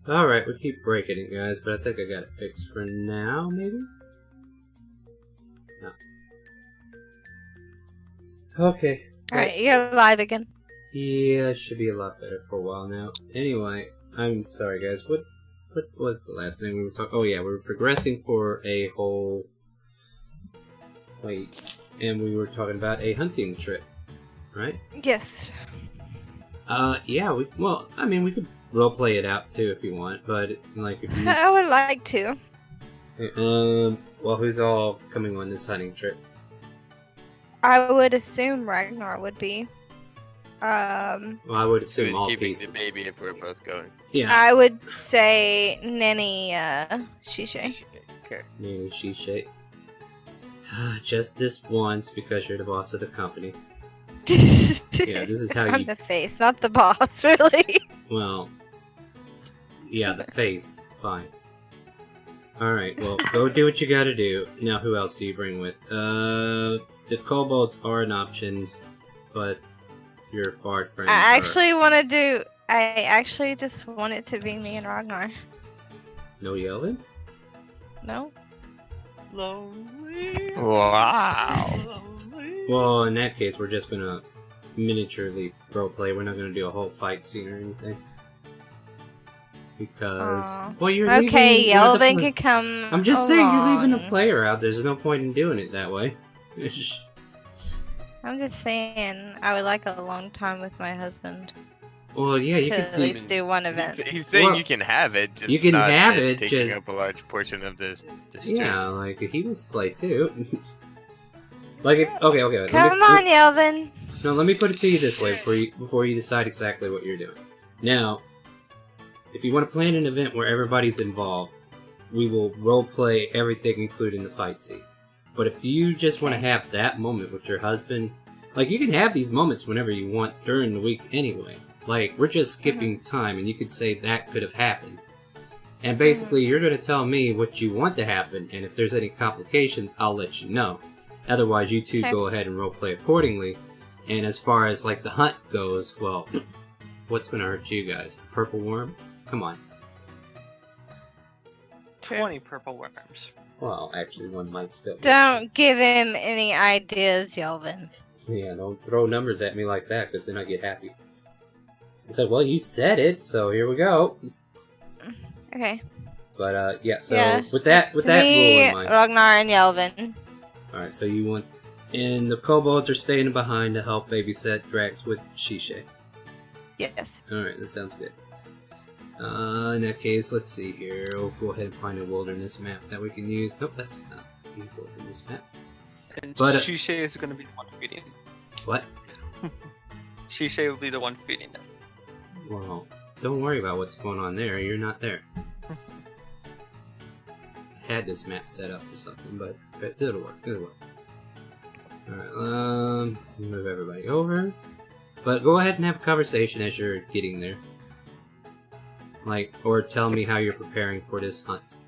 Alright, we keep breaking it, guys, but I think I got it fixed for now, maybe? No. Okay. Alright, you're live again. Yeah, it should be a lot better for a while now. Anyway, I'm sorry, guys. What was the last thing we were talking? Oh yeah, we were progressing for a whole. Wait, and we were talking about a hunting trip, right? Yes. Yeah. Well, I mean, we could roleplay it out too if you want, but like if you. I would like to. Well, who's all coming on this hunting trip? I would assume Ragnar would be. Well, I would assume Who's all keeping pieces. the baby if we're both going? Yeah. I would say Nenny, Shishay. Okay. Maybe she. Just this once because you're the boss of the company. Yeah, this is how I'm you. the face, not the boss, really. Well, yeah, the face. Fine. Alright, well, go do what you gotta do. Now, who else do you bring with? The kobolds are an option, but your bard friends I actually just want it to be me and Ragnar. No yelling? No? Lonely. Wow. Well, in that case, we're just gonna miniaturely roleplay. We're not gonna do a whole fight scene or anything. Because... Well, you're okay, leaving one of the Yelvin can come I'm just saying, you're leaving a along. player out. There's no point in doing it that way. I'm just saying, I would like a long time with my husband. Well, yeah, you To could at least do one event. He's saying Well, you can have it. Just you can not have it, taking just- up a large portion of this. Yeah, like, he wants to play too. Like, if, okay, let Come me, on, Yelvin. No, let me put it to you this way before you decide exactly what you're doing. Now, if you want to plan an event where everybody's involved, we will roleplay everything, including the fight scene. But if you just want to have that moment with your husband, like, you can have these moments whenever you want during the week anyway. Like, we're just skipping time, and you could say that could have happened. And basically, you're going to tell me what you want to happen, and if there's any complications, I'll let you know. Otherwise, you two go ahead and roleplay accordingly. And as far as, like, the hunt goes, well, what's going to hurt you guys? A purple worm? Come on. 20 purple worms. Well, actually, one might still. Don't give him any ideas, Yelvin. Yeah, don't throw numbers at me like that, because then I get happy. I said, well, you said it, so here we go. Okay. But, yeah, so Yeah, with that It's rule me, in mind. Ragnar, and Yelvin. Alright, so you want... And the kobolds are staying behind to help babysit Drax with Shishay. Yes. Alright, that sounds good. In that case, let's see here. We'll go ahead and find a wilderness map that we can use. Nope, that's not the wilderness map. And But, Shishay is going to be the one feeding. What? Shishay will be the one feeding them. Well, don't worry about what's going on there. You're not there. I had this map set up for something, but it'll work. It'll work. Alright, move everybody over. But go ahead and have a conversation as you're getting there. Like, or tell me how you're preparing for this hunt.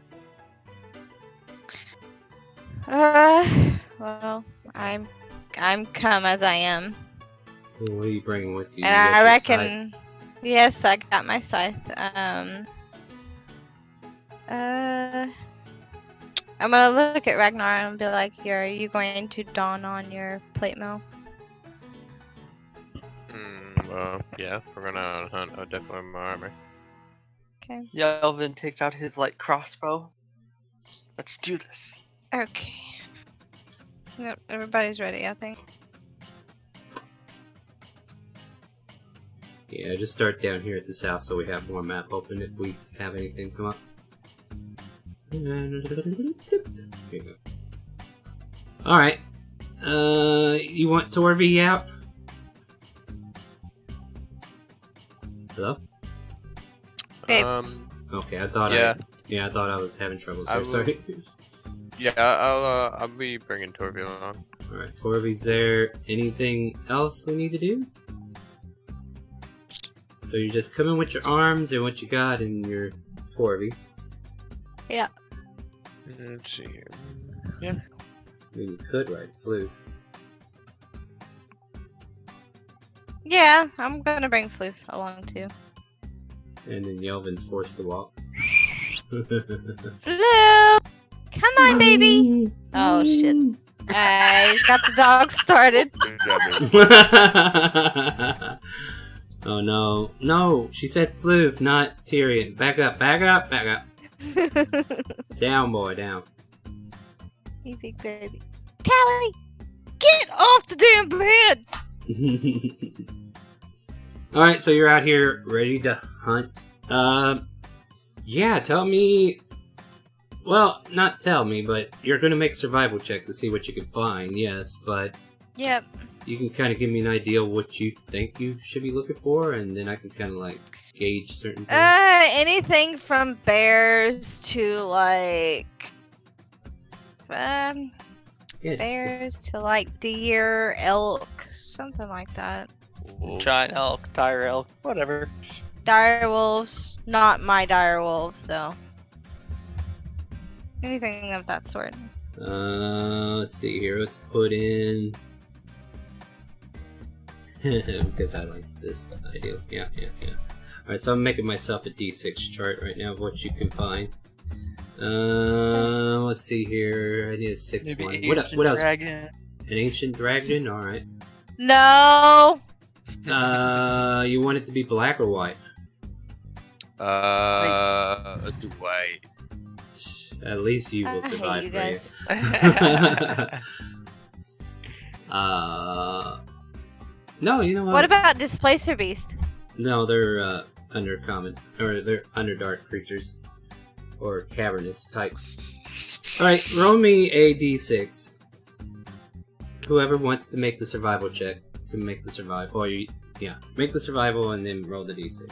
Well, I'm come as I am. What are you bringing with you? And You got I your reckon, yes, I got my scythe. I'm gonna look at Ragnar and be like, "Here, are you going to don on your plate mill?" Well, yeah, we're gonna hunt. I'll definitely wear my armor. Okay. Yelvin takes out his light crossbow. Let's do this. Okay. Yep, everybody's ready, I think. Yeah, just start down here at the south so we have more map open if we have anything come up. Here you go. Alright. You want Torvi out? Hello? Babe. Okay, I thought Yeah. I thought I was having trouble. I So will- sorry. Yeah, I'll be bringing Torvi along. Alright, Torvi's there. Anything else we need to do? So you just come in with your arms and what you got in your Torvi. Yeah. Let's see here. I mean, you could ride Floof. Yeah, I'm gonna bring Floof along too. And then Yelvin's forced to walk. Flu! Come on, baby! Oh, shit. I got the dog started. Good job, baby. Oh no. No! She said Floof, not Tyrion. Back up, back up, back up. Down, boy, down. You big baby. Callie! Get off the damn bed! Alright, so you're out here ready to hunt. Yeah, tell me. Well, not tell me, but you're gonna make a survival check to see what you can find, yes, but Yep. you can kind of give me an idea of what you think you should be looking for, and then I can kind of like gauge certain things. Anything from bears to like Yeah, just bears to like deer, elk, something like that. Giant elk, tire elk, whatever. Dire wolves, not my dire wolves though. Anything of that sort. let's see here. Let's put in because I like this idea. Yeah. Alright, so I'm making myself a D6 chart right now of what you can find. Let's see here. I need a 6th one. Maybe What ancient else? dragon. An ancient dragon? Alright. No. You want it to be black or white? Dwight. At least you will I survive. hate you for guys. No, you know what? What about Displacer Beast? No, they're undercommon, or they're underdark creatures, or cavernous types. All right, roll me a d6. Whoever wants to make the survival check can make the survival. Or make the survival and then roll the d6.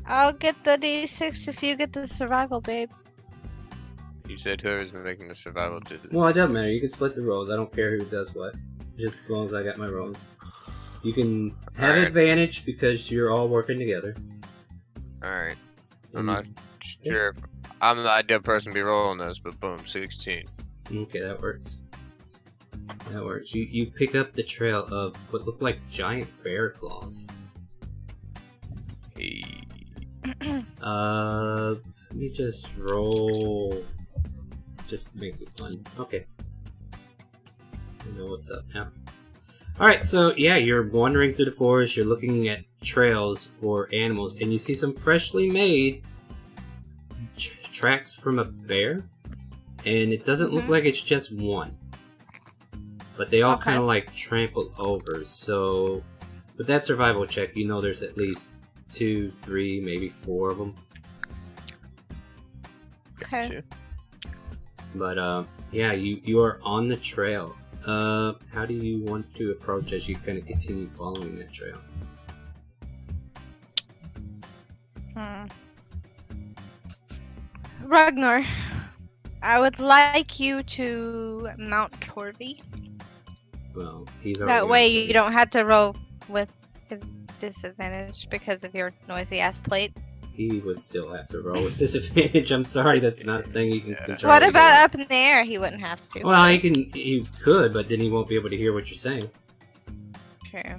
I'll get the D6 if you get the survival, babe. You said whoever's making the survival did it. Well, it doesn't matter. You can split the rolls. I don't care who does what, just as long as I got my rolls. You can have Alright. advantage because you're all working together. Alright. I'm not sure if I'm the ideal person to be rolling this, but boom, 16. Okay, that works. That works. You pick up the trail of what look like giant bear claws. Hey. Let me just roll. Just to make it fun. Okay. I know what's up now. Alright, so yeah, you're wandering through the forest, you're looking at trails for animals, and you see some freshly made tracks from a bear. And it doesn't look like it's just one. But they all Okay. kind of like trample over, so with that survival check, you know there's at least 2, 3, maybe 4 of them. Okay. Gotcha. But yeah, you are on the trail. How do you want to approach as you kind of continue following that trail? Ragnar, I would like you to mount Torby. Well, he's already That way on you don't have to roll with a disadvantage because of your noisy ass plate. He would still have to roll with disadvantage. I'm sorry, that's not a thing he can control. What either. about up in the air? He wouldn't have to. Well, he could, but then he won't be able to hear what you're saying. Okay.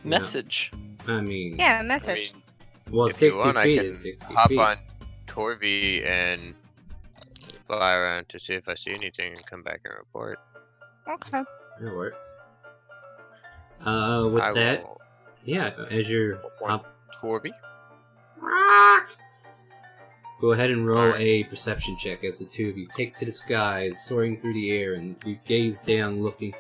Message. I mean, Yeah, I message. mean, well, if you 60 want, I feet can is 60 hop feet. on Torvi and fly around to see if I see anything and come back and report. Okay. That works. With I that, will yeah, as you're report Torvi. go ahead and roll Alright. a perception check as the two of you take to the skies, soaring through the air, and you gaze down, looking.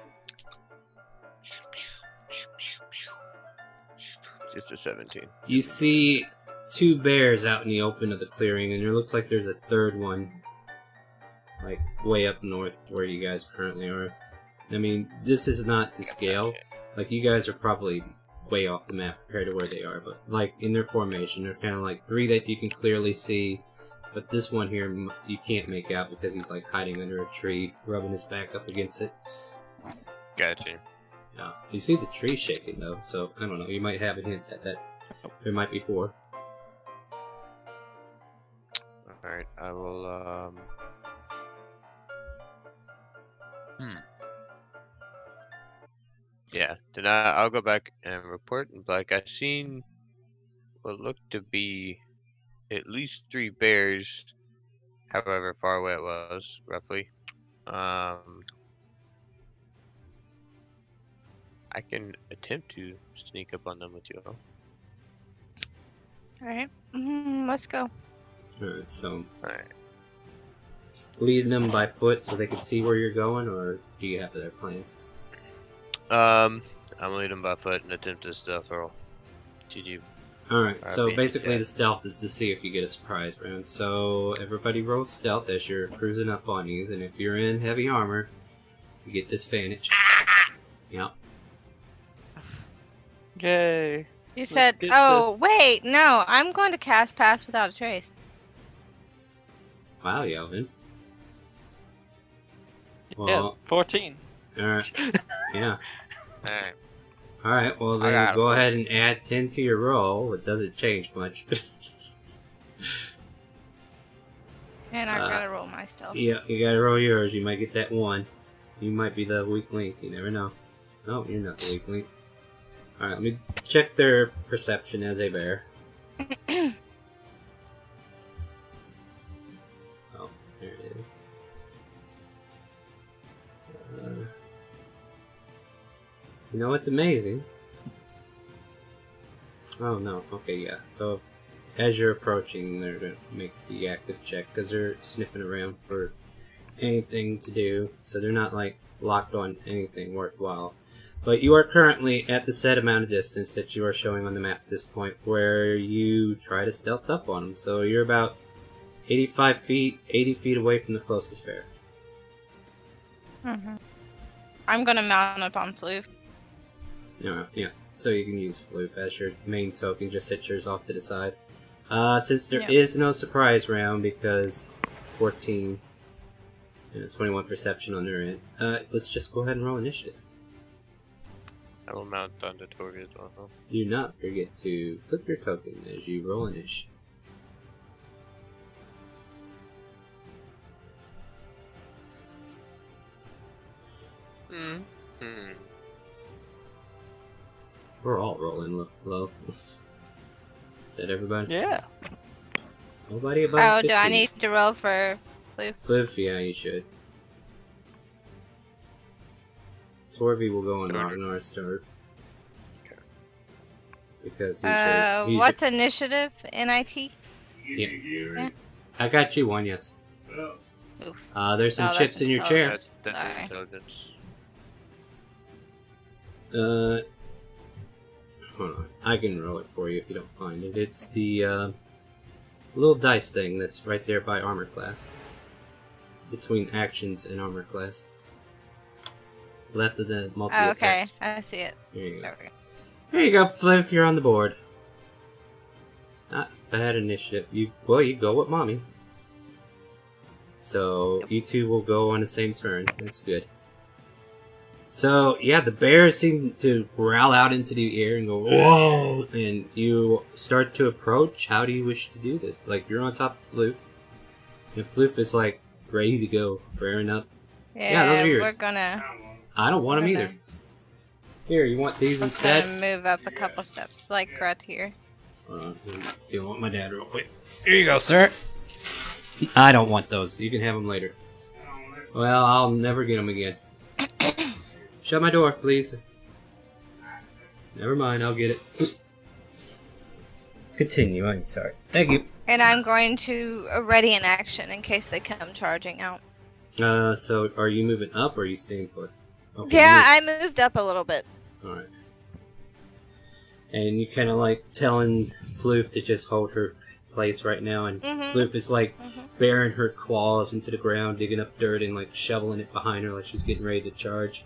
Just a 17. You see 2 bears out in the open of the clearing, and there looks like there's a third one, like way up north where you guys currently are. I mean, this is not to scale. Like, you guys are probably way off the map compared to where they are, but like in their formation, they're kind of like 3 that you can clearly see, but this one here you can't make out because he's like hiding under a tree, rubbing his back up against it. Gotcha. Yeah. You see the tree shaking though, so I don't know. You might have a hint that there might be 4. Alright, I will, Yeah, then I'll go back and report and be like, I seen what looked to be at least 3 bears, however far away it was, roughly. I can attempt to sneak up on them with you all. Alright. Let's go. Alright, so Alright. leading them by foot so they can see where you're going, or do you have other plans? I'm leading them by foot and attempt to stealth roll. GG. Alright, so Alright, basically yeah. the stealth is to see if you get a surprise round. So everybody roll stealth as you're cruising up on these, and if you're in heavy armor, you get disadvantage. Yep. Yay. You said, get oh, this. wait, no, I'm going to cast Pass Without a Trace. Wow, Yelvin. Yeah, Well, 14. alright. Yeah. Alright. Alright, well I then got go it. ahead and add 10 to your roll. It doesn't change much. And I've got to roll my stealth. Yeah, you gotta roll yours. You might get that 1. You might be the weak link. You never know. Oh, you're not the weak link. Alright, let me check their perception as a bear. Oh, there it is. You know what's amazing? Oh no, okay, yeah. So, as you're approaching, they're gonna make the active check because they're sniffing around for anything to do, so they're not like locked on anything worthwhile. But you are currently at the set amount of distance that you are showing on the map at this point where you try to stealth up on them. So you're about 85 feet, 80 feet away from the closest bear. I'm going to mount up on Floof. Yeah, so you can use Floof as your main token, just set yours off to the side. Since there Yeah. is no surprise round because 14 and 21 perception on their end, let's just go ahead and roll initiative. I will mount on the Tori as well. Do not forget to flip your token as you roll initiative. We're all rolling low. Is that everybody? Yeah. Nobody above Oh, 15. do I need to roll for Floof? Floof, yeah, you should. Torvi will go on Sure. Ragnar's start. Okay. Because he's What's initiative? NIT? Yeah. I got you one, yes. Oof. There's some Oh, chips that's in your chair. That's Sorry. intelligence. Hold on. I can roll it for you if you don't find it. It's the little dice thing that's right there by armor class. Between actions and armor class. Left of the multi Oh, attack. okay, I see it. There you go. There we go. Here you go, Flip. You're on the board. Not bad initiative. You go with mommy. So you two will go on the same turn. That's good. So yeah, the bears seem to growl out into the air and go whoa, and you start to approach. How do you wish to do this? Like you're on top of Floof, and Floof is like ready to go, bearing up. Yeah, those are yours. we're gonna I don't want them either. Okay. Here, you want these instead? gonna move up a couple steps, like right here. Dealing with my dad real quick. Here you go, sir. I don't want those. You can have them later. Well, I'll never get them again. Shut my door, please. Never mind, I'll get it. Continue, I'm sorry. Thank you. And I'm going to ready an action in case they come charging out. So are you moving up or are you staying put? Okay, Yeah, I moved up a little bit. Alright. And you kind of like telling Floof to just hold her place right now, and Floof is like bearing her claws into the ground, digging up dirt and like shoveling it behind her like she's getting ready to charge.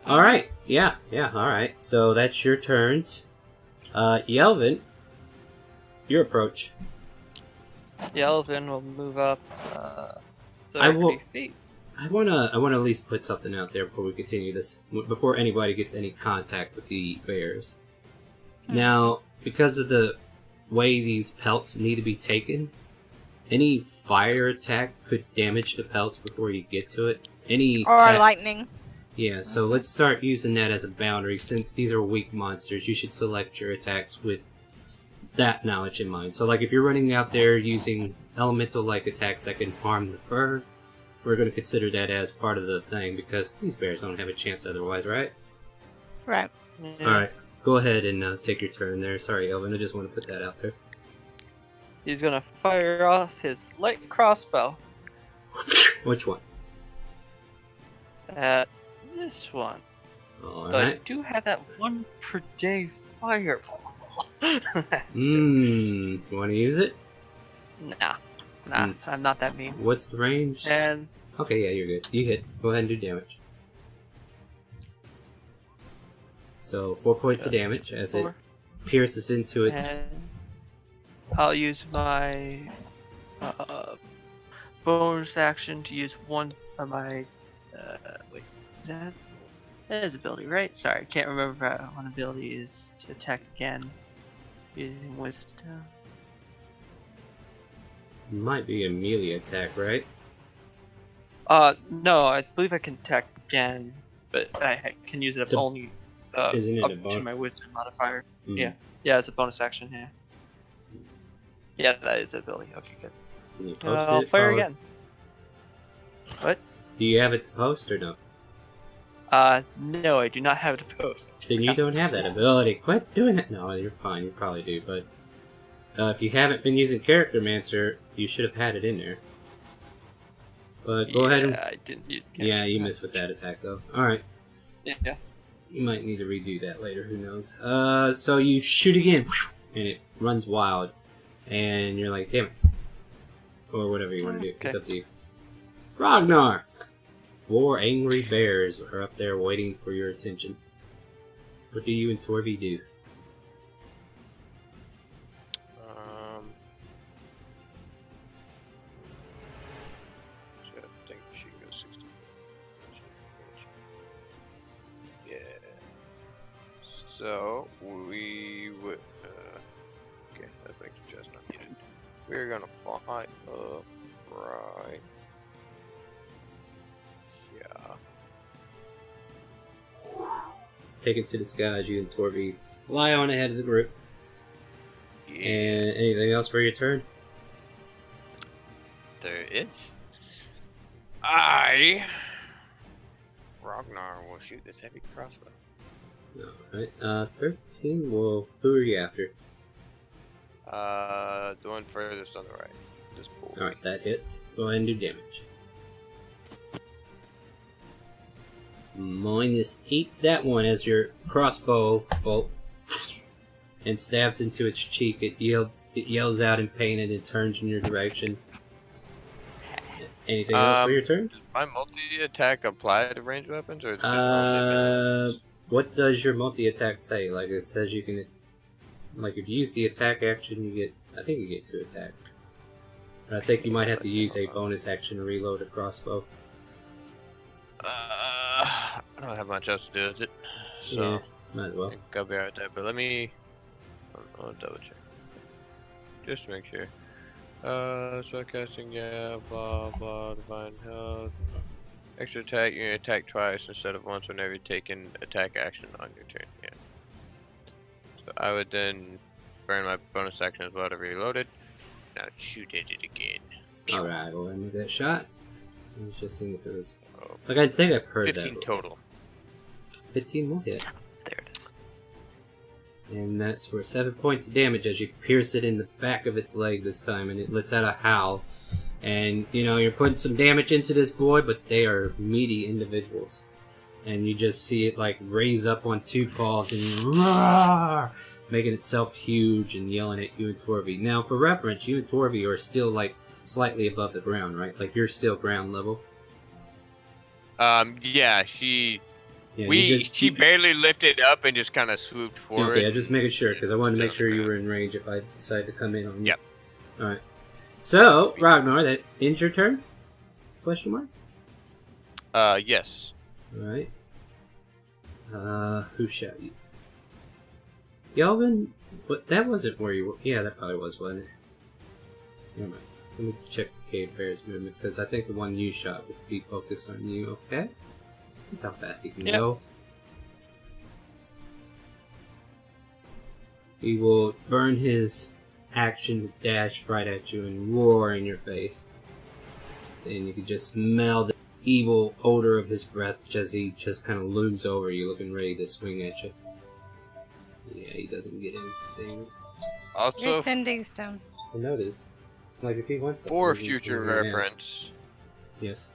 Alright, yeah, alright. So that's your turns. Yelvin, your approach. Yelvin will move up I 30 will- feet. I wanna at least put something out there before we continue this, before anybody gets any contact with the bears. Now, because of the way these pelts need to be taken, any fire attack could damage the pelts before you get to it. Any Or lightning. Yeah, so let's start using that as a boundary. Since these are weak monsters, you should select your attacks with that knowledge in mind. So, like, if you're running out there using elemental-like attacks that can harm the fur, we're going to consider that as part of the thing, because these bears don't have a chance otherwise, right? Right. Yeah. Alright, go ahead and take your turn there. Sorry, Elvin, I just want to put that out there. He's gonna fire off his light crossbow Which one? at this one. So I Alright. do have that one per day fireball. You want to use it? Nah, I'm not that mean. What's the range? And Okay, yeah, you're good. You hit. Go ahead and do damage. So, 4 points of damage as it four, pierces into its... and I'll use my bonus action to use one of my wait, that is ability, right? Sorry, I can't remember if one ability is to attack again using wisdom. Might be a melee attack, right? No, I believe I can attack again, but I can use it only isn't it up a to bonus? my wisdom modifier. Mm. Yeah, yeah, it's a bonus action. Yeah, yeah, that is an ability. Okay, good. Can you post I'll it? fire Oh, again. What? Do you have it to post or no? No, I do not have it to post. Then you don't have that ability. Quit doing that. No, you're fine. You probably do, but if you haven't been using Character Mancer, you should have had it in there. But go ahead and... Yeah, I didn't use. Yeah, you missed with that attack, though. Alright. Yeah. You might need to redo that later, who knows. So you shoot again, and it runs wild. And you're like, damn it. Or whatever you want to do. Okay. It's up to you. Ragnar! 4 angry bears are up there waiting for your attention. What do you and Torvi do? I think she goes 60. Yeah. So we would. Okay, that makes it just not needed. We're gonna fly up right. Yeah. Taken to the skies, you and Torvi fly on ahead of the group. Yeah. And anything else for your turn? There is. Ragnar will shoot this heavy crossbow. Alright, 13. Well, who are you after? The one furthest on the right. This pool. Alright, that hits. Go ahead and do damage. -8 to that one as your crossbow bolt and stabs into its cheek. It yells out in pain and it turns in your direction. Anything else for your turn? Does my multi-attack apply to ranged weapons, or is it only What does your multi-attack say? Like, it says you can, like, if you use the attack action, you get, I think you get 2 attacks. But I think you might have to use a bonus action to reload a crossbow. I don't have much else to do with it, so Yeah, might as I well. think I'll be right there. But let me, I'll double check, just to make sure. So casting, yeah, blah blah, divine health. Extra attack, you can attack twice instead of once whenever you take an attack action on your turn. Yeah. So I would then burn my bonus action as well to reload it. Now shoot at it again. Alright, well, let me make that shot. Let's just see if it was. Oh, Like, I think I've heard 15 that. total. 15 will hit. There it is. And that's for 7 points of damage as you pierce it in the back of its leg this time, and it lets out a howl. And, you know, you're putting some damage into this boy, but they are meaty individuals. And you just see it, like, raise up on 2 paws and roar, making itself huge and yelling at you and Torvi. Now, for reference, you and Torvi are still, like, slightly above the ground, right? Like, you're still ground level. Yeah, she Yeah, she barely lifted up and just kind of swooped forward. Okay, I'm just making sure, because I wanted to make sure you were in range if I decide to come in on you. Yep. Alright. So, Ragnar, that ends your turn? Question mark? Yes. Alright. Who shot you? Yelvin? But that wasn't where you were. Yeah, that probably was, wasn't it? Never mind. Let me check the Cave Bear's movement, because I think the one you shot would be focused on you, okay? That's how fast he can go. He will burn his action to dash right at you and roar in your face. And you can just smell the evil odor of his breath as he just kind of looms over you, looking ready to swing at you. Yeah, he doesn't get any things. Also, You're sending stone. I noticed. Like, if he wants something, for he can future do it. reference, Yes.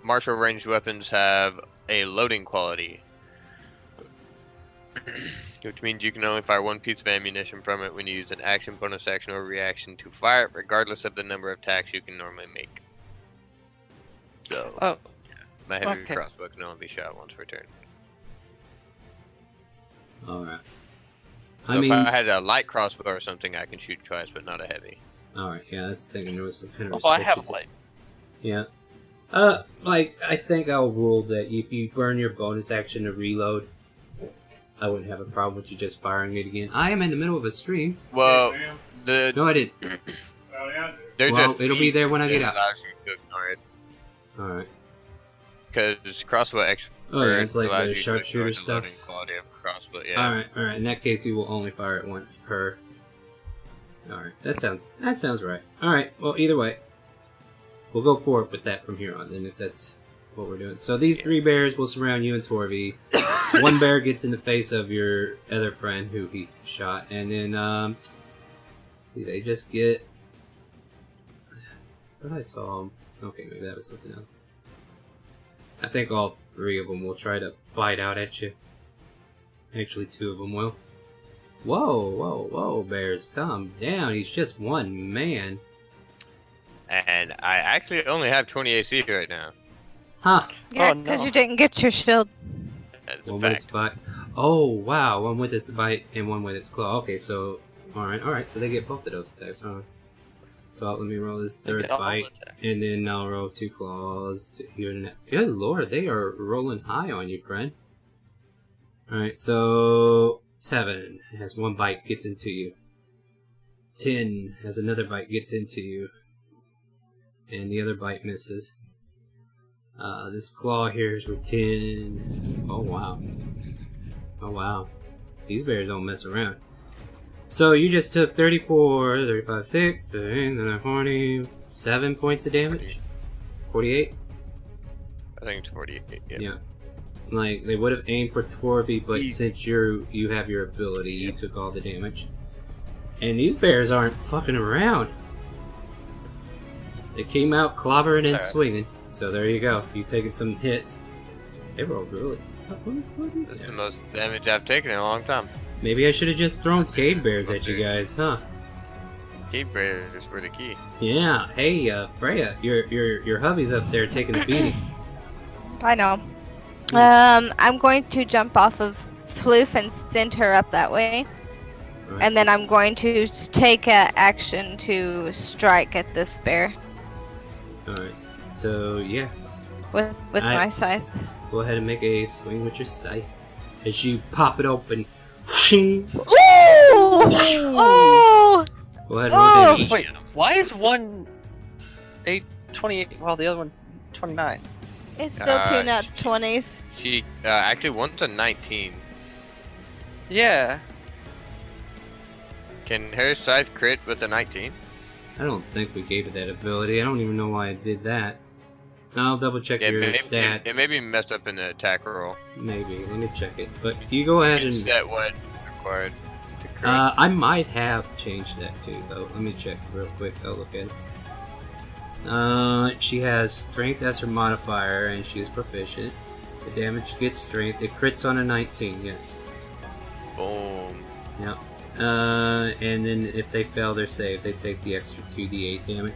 martial ranged weapons have a loading quality, which means you can only fire one piece of ammunition from it when you use an action, bonus action, or reaction to fire it, regardless of the number of attacks you can normally make. So, Oh, my heavy okay. crossbow can only be shot once per turn. Alright. So if I had a light crossbow or something, I can shoot twice, but not a heavy. Alright, yeah, that's thinking there was some kind of oh, I have a restriction. light. Yeah. Like, I think I'll rule that if you burn your bonus action to reload, I wouldn't have a problem with you just firing it again. I am in the middle of a stream. Well, No, I didn't. there's Well, a it'll be there when I get out. allows you to ignore it. Alright. Because crossbow expert Oh, yeah, it's like allows the you to sharpshooter ignore the stuff. loading quality of crossbow, yeah. Alright. In that case, you will only fire it once per. Alright, that sounds right. Alright, well, either way, we'll go forward with that from here on, then, if that's what we're doing. So these 3 bears will surround you and Torvi. 1 bear gets in the face of your other friend who he shot, and then, let's see, they just get. I thought I saw them. Okay, maybe that was something else. I think all 3 of them will try to bite out at you. Actually, 2 of them will. Whoa, bears, calm down. He's just 1 man. And I actually only have 20 AC right now. Huh. Yeah, Oh, because no. you didn't get your shield. That's a One with its fact. bite. Oh, wow. 1 with its bite and 1 with its claw. Okay, so... Alright, so they get both of those attacks, huh? So let me roll this They 3rd get all bite, attack. and then I'll roll 2 claws to even that. Good lord, they are rolling high on you, friend. Alright, so... 7 has 1 bite, gets into you. 10 has another bite, gets into you. And the other bite misses. This claw here is with 10. Oh wow. These bears don't mess around. So you just took 34, 35, 6, 47 points of damage? 48? I think it's 48. Yeah. Like, they would have aimed for Torby, but since you have your ability, you took all the damage. And these bears aren't fucking around. They came out clobbering and swinging. So there you go. You've taken some hits. They rolled really. This is the most damage I've taken in a long time. Maybe I should have just thrown cave bears at you guys, huh? Cave bears were the key. Yeah. Hey, Freya, your hubby's up there taking a beating. I know. I'm going to jump off of Floof and send her up that way. Right. And then I'm going to take action to strike at this bear Alright. So, yeah. with my scythe. Go ahead and make a swing with your scythe. As you pop it open. Shing! Ooh! Oh! Go ahead and roll Oh! damage. Wait, why is one 28 while the other one 29? It's still 2 nat 20s. She actually one's a 19. Yeah. Can her scythe crit with a 19? I don't think we gave it that ability. I don't even know why I did that. I'll double check your stats. It may be messed up in the attack roll. Maybe. Let me check it. But you go ahead Is and... that what required? to crit? I might have changed that too, though. Let me check real quick. I'll look at it. She has strength as her modifier, and she is proficient. The damage gets strength. It crits on a 19, yes. Boom. Yep. And then if they fail their save, they take the extra 2d8 damage.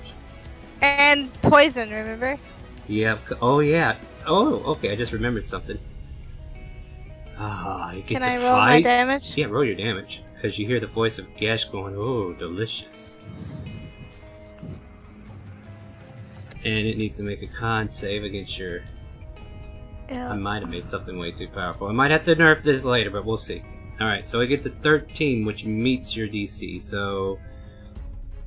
And poison, remember? Yep. Oh, yeah. Oh, okay. I just remembered something. You get Can to I roll my fight. damage? Yeah, roll your damage. Because you hear the voice of Gash going, oh, delicious. And it needs to make a con save against your... I Yeah. might have made something way too powerful. I might have to nerf this later, but we'll see. Alright, so it gets a 13, which meets your DC, so...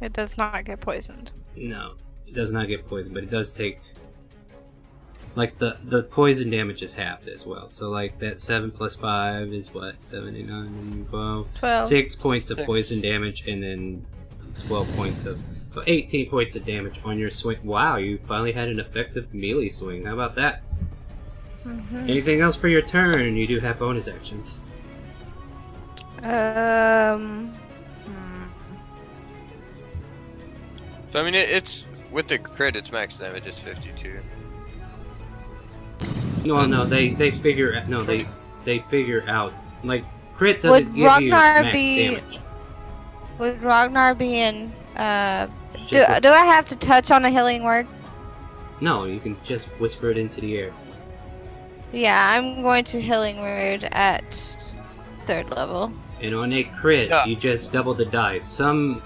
It does not get poisoned. No, it does not get poisoned, but it does take Like the poison damage is halved as well. So like that 7 plus 5 is what? 7, 8, 9, 12. 12. 6 points of 6. poison damage and then 12 points of... So 18 points of damage on your swing. Wow, you finally had an effective melee swing. How about that? Anything else for your turn? You do have bonus actions. So I mean, it's with the crit, it's max damage is 52. No, they figure they figure out like crit doesn't Would give you Ragnar max be- damage. Would Ragnar be in? Do Just like- I have to touch on a healing word? No, you can just whisper it into the air. Yeah, I'm going to healing word at 3rd level. And on a crit, Yeah. you just double the dice. Some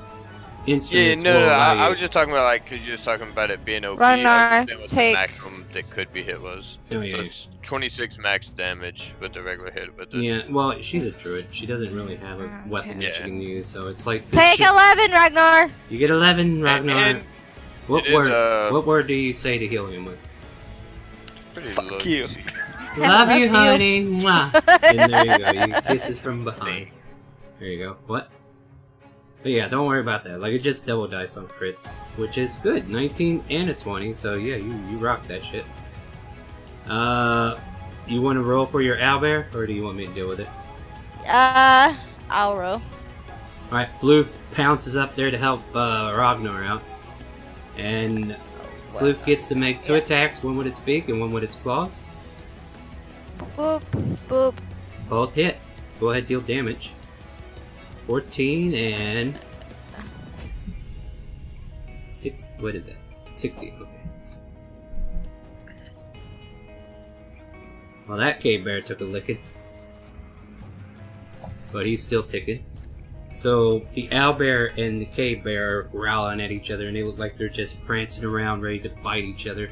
Yeah, instruments no, will no, allow you. I was just talking about like, cause you're just talking about it being OP. Ragnar I was just saying what the takes- maximum that could be hit was. Oh, yeah. So it's 26 max damage with the regular hit. With the Yeah, well, she's a druid. She doesn't really have a weapon that she Yeah. can use, so it's like Take 11, Ragnar! You get 11, Ragnar. And what it is, word? What word do you say to heal him with? pretty Fuck low. you. Love you, you. honey. Mwah. And there you go. You kisses from behind. There you go. What? But yeah, don't worry about that. Like, it just double dice on crits, which is good. 19 and a 20, so yeah, you rock that shit. You want to roll for your owlbear, or do you want me to deal with it? I'll roll. Alright, Floof pounces up there to help Ragnar out. And Floof gets to make 2 attacks, one with its beak and one with its claws. Boop, boop. Both hit. Go ahead, deal damage. 14 and... 6. What is that? 16, okay. Well, that cave bear took a licking. But he's still ticking. So, the owlbear and the cave bear are growling at each other, and they look like they're just prancing around, ready to bite each other.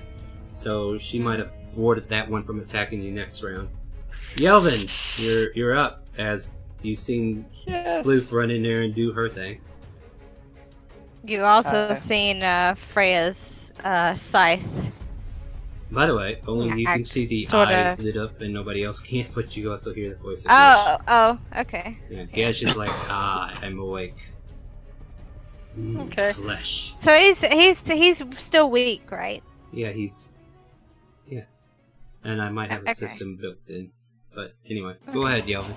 So, she might have warded that one from attacking you next round. Yelvin, you're up, as you've seen Yes. Floof run in there and do her thing. You also seen Freya's scythe. By the way, only you can Act see the sorta- eyes lit up and nobody else can, but you also hear the voice of Gash. Oh, okay. Yeah, Gash is like, I'm awake. Okay. Flesh. So he's still weak, right? Yeah, yeah. And I might have a Okay. system built in. But anyway, go ahead, Yelvin.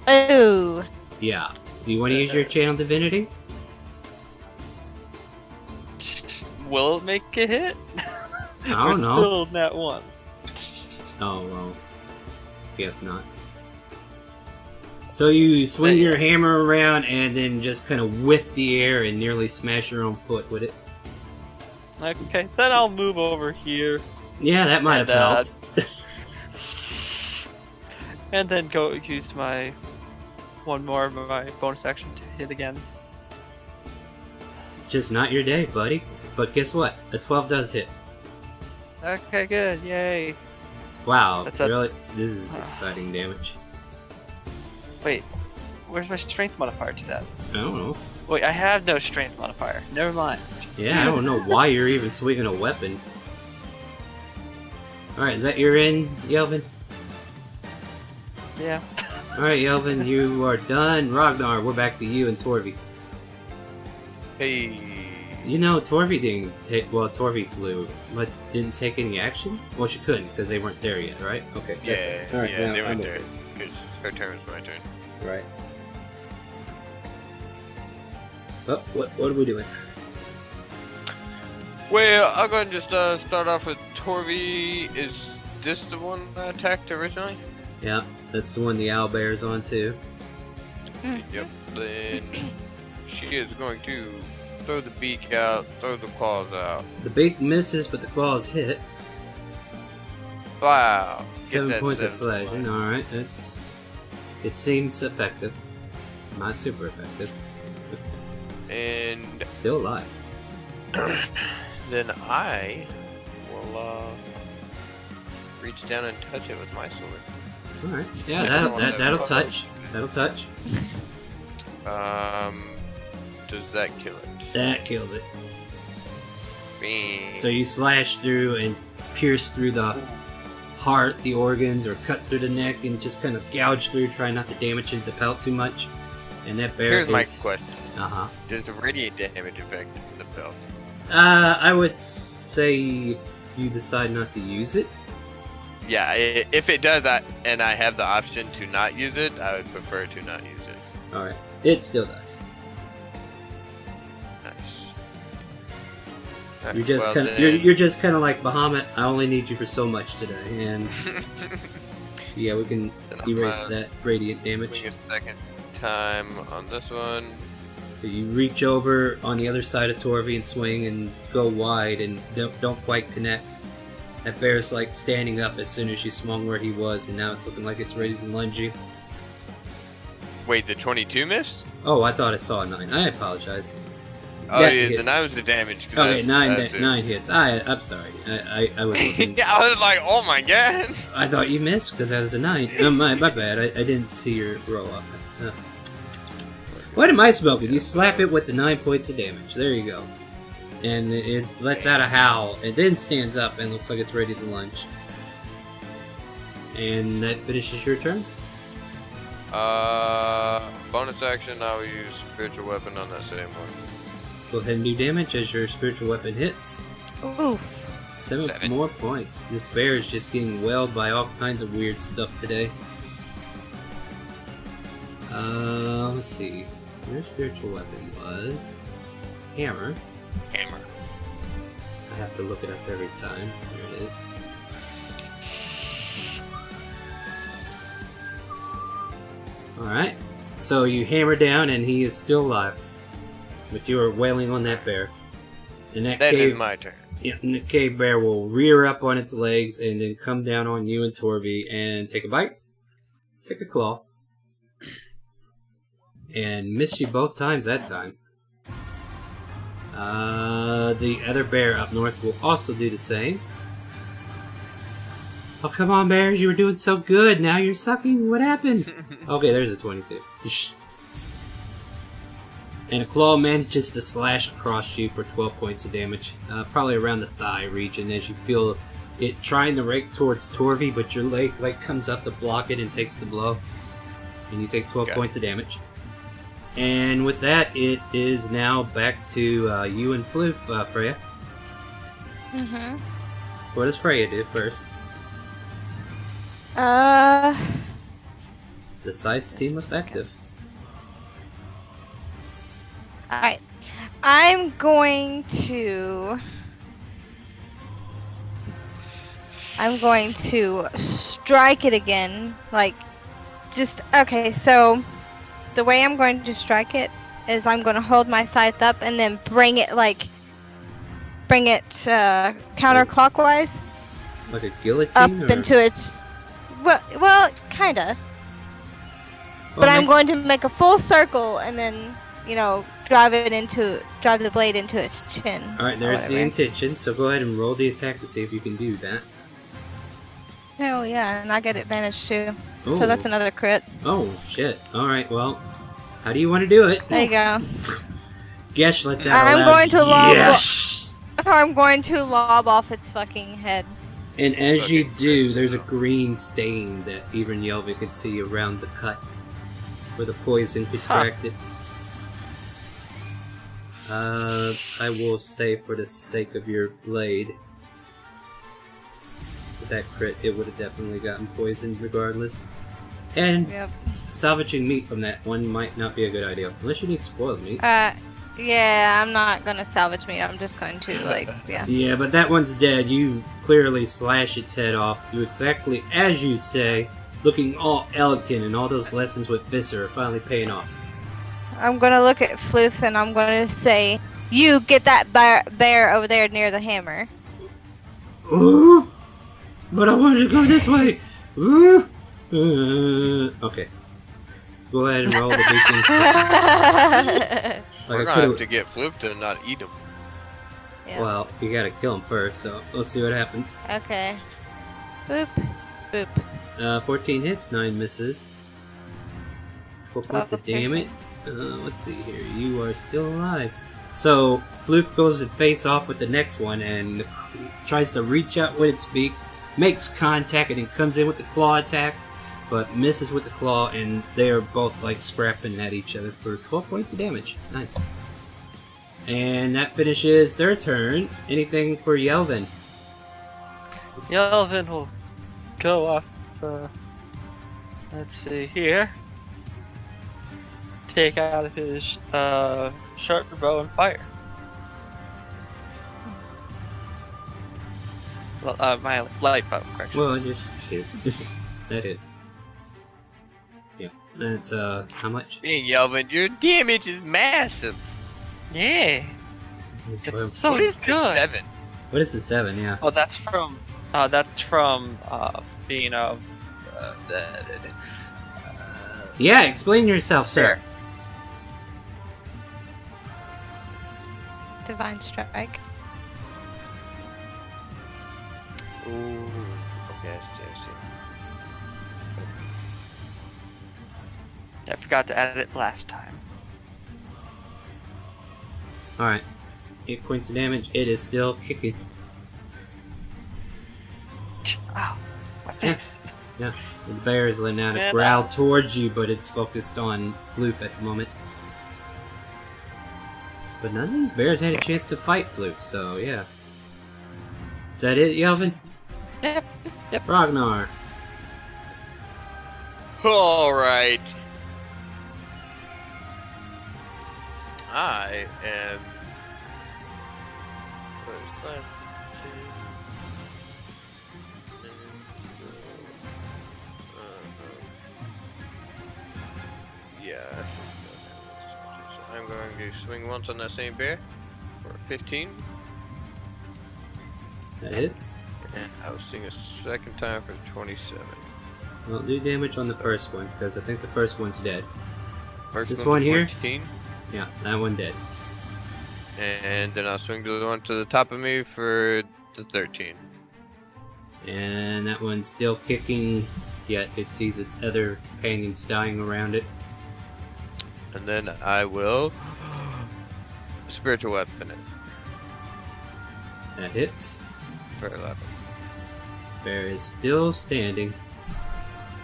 Ooh. Yeah. Do you want to use your channel divinity? Will it make a hit? I don't know. Still net 1. Oh, well. Guess not. So you swing your hammer around and then just kind of whiff the air and nearly smash your own foot with it. Okay, then I'll move over here Yeah, that might have And, helped. and then go use my one more of my bonus action to hit again. Just not your day, buddy. But guess what? A 12 does hit. Okay, good, yay. Wow, That's a- really? This is exciting damage. Wait, where's my strength modifier to that? I don't know. Wait, I have no strength modifier. Never mind. Yeah, I don't know why you're even swinging a weapon. Alright, is that your end, Yelvin? Yeah. Alright, Yelvin, you are done. Ragnar, we're back to you and Torvi. Hey. You know, Torvi didn't take... Well, Torvi flew, but didn't take any action? Well, she couldn't, because they weren't there yet, right? Okay. Yeah, Alright, yeah, now they I'm went there. okay. Because her turn was my turn. Right. Oh, what are we doing? Well, I'll go ahead and just start off with Torvi. Is this the one that attacked originally? Yeah, that's the one the owlbear's on too. Yep. Then she is going to throw the beak out, throw the claws out. The beak misses, but the claws hit. Wow. Get 7 that points of 7 slashing. Alright, that's... It seems effective. Not super effective. And Still alive. then I will reach down and touch it with my sword. Alright. Yeah, that'll touch. That'll touch. Does that kill it? That kills it. Bing. So you slash through and pierce through the heart, the organs, or cut through the neck and just kind of gouge through, trying not to damage the pelt too much. And that bear Here's my question. Uh-huh. Does the radiant damage affect the belt? I would say you decide not to use it. Yeah, if it does, and I have the option to not use it, I would prefer to not use it. Alright. It still does. Nice. You're just Well, kind of, then- you're just kind of like, Bahamut, I only need you for so much today. And yeah, we can Then I'm erase gonna that radiant damage. Swing a second time on this one. So you reach over on the other side of Torvi and swing and go wide and don't quite connect. That bear's like standing up as soon as you swung where he was, and now it's looking like it's ready to lunge you. Wait, the 22 missed? Oh, I thought I saw a 9. I apologize. Oh, That yeah, hit. the 9 was the damage. 'cause Okay, that's 9 hits. I'm sorry. I was looking. Yeah, I was like, oh my god. I thought you missed because that was a 9. My bad. I didn't see your roll up. What am I smoking? You slap it with the 9 points of damage. There you go. And it lets out a howl, and then stands up and looks like it's ready to lunge. And that finishes your turn? Bonus action, I will use spiritual weapon on that same one. Go ahead and do damage as your spiritual weapon hits. Oof. 7 more points. This bear is just getting welled by all kinds of weird stuff today. Let's see. Your spiritual weapon was hammer. Hammer. I have to look it up every time. Here it is. Alright. So you hammer down and he is still alive. But you are wailing on that bear. And that That cave, is my turn. yeah, and the cave bear will rear up on its legs and then come down on you and Torvi and take a bite. Take a claw. And miss you both times that time. The other bear up north will also do the same. Oh, come on, bears. You were doing so good. Now you're sucking. What happened? Okay, there's a 22. And a claw manages to slash across you for 12 points of damage. Probably around the thigh region as you feel it trying to rake towards Torvi, but your leg comes up to block it and takes the blow. And you take 12 points of damage. And with that, it is now back to you and Floof, Freya. Mm-hmm. So what does Freya do first? The scythes seem effective. Alright. I'm going to strike it again. Okay, so the way I'm going to strike it is I'm going to hold my scythe up and then bring it counterclockwise Like a guillotine? up or? into its. Well, kinda. Well, But I'm going to make a full circle and then, drive the blade into its chin. Alright, there's the intention, so go ahead and roll the attack to see if you can do that. Oh yeah, and I get advantage too. Ooh. So that's another crit. Oh, shit. Alright, well, how do you want to do it? There you go. Gesh lets out I'm a loud going to lob. yes! I'm going to lob off its fucking head. And as you do, there's a green stain that even Yelva can see around the cut where the poison contracted. I will say for the sake of your blade, with that crit, it would have definitely gotten poisoned regardless. And Yep. salvaging meat from that one might not be a good idea, unless you need spoiled meat. Yeah, I'm not gonna salvage me. I'm just going to yeah. Yeah, but that one's dead. You clearly slash its head off, do exactly as you say, looking all elegant, and all those lessons with Visser are finally paying off. I'm gonna look at Floof and I'm gonna say, "You get that bear over there near the hammer." Ooh, but I wanted to go this way. Ooh. Okay. Go ahead and roll the beacon. We're gonna have to get Floof to not eat him. Yeah. Well, you gotta kill him first, so let's see what happens. Okay. Boop. Boop. 14 hits, 9 misses. 4 points of 12 damage. Let's see here. You are still alive. So Floof goes to face off with the next one and tries to reach out with its beak, makes contact, and then comes in with the claw attack, but misses with the claw, and they are both like scrapping at each other for 12 points of damage. Nice. And that finishes their turn. Anything for Yelvin? Yelvin will go off. Let's see here. Take out of his sharp bow and fire. My light bow, correction. Well, just shoot. That is. Yeah. That's, how much? Dang, Yelvin, your damage is massive. Yeah, It's it's so What is good. this 7? What is the 7? Yeah. Oh, that's from being Yeah, explain yourself, sir. Divine Strike. Ooh. Okay, I see. I forgot to add it last time. Alright. 8 points of damage. It is still kicking. Ow, my face. Yeah. The bear is letting out a Man, growl towards you, but it's focused on Floof at the moment. But none of these bears had a chance to fight Floof, so yeah. Is that it, Yelvin? Yep. Ragnar. Alright. I am. Where's class? Yeah. So I'm going to swing once on that same bear for 15, That hits. and I'll swing a second time for 27. Well, do damage on the first one, because I think the first one's dead. First This one's one here? 14, Yeah, that one dead. and then I'll swing to the one to the top of me for the 13. And that one's still kicking, yet it sees its other companions dying around it. And then I will spiritual weapon it That hits. for 11. Bear is still standing.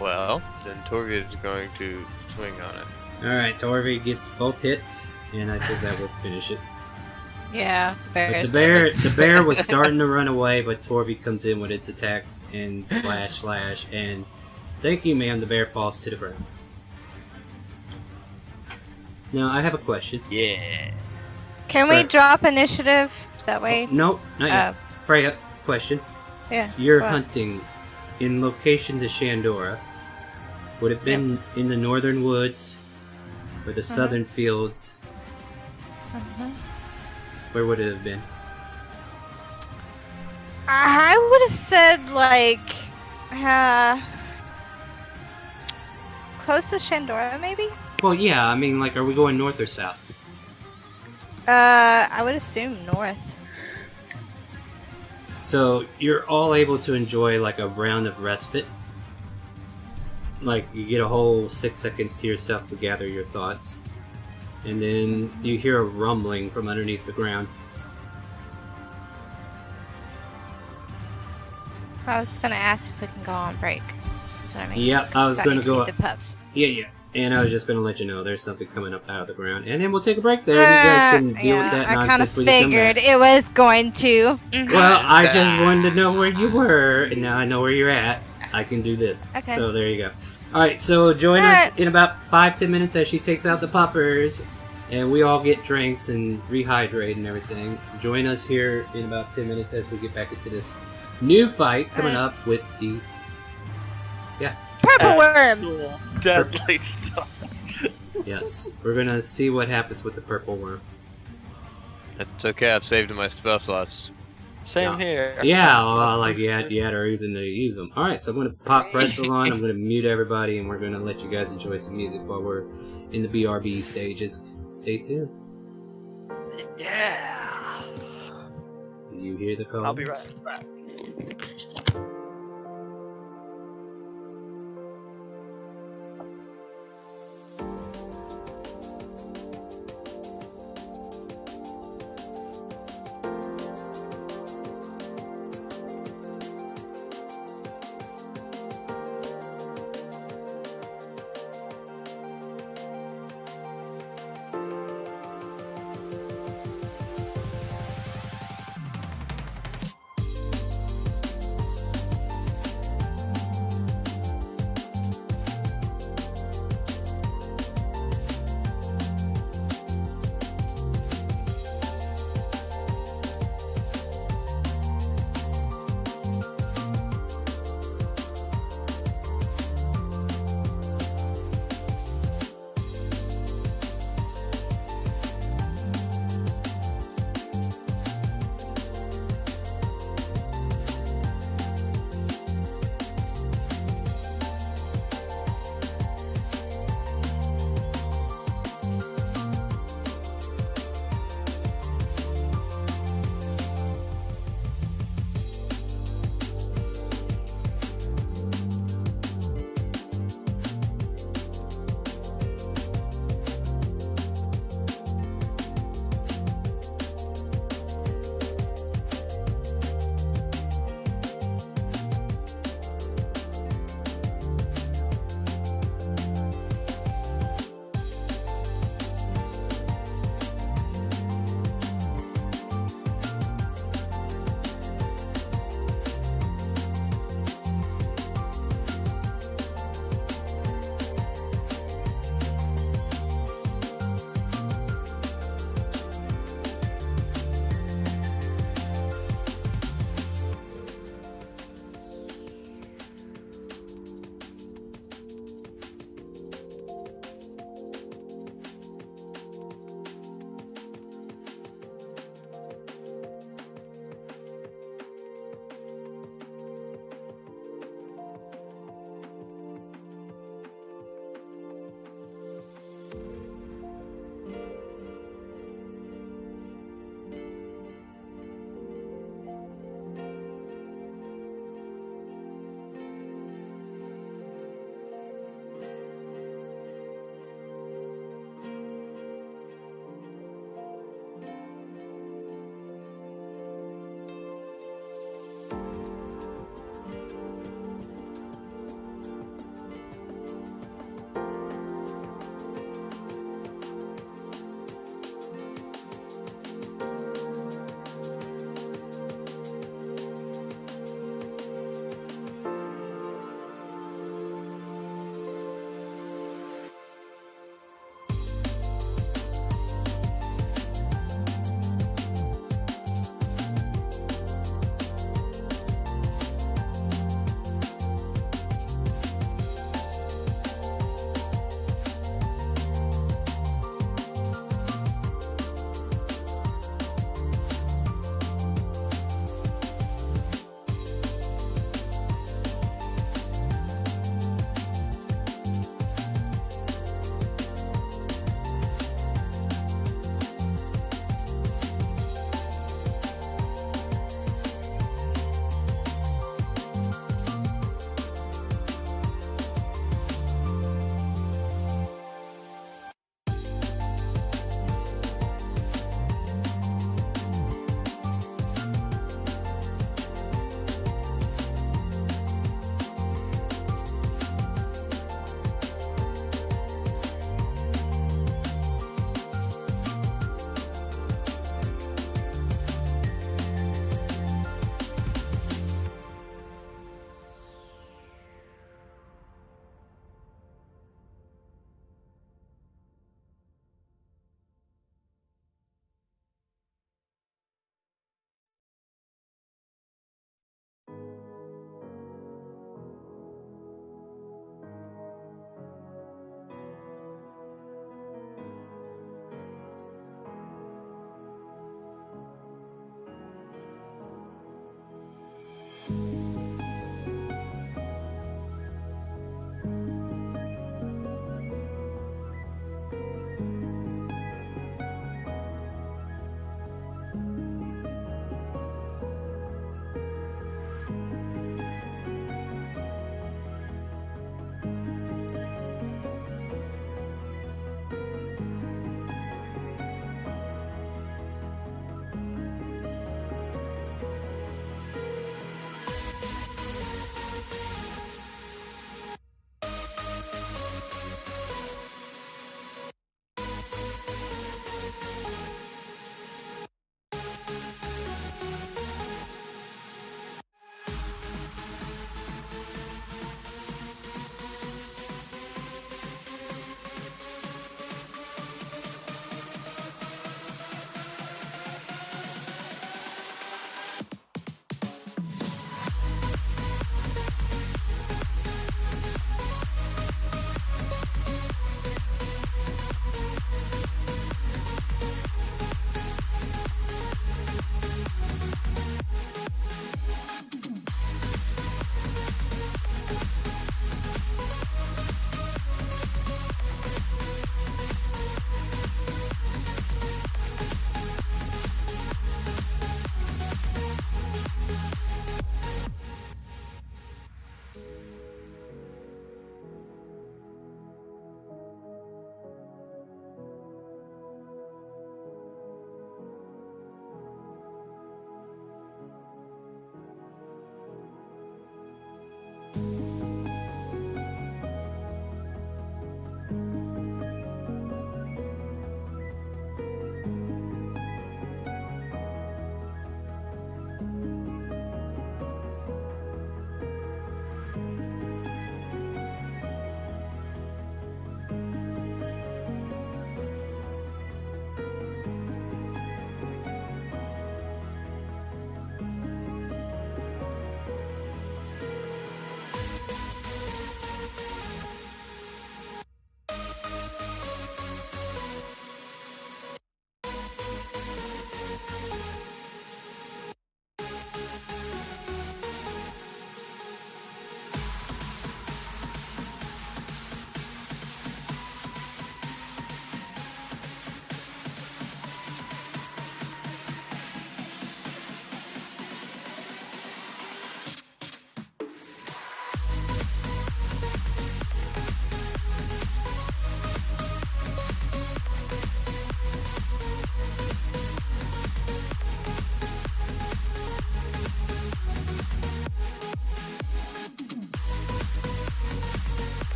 Well, then Torvia is going to swing on it. Alright, Torvi gets both hits, and I think that will finish it. Yeah, But the bear was starting to run away, but Torvi comes in with its attacks and slash, and thank you, ma'am, the bear falls to the ground. Now, I have a question. Yeah. Can we Right. drop initiative that way? Nope, not yet. Freya, question. Yeah. You're what? hunting in location to Shandora. Would it have been in the northern woods or the southern fields? Mhm. Where would it have been? I would have said like close to Shandora, maybe. Well, yeah, I mean, like, are we going north or south? I would assume north. So you're all able to enjoy like a round of respite. Like you get a whole 6 seconds to yourself to gather your thoughts, and then you hear a rumbling from underneath the ground. I was gonna ask if we can go on break. That's what I mean. Yep, I was So gonna need to go feed the pups. Yeah, and I was just gonna let you know there's something coming up out of the ground, and then we'll take a break there. And you guys can deal with that I kind of nonsense when you come figured back. it was going to. Mhm. Well, I just wanted to know where you were, and now I know where you're at. I can do this. Okay. So there you go. All right, so join us Alright. in about 5-10 minutes as she takes out the puppers, and we all get drinks and rehydrate and everything. Join us here in about 10 minutes as we get back into this new fight coming up with the Purple worm. Cool. Deadly stuff. yes. We're gonna see what happens with the purple worm. It's okay, I've saved my spell slots. Same Yeah. here. Yeah, well, like you had a reason to use them. All right, so I'm gonna pop pretzel on. I'm gonna mute everybody, and we're gonna let you guys enjoy some music while we're in the BRB stages. Stay tuned. Yeah. You hear the call? I'll be right back.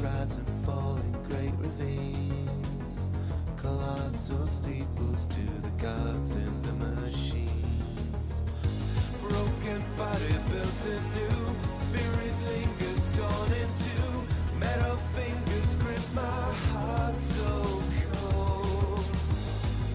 rise and fall in great ravines. Colossal steeples to the gods and the machines. Broken body built anew. Spirit lingers torn in two. Metal fingers grip my heart so cold.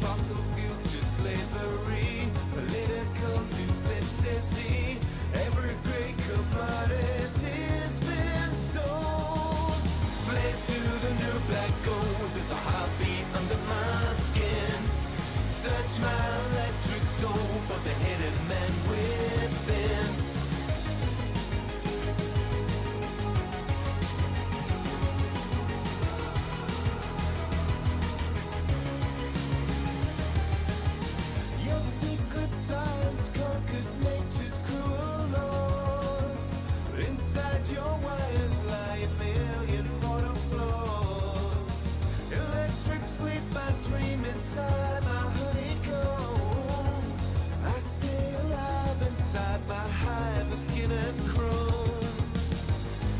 Fossil fuels to slavery. Political duplicity. Every great commodity's been sold. Slave to the new black gold. There's a heartbeat under my skin. Search my electric soul for the hidden man within. Your secret science conquers nature's cruel laws. But inside your wires lie a million mortal flaws. Electric sleep, I dream inside my honeycomb. I stay alive inside my hive of skin and chrome.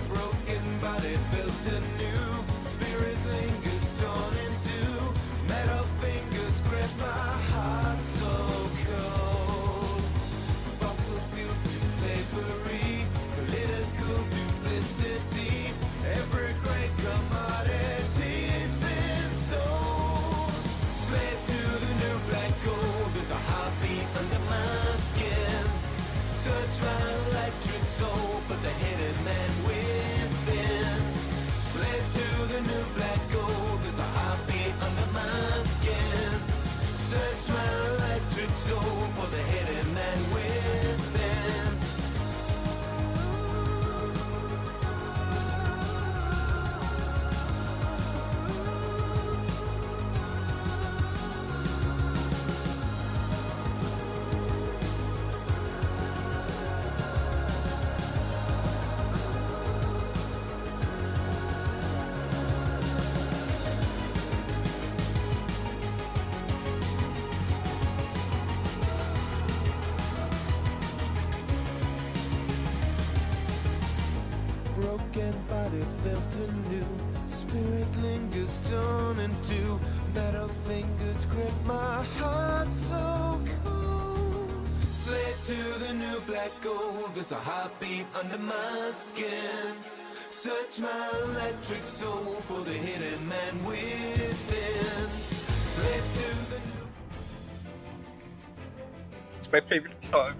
Broken body built anew. Spirit lingers torn in two. Metal fingers grip my heart so cold. Fossil fuels to slavery. Political duplicity. Every great commodity's been sold. Slave to the new black gold. There's a heartbeat under my skin. Search my electric soul for the hidden man within. Slave to the new black gold. There's a heartbeat under my skin. Search my electric soul for the hidden man within. Broken body built anew. Spirit lingers torn in two. Metal fingers grip my heart so cold. Slave to the new black gold. There's a heartbeat under my skin. Search my electric soul for the hidden man within. Slave to the new. It's my favorite song.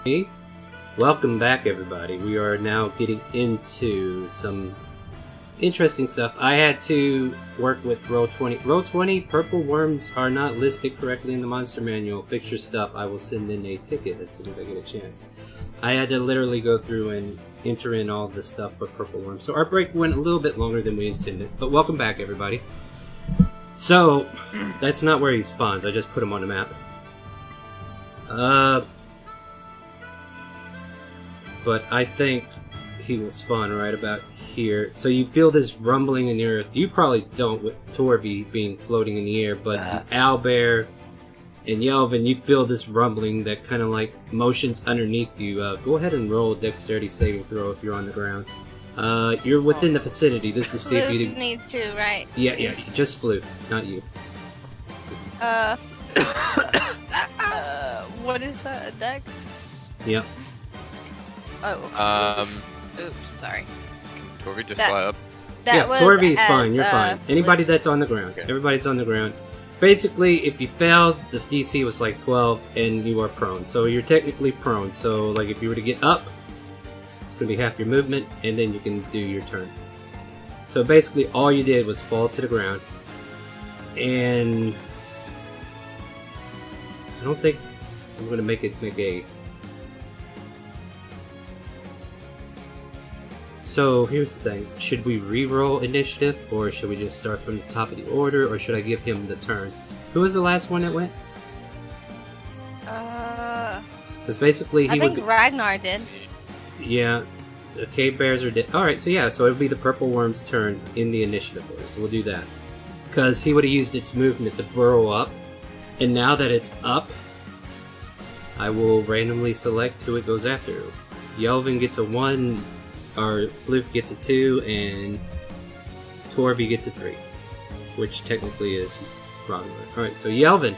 Hey, welcome back, everybody. We are now getting into some interesting stuff. I had to work with Roll 20. Roll 20, purple worms are not listed correctly in the monster manual. Fix your stuff. I will send in a ticket as soon as I get a chance. I had to literally go through and enter in all the stuff for purple worms. So our break went a little bit longer than we intended. But welcome back, everybody. So, that's not where he spawns. I just put him on the map. But I think he will spawn right about here. So you feel this rumbling in the earth. You probably don't with Torby being floating in the air, but Owlbear and Yelvin, you feel this rumbling that kind of like motions underneath you. Go ahead and roll a dexterity saving throw if you're on the ground. You're within the vicinity. This is to see if you Floof needs to, right? Yeah, just Floof, not you. What is that? A dex? Yep. Oh. Oops, sorry. Torby, just That- fly up. That Yeah, was Torby is as, fine. You're fine. Anybody that's on the ground. Okay. Everybody's on the ground. Basically, if you failed, the DC was like 12, and you are prone. So you're technically prone. So, like, if you were to get up, it's going to be half your movement, and then you can do your turn. So basically, all you did was fall to the ground. And I don't think I'm going to make a... So here's the thing, should we re-roll initiative, or should we just start from the top of the order, or should I give him the turn? Who was the last one that went? Because basically I he think would... Ragnar did. Yeah, the cave bears are dead. Alright, so yeah, so it would be the purple worm's turn in the initiative order, so we'll do that. Because he would have used its movement to burrow up, and now that it's up, I will randomly select who it goes after. Yelvin gets a 1... or Floof gets a 2, and Torby gets a 3, which technically is Ragnar. Alright, so Yelvin,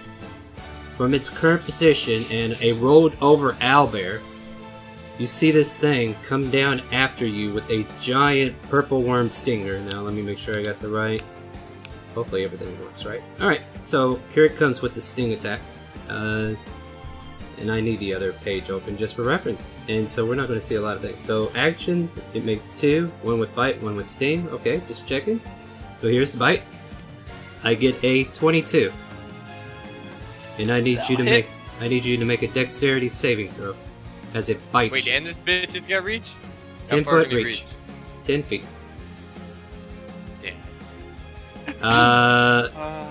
from its current position and a rolled over owlbear, you see this thing come down after you with a giant purple worm stinger. Now let me make sure I got the right. Hopefully everything works right. Alright, so here it comes with the sting attack. And I need the other page open just for reference. And so we're not going to see a lot of things. So actions, it makes 2, 1 with bite, 1 with sting. Okay, just checking. So here's the bite. I get a 22. And I need you to make a dexterity saving throw as it bites. Wait, and this bitch has got reach? 10 How far foot can it reach. 10 feet. Damn.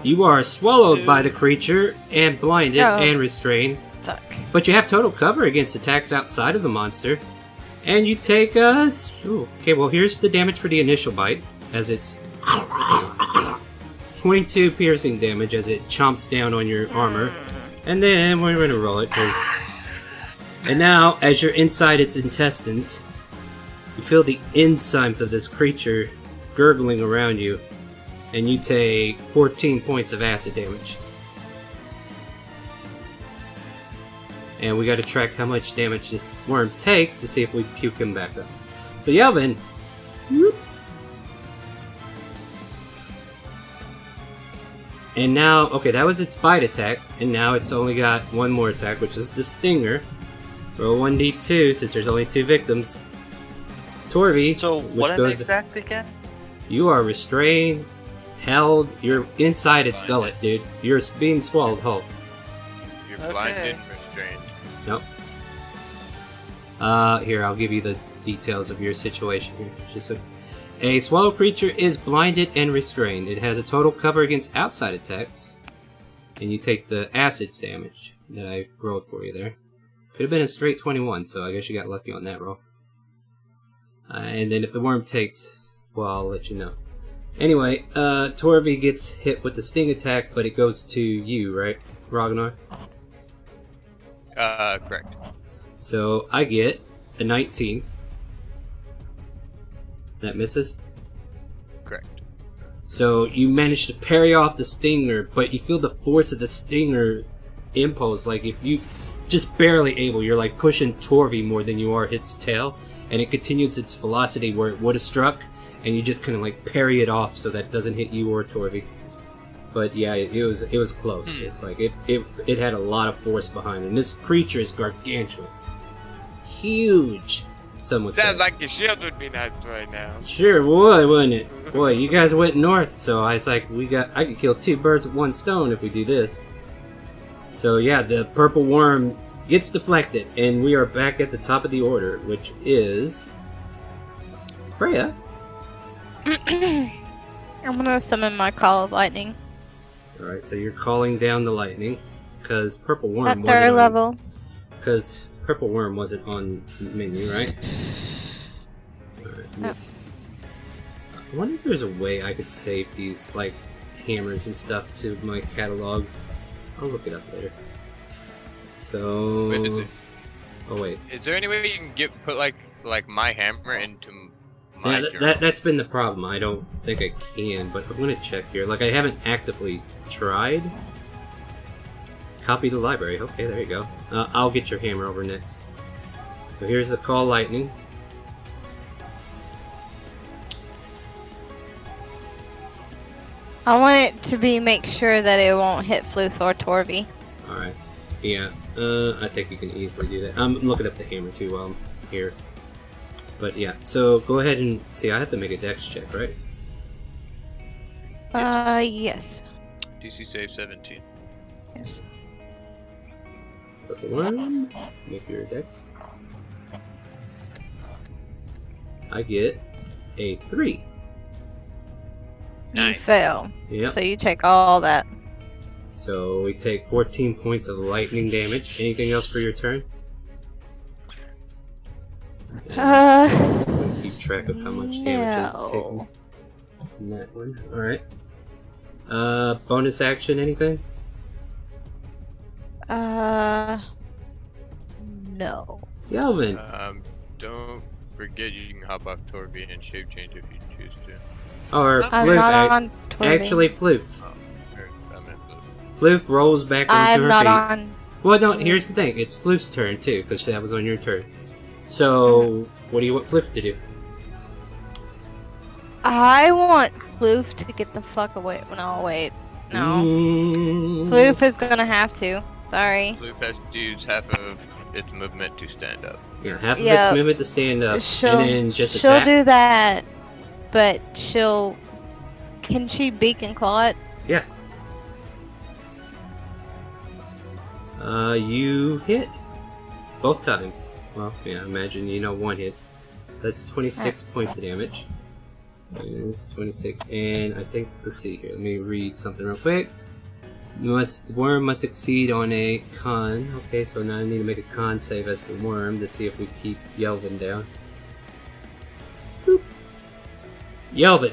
You are swallowed by the creature and blinded Oh. and restrained. Fuck. But you have total cover against attacks outside of the monster. And you take okay, well here's the damage for the initial bite, as it's 22 piercing damage as it chomps down on your armor. And then we're gonna roll it, and now, as you're inside its intestines, you feel the enzymes of this creature gurgling around you, and you take 14 points of acid damage. And we gotta track how much damage this worm takes to see if we puke him back up. So Yelvin, whoop. And now, okay, that was its bite attack, and now it's only got one more attack, which is the stinger. Roll 1d2 since there's only 2 victims. Torvi, So which what am I goes to, exactly again? you are restrained, held, you're inside its Blinded. belly, dude. You're being swallowed whole. You're Okay. blinded and restrained. Nope. Here, I'll give you the details of your situation here. A swallow creature is blinded and restrained. It has a total cover against outside attacks. And you take the acid damage that I rolled for you there. Could have been a straight 21, so I guess you got lucky on that roll. And then if the worm takes, well, I'll let you know. Anyway, Torvi gets hit with the sting attack, but it goes to you, right, Ragnar? Correct. So I get a 19. That misses. Correct. So you manage to parry off the stinger, but you feel the force of the stinger impulse. Like if you just barely able, you're like pushing Torvi more than you are its tail, and it continues its velocity where it would have struck, and you just kind of like parry it off so that it doesn't hit you or Torvi. But yeah, it was close. It had a lot of force behind it. And this creature is gargantuan, huge. Some would Sounds say. like your shield would be nice right now. Sure would, wouldn't it? Boy, you guys went north, so it's like I could kill 2 birds with 1 stone if we do this. So yeah, the purple worm gets deflected, and we are back at the top of the order, which is Freya. I'm gonna summon my Call of Lightning Alright, so you're calling down the lightning, because purple worm at wasn't 3rd on, level. because purple worm wasn't on the menu, right? Alright, let me see. I wonder if there's a way I could save these, like, hammers and stuff to my catalog. I'll look it up later. So... Wait, is it- Oh wait. Is there any way you can put like my hammer into my Yeah, journal? that's been the problem. I don't think I can, but I'm gonna check here. Like, I haven't actively tried. Copy the library. Okay, there you go. I'll get your hammer over next. So here's the call lightning. I want it to make sure that it won't hit Fluth or Torvi. Alright. Yeah, I think you can easily do that. I'm looking up the hammer too while I'm here. But yeah, so go ahead and see. I have to make a dex check, right? Yes. DC save 17. Yes. Purple worm. Make your dex. I get a 3. You Nice. fail. Yep. So you take all that. So we take 14 points of lightning damage. Anything else for your turn? I'm gonna keep track of how much damage it's taken. No. In that one. Alright. Bonus action, anything? No. Yelvin. Don't forget you can hop off Torby and shape change if you choose to. Or I'm Floof. not on Torby. Actually, Floof. I meant Floof rolls back onto I'm her not feet. on. Well, no, here's the thing. It's Floof's turn, too, because that was on your turn. So, what do you want Floof to do? I want Floof to get the fuck away. No, wait. No. Floof is gonna have to. Sorry. Floof has to use half of its movement to stand up. Yeah, half of Yep. its movement to stand up, She'll, and then just she'll attack. do that, but she'll. Can she beak and claw it? Yeah. You hit. Both times. Well, yeah, imagine one hit. That's 26 points of damage. Minus 26, and I think, let's see here, let me read something real quick. The worm must succeed on a con. Okay, so now I need to make a con save as the worm to see if we keep Yelvin down. Boop. Yelvin!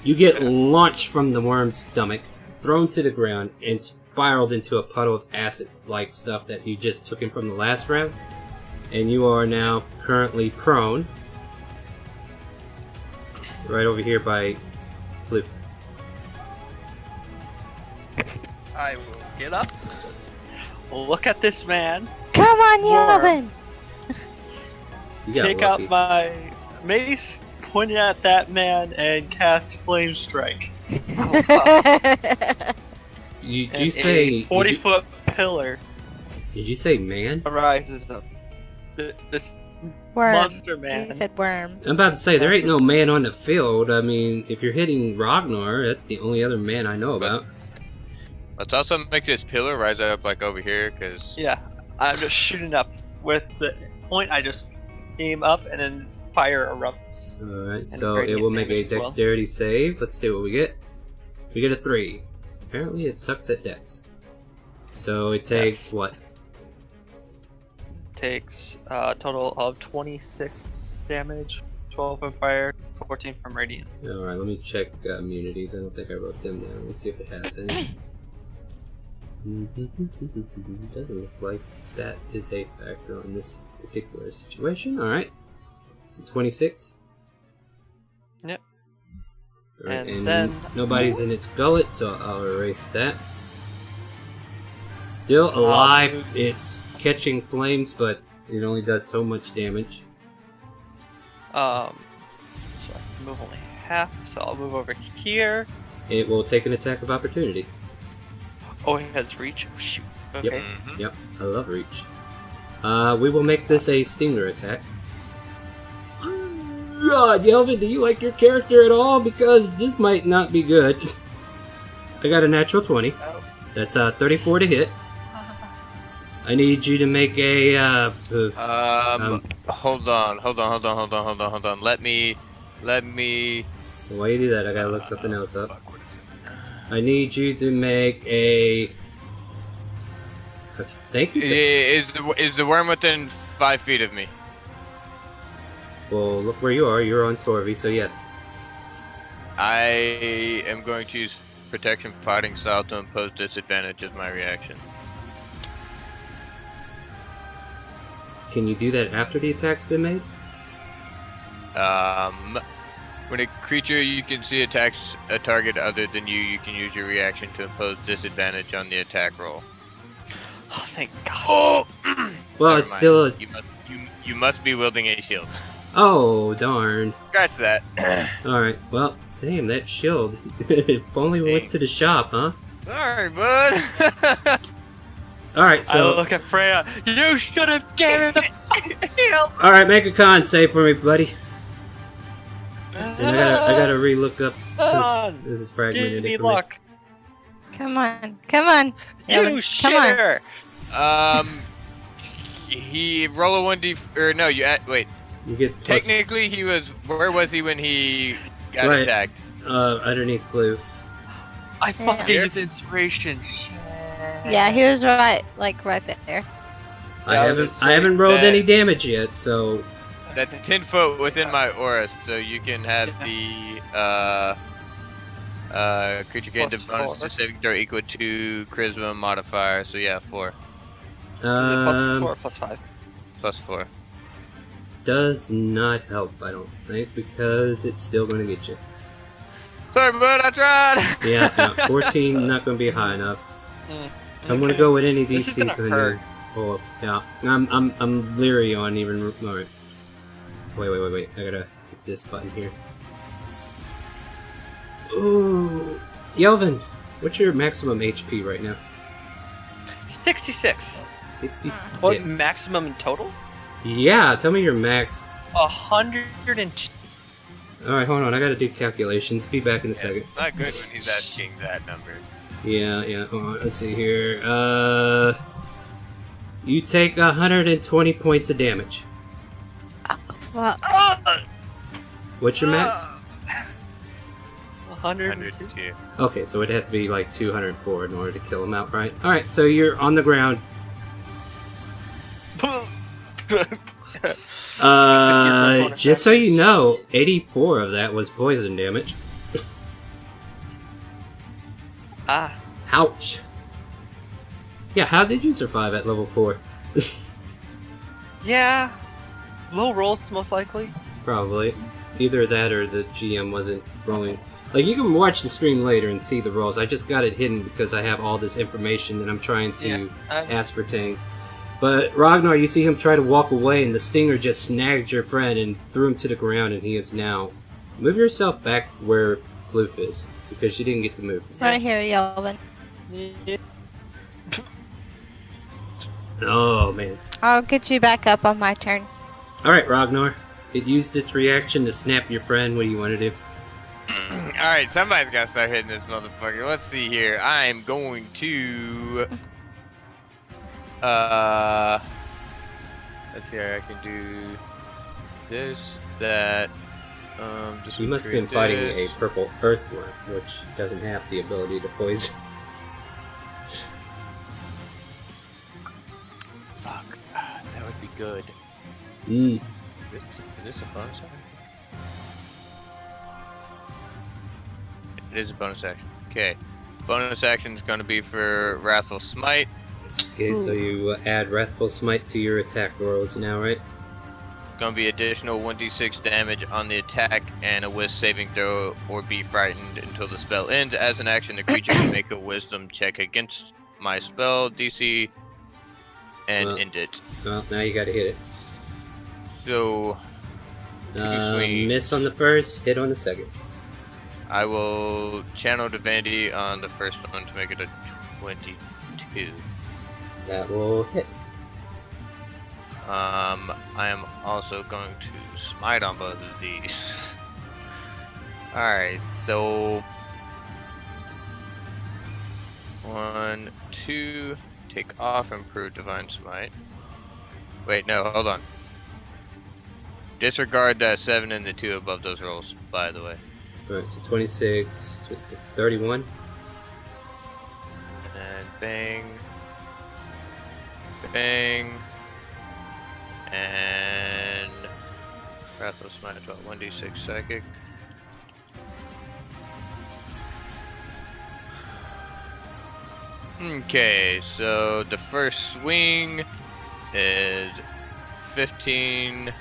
You get launched from the worm's stomach, thrown to the ground, and spiraled into a puddle of acid-like stuff that you just took in from the last round. And you are now currently prone. Right over here by Floof. I will get up. Look at this man. Come on, Worm. Yelvin! You got Take lucky. out my mace, point it at that man, and cast Flame Strike. You And say a 40-foot pillar Did you say man? arises up. This Worm. monster man. He said worm. I'm about to say there ain't no man on the field. I mean, if you're hitting Ragnar, that's the only other man I know about. Let's also make this pillar rise up like over here, because Yeah, I'm just shooting up. With the point, I just aim up and then fire erupts. Alright, And so it radiant will make a damage as well. dexterity save. Let's see what we get. We get a 3. Apparently it sucks at dex. So it takes Yes. what? Takes a total of 26 damage, 12 from fire, 14 from radiant. Alright, let me check immunities. I don't think I wrote them down. Let's see if it has any. Doesn't look like that is a factor on this particular situation. Alright. So 26. Yep. Alright, And then- nobody's in its gullet, so I'll erase that. Still alive. It's catching flames, but it only does so much damage. So I can move only half, so I'll move over here. It will take an attack of opportunity. Oh, it has reach. Oh, shoot. Okay. Yep, I love reach. We will make this a stinger attack. God, Yelvin, do you like your character at all? Because this might not be good. I got a natural 20. That's 34 to hit. I need you to make a hold on. Let me. while you do that, I gotta look something else up. I need you to make a. Thank you. Is the worm within 5 feet of me? Well, look where you are. You're on Torvi, so yes. I am going to use protection fighting style to impose disadvantage as my reaction. Can you do that after the attack's been made? When a creature you can see attacks a target other than you, you can use your reaction to impose disadvantage on the attack roll. Oh, thank God. Oh! Well, Never it's mind. still a. You must be wielding a shield. Oh, darn. Scratch that. Alright, well, Sam, that shield. If only we went Dang. to the shop, huh? Sorry, bud. Alright, I so. look at Freya. You should have given the fucking shield. Alright, make a con save for me, buddy. And I gotta re-look up. on. This is fragmented Give me information. luck. Come on. Come on. You Yelvin, come on. shitter. He roll a 1d. Or no, wait. You get plus, Technically, he was. Where was he when he got Right. attacked? underneath Floof. I fucking Here? used inspiration. Yeah, he was right there. I Yeah, haven't that's I haven't rolled that- any damage yet, so That's 10 foot within my aura, so you can have the creature gain the Plus bonus 4. to saving throw equal to charisma modifier. So yeah, 4 Is it plus 4 or plus 5? plus 4. does not help, I don't think, because it's still going to get you. Sorry, bud, I tried! Yeah, no, 14 not going to be high enough. I'm going to Okay. go with any of these This is gonna seats on hurt. your... Oh, yeah. I'm leery on even... Alright. Wait. I gotta hit this button here. Ooh. Yelvin, what's your maximum HP right now? 66. 66. What maximum in total? Yeah, tell me your max. 102. Alright, hold on, I gotta do calculations. Be back in a second. It's not good when he's asking that number. Yeah, hold on, let's see here. You take 120 points of damage. Well, What's your max? 102. 102. Okay, so it'd have to be like 204 in order to kill him outright. Alright, so you're on the ground. Just so you know, 84 of that was poison damage. Ah. Ouch. Yeah, how did you survive at level 4? Yeah. Low rolls, most likely. Probably. Either that or the GM wasn't rolling. Like, you can watch the stream later and see the rolls. I just got it hidden because I have all this information that I'm trying to ascertain. But Ragnar, you see him try to walk away, and the stinger just snagged your friend and threw him to the ground, and he is now... Move yourself back where Floof is, because you didn't get to move. right here, Yelvin. Yeah. Oh, man. I'll get you back up on my turn. Alright, Ragnar. It used its reaction to snap your friend. What do you want to do? Alright, somebody's gotta start hitting this motherfucker. Let's see here. I'm going to... Let's see here. I can do... this, that... just You must have been fighting a purple earthworm, which doesn't have the ability to poison. Fuck. That would be good. Mm. Is this a bonus action? It is a bonus action. Okay. Bonus action is going to be for Wrathful Smite. Okay, so you add Wrathful Smite to your attack rolls now, right? Going to be additional 1d6 damage on the attack and a wisdom saving throw or be frightened until the spell ends. As an action, the creature can make a wisdom check against my spell DC and end it. Well, now you gotta hit it. So, swing. Miss on the first, hit on the second. I will channel Divinity on the first one to make it a 22. That will hit. I am also going to smite on both of these. Alright, so 1, 2, take off improve divine smite. Wait, no, hold on. Disregard that 7 and the 2 above those rolls, by the way. Alright, so 26, 31. And bang. Bang. And Wrathful Smite as well. 1d6 psychic. Okay, so the first swing is 15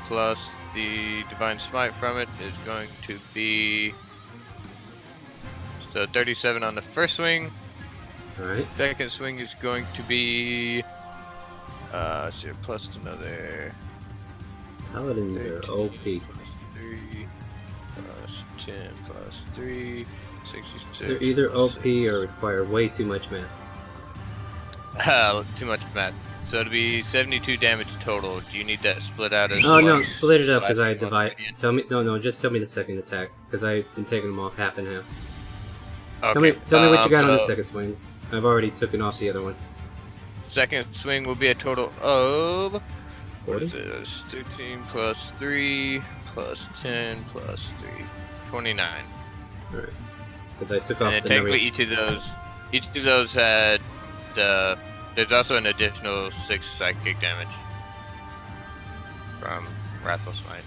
plus the Divine Smite from it is going to be so 37 on the first swing. Alright. Second swing is going to be let's see, plus another Paladins are 13 OP. plus 3 plus 10 plus 3 66. They're either plus OP or require way too much math. too much math. So it'll be 72 damage total. Do you need that split out as Oh no, well? split it up because I Slide divide. one Tell me, no, just tell me the second attack because I've been taking them off half and half. Okay. Tell me what you got on the so second swing. I've already taken off the other one. Second swing will be a total of what 40? is this? 13 plus 3 plus 10 plus 3, 29. Alright. Because I took off And the then technically number. each of those had there's also an additional 6 psychic damage from Wrathful Smite.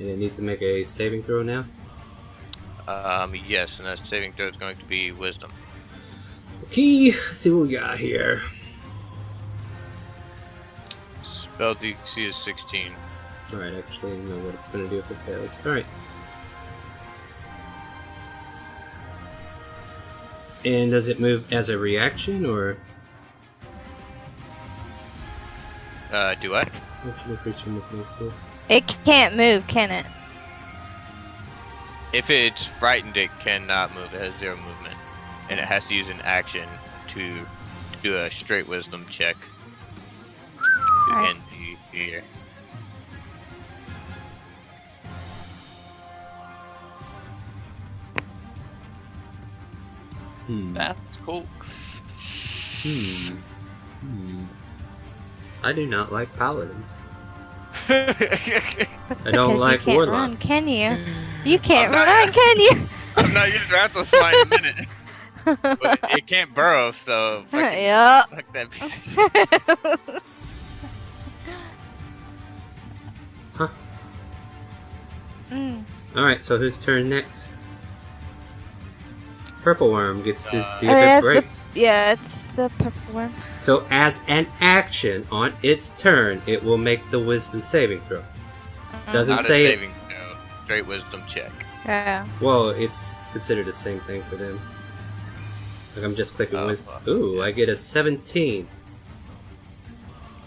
And it needs to make a saving throw now. Yes, and that saving throw is going to be Wisdom. Okay, let's see what we got here. Spell DC is 16. Alright, actually, I know what it's gonna do if it fails. Alright. And does it move as a reaction, or? Do I? Actually, creature must move first. It can't move, can it? If it's frightened, it cannot move. It has 0 movement. And it has to use an action to do a straight wisdom check. To Alright. end the year. That's cool. I do not like paladins. That's I don't because like you can't run, warlocks. can you? You can't I'm not- run, can you? I'm not using Rathalos in a minute. But it can't burrow, so fucking Yeah. fuck that piece of shit. Alright, so whose turn next? Purple Worm gets to see if Yeah, it breaks. it's the purple worm. So as an action on its turn, it will make the wisdom saving throw. Doesn't Not a say it. saving throw. Straight wisdom check. Yeah. Well, it's considered the same thing for them. Like I'm just clicking Oh, wisdom. fuck. Ooh, I get a 17.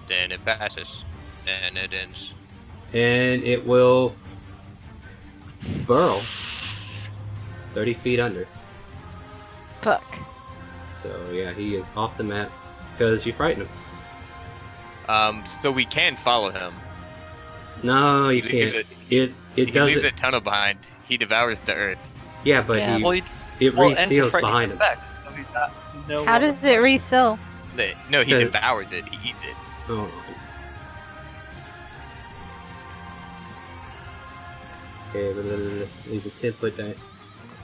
Then it passes. And it ends. And it will burrow 30 feet under. Fuck. So yeah, he is off the map because you frighten him. So we can follow him. No, you He leaves can't. it- It He does leaves it. a tunnel behind. He devours the earth. Yeah, but Yeah. Well, it ends the reseals frightening behind him. effects, so he's no How does it reseal? No, he Okay. devours it. He eats it. Oh. Okay, leaves a 10-foot die.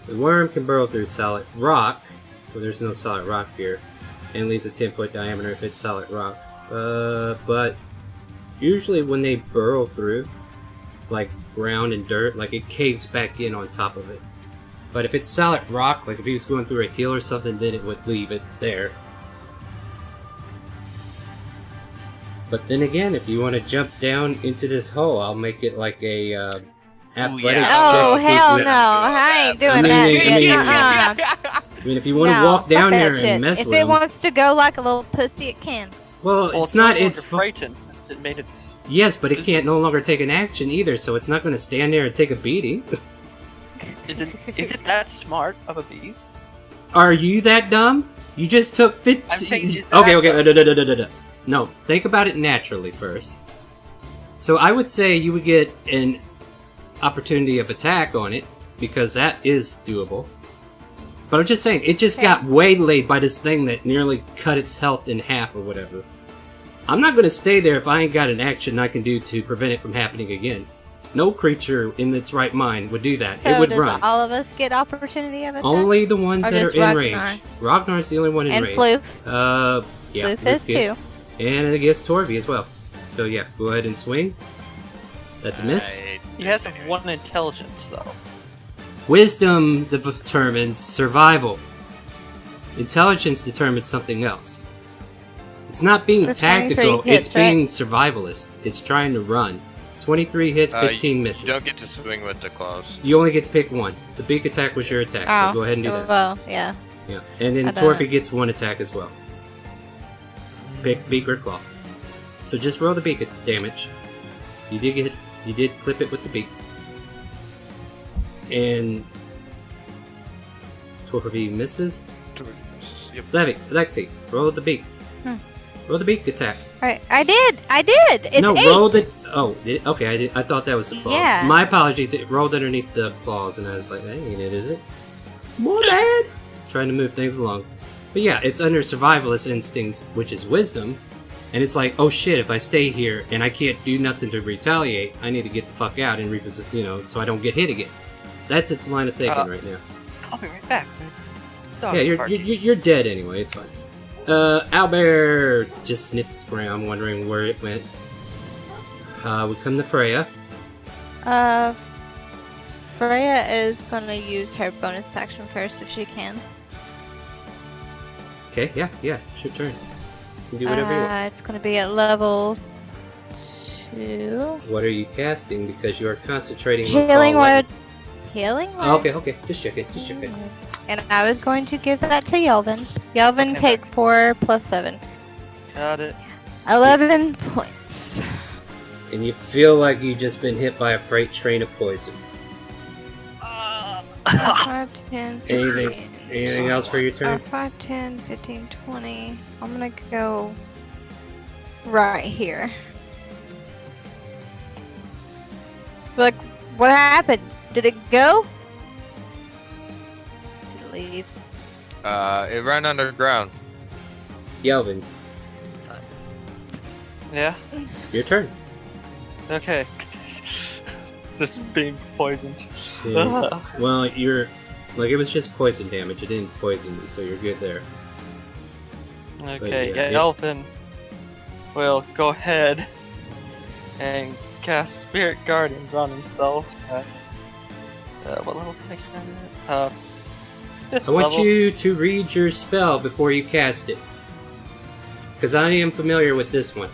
The worm can burrow through solid rock. Well, there's no solid rock here. And leaves a 10-foot diameter if it's solid rock. But usually when they burrow through, like ground and dirt, like it caves back in on top of it. But if it's solid rock, like if he was going through a hill or something, then it would leave it there. But then again, if you want to jump down into this hole, I'll make it like a athletics yeah. Oh, check to see hell if- no. I ain't doing I mean, that I shit. mean- Uh-uh. I mean, if you want to No, walk fuck down that there shit. and mess If with it him, wants to go like a little pussy, it can. well, Well, it's not. no It's longer frightened since it made its. yes, but it It's- can't no longer take an action either, so it's not going to stand there and take a beating. Is it that smart of a beast? Are you that dumb? You just took 50. I'm saying, is okay, that okay. No, think about it naturally first. So I would say you would get an opportunity of attack on it because that is doable. But I'm just saying, it just Okay. got waylaid by this thing that nearly cut its health in half or whatever. I'm not going to stay there if I ain't got an action I can do to prevent it from happening again. No creature in its right mind would do that. So it would does run. all of us get opportunity of attack? Only the ones Or that are just in Ragnar? range. Ragnar's the only one in And range. Floof. Yeah. Floof is Floof, too. and I guess Torby as well. So yeah, go ahead and swing. That's a miss. He has 1 intelligence though. Wisdom determines survival. Intelligence determines something else. It's not being The 23 tactical, hits, it's being survivalist. It's trying to run. 23 hits, 15 misses. You don't get to swing with the claws. You only get to pick one. The beak attack was your attack, Oh, so go ahead and do that. well, yeah. Yeah. And then I don't- Torfy gets one attack as well. Pick beak or claw. So just roll the beak damage. You did clip it with the beak. And Torfy misses. Yep. Lexi, roll the beak. Hmm. Roll the beak attack. Alright, I did! It's no, 8! roll the. Oh, okay. I thought that was the claws. Yeah. My apologies. It rolled underneath the claws, and I was like, that ain't it, is it? More bad. Trying to move things along, but yeah, it's under survivalist instincts, which is wisdom, and it's like, oh shit, if I stay here and I can't do nothing to retaliate, I need to get the fuck out and revisit, so I don't get hit again. That's its line of thinking right now. I'll be right back. Dog's Yeah, you're barking. you're dead anyway. It's fine. Owlbear just sniffs the ground, wondering where it went. We come to Freya. Freya is gonna use her bonus action first if she can. Okay, yeah, it's your turn. You can do whatever you want. It's gonna be at level 2. What are you casting? Because you are concentrating on Healing call word. lightning. Healing word. Oh, okay. Just check it. And I was going to give that to Yelvin. Yelvin, Okay. take 4 plus 7. Got it. 11 points. And you feel like you've just been hit by a freight train of poison. 5, 10, 15, Anything else for your turn? 5, 10, 15, 20. I'm gonna go right here. Look, what happened? Did it go? Did it leave? It ran underground. Yelvin, Yeah. your turn. Okay. Just being poisoned. Yeah. Well, you're like it was just poison damage. It didn't poison you, so you're good there. Okay, yeah, yeah, Elfin will go ahead and cast Spirit Guardians on himself. What level can I cast it? I want you to read your spell before you cast it, because I am familiar with this one.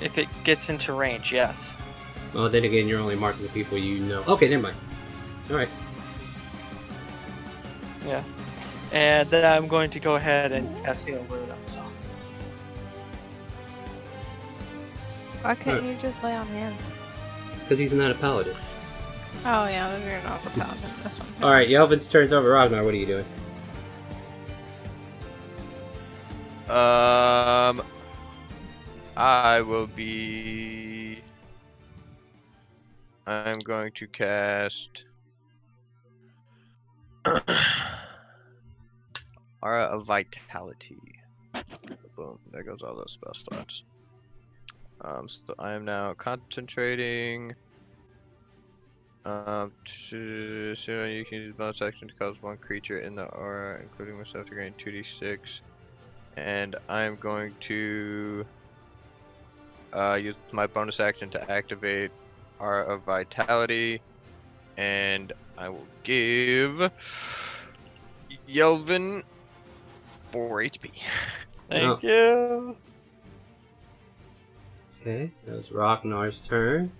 If it gets into range, yes. Well, then again, you're only marking the people you know. Okay, never mind. All right. Yeah. And then I'm going to go ahead and cast Healing Word on myself. Why couldn't you just lay on hands? Because he's not a paladin. Oh yeah, you're not a paladin. That's one. All right, Yelvin's turns over. Ragnar, what are you doing? I will be. I'm going to cast Aura of Vitality. Boom! There goes all those spell slots. So I am now concentrating. So you can use bonus action to cause one creature in the aura, including myself, to gain 2d6. And I'm going to use my bonus action to activate Aura of Vitality, and I will give Yelvin 4 HP. Thank you. Okay, that was Ragnar's turn.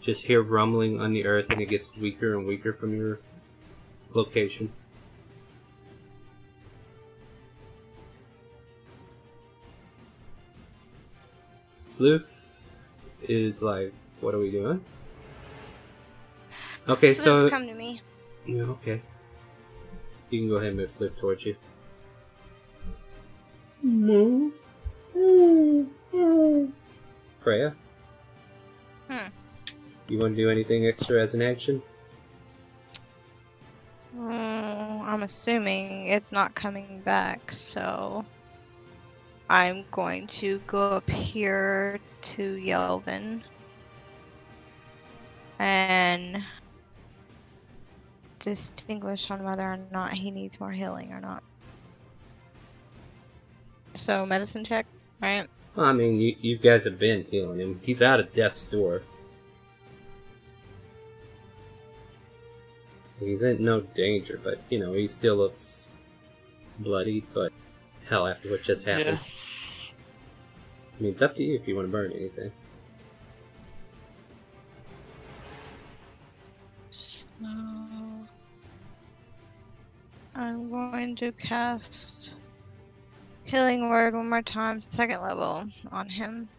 Just hear rumbling on the earth, and it gets weaker and weaker from your location. Floof is like, what are we doing? Okay, so come to me. yeah, okay. You can go ahead and move Flip towards you. Freya? You want to do anything extra as an action? I'm assuming it's not coming back, so I'm going to go up here to Yelvin and distinguish on whether or not he needs more healing or not. So medicine check, right? Well, I mean, you guys have been healing him. He's out of death's door. He's in no danger, but, you know, he still looks bloodied, but hell, after what just happened. Yeah. I mean, it's up to you if you want to burn anything. So I'm going to cast Healing Word one more time, 2nd level, on him.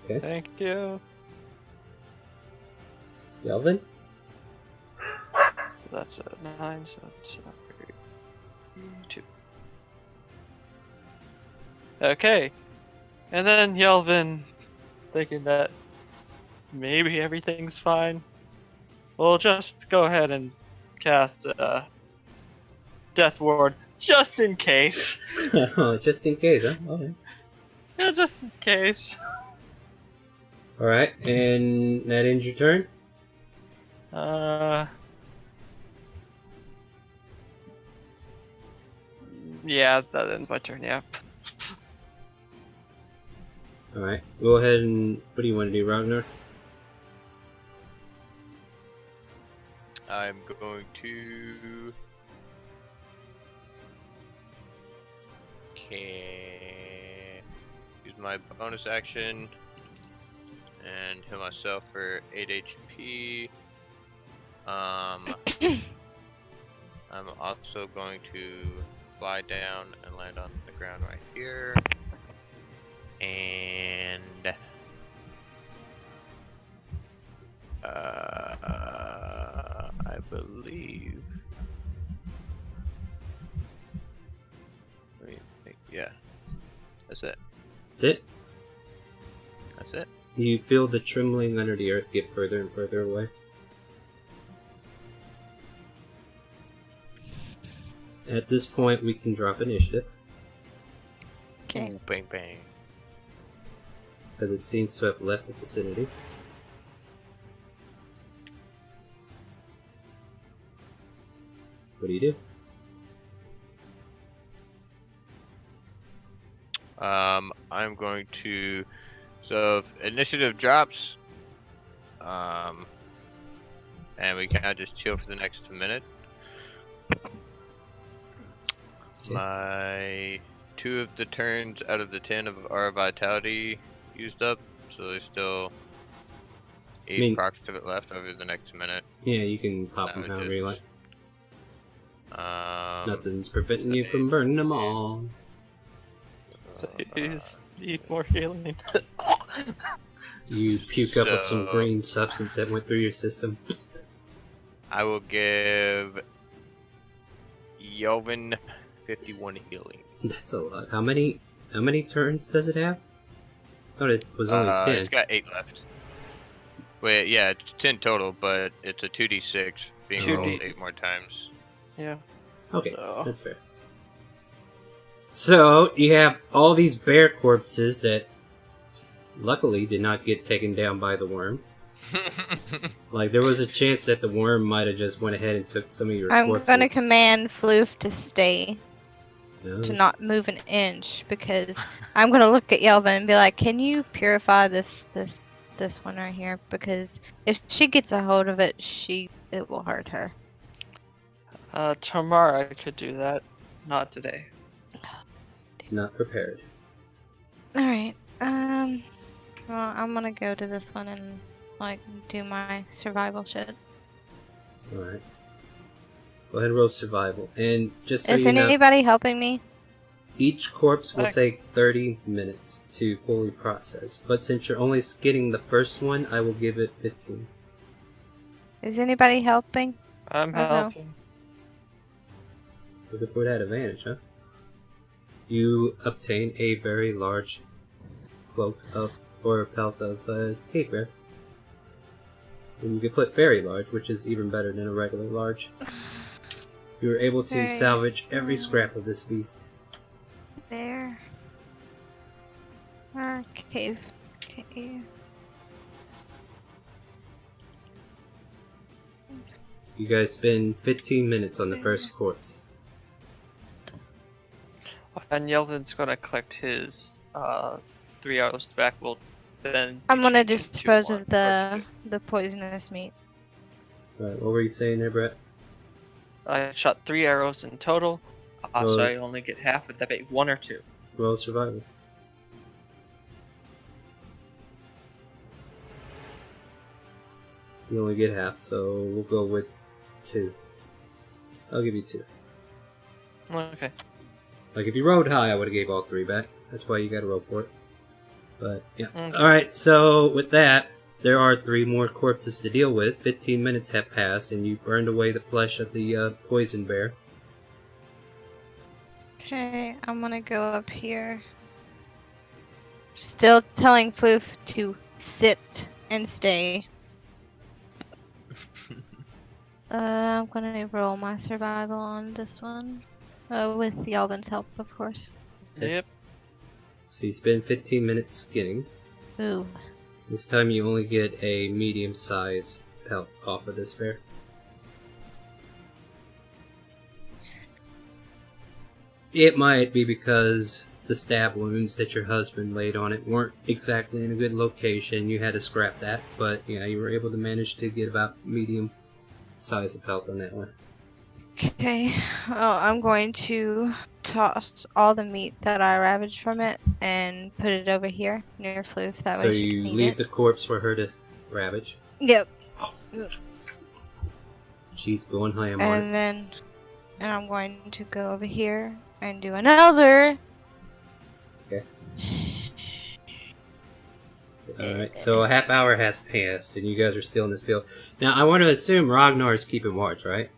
Okay. Thank you. Yelvin? That's a 9, so that's 2. Okay. And then Yelvin, thinking that maybe everything's fine, we'll just go ahead and cast Death Ward, just in case. Just in case, huh? Okay. Yeah, just in case. Alright, and that ends your turn? Yeah, that ends my turn, yeah. Alright, go ahead and... What do you want to do, Ragnar? I I'm going to use my bonus action and heal myself for 8 HP. I'm also going to fly down and land on the ground right here. And I believe. Yeah, that's it. That's it? That's it. You feel the trembling under the earth get further and further away. At this point, we can drop initiative, Okay. Ooh, bang bang. as it seems to have left the vicinity. What do you do? I'm going to. So if initiative drops, and we kind of just chill for the next minute. Okay. My 2 of the turns out of the 10 of our vitality used up, so there's still 8 procs of it left over the next minute. Yeah, you can pop That them would however you just- like. Nothing's preventing you from burning them all. Please need more healing. You puke up with some So- green substance that went through your system. I will give Yelvin 51 healing. That's a lot. How many turns does it have? Oh, it was only 10. It's got 8 left. Wait, yeah, it's 10 total, but it's a 2d6 being 2D. rolled 8 more times. Yeah. Okay, So- that's fair. So, you have all these bear corpses that luckily did not get taken down by the worm. Like, there was a chance that the worm might have just went ahead and took some of your I'm corpses. gonna command Floof to stay, No. to not move an inch, because I'm gonna look at Yelvin and be like, "Can you purify this one right here? Because if she gets a hold of it, it will hurt her." Tomorrow I could do that. Not today. It's not prepared. All right. Well, I'm gonna go to this one and like do my survival shit. Alright. Go ahead and roll survival. And just so Is you know, anybody helping me? each corpse will Okay. take 30 minutes to fully process. But since you're only getting the first one, I will give it 15. Is anybody helping? I'm Oh, no. helping. Looking for that advantage, huh? You obtain a very large cloak of, or pelt of cave bear. And you can put very large, which is even better than a regular large. You were able to Very- salvage every scrap of this beast. There. Cave. Cave. You guys spend 15 minutes on the first corpse. And Yelvin's gonna collect his 3 arrows back. We'll then. I'm gonna change to dispose one of or the poisonous meat. Alright, what were you saying there, Brett? two. I shot 3 arrows in total, so Well- I only get half. Would that be 1 or 2? Roll survival. You only get half, so we'll go with 2. I'll give you 2. Okay. Like, if you rolled high, I would have gave all 3 back. That's why you gotta roll for it. But, yeah. Okay. Alright, so with that, there are 3 more corpses to deal with. 15 minutes have passed, and you burned away the flesh of the poison bear. Okay, I'm gonna go up here. Still telling Floof to sit and stay. I'm gonna roll my survival on this one. With Yalvin's help, of course. Okay. Yep. So you spend 15 minutes skinning. Ooh. This time you only get a medium-sized pelt off of this bear. It might be because the stab wounds that your husband laid on it weren't exactly in a good location. You had to scrap that, but yeah, you were able to manage to get about medium size of pelt on that one. Okay. Oh, I'm going to toss all the meat that I ravaged from it and put it over here near Floof. That So way she you can eat leave it. the corpse for her to ravage. Yep. She's going ham on it. And I'm going to go over here and do another. Okay. Alright, so a half hour has passed, and you guys are still in this field. Now, I want to assume Ragnar is keeping watch, right?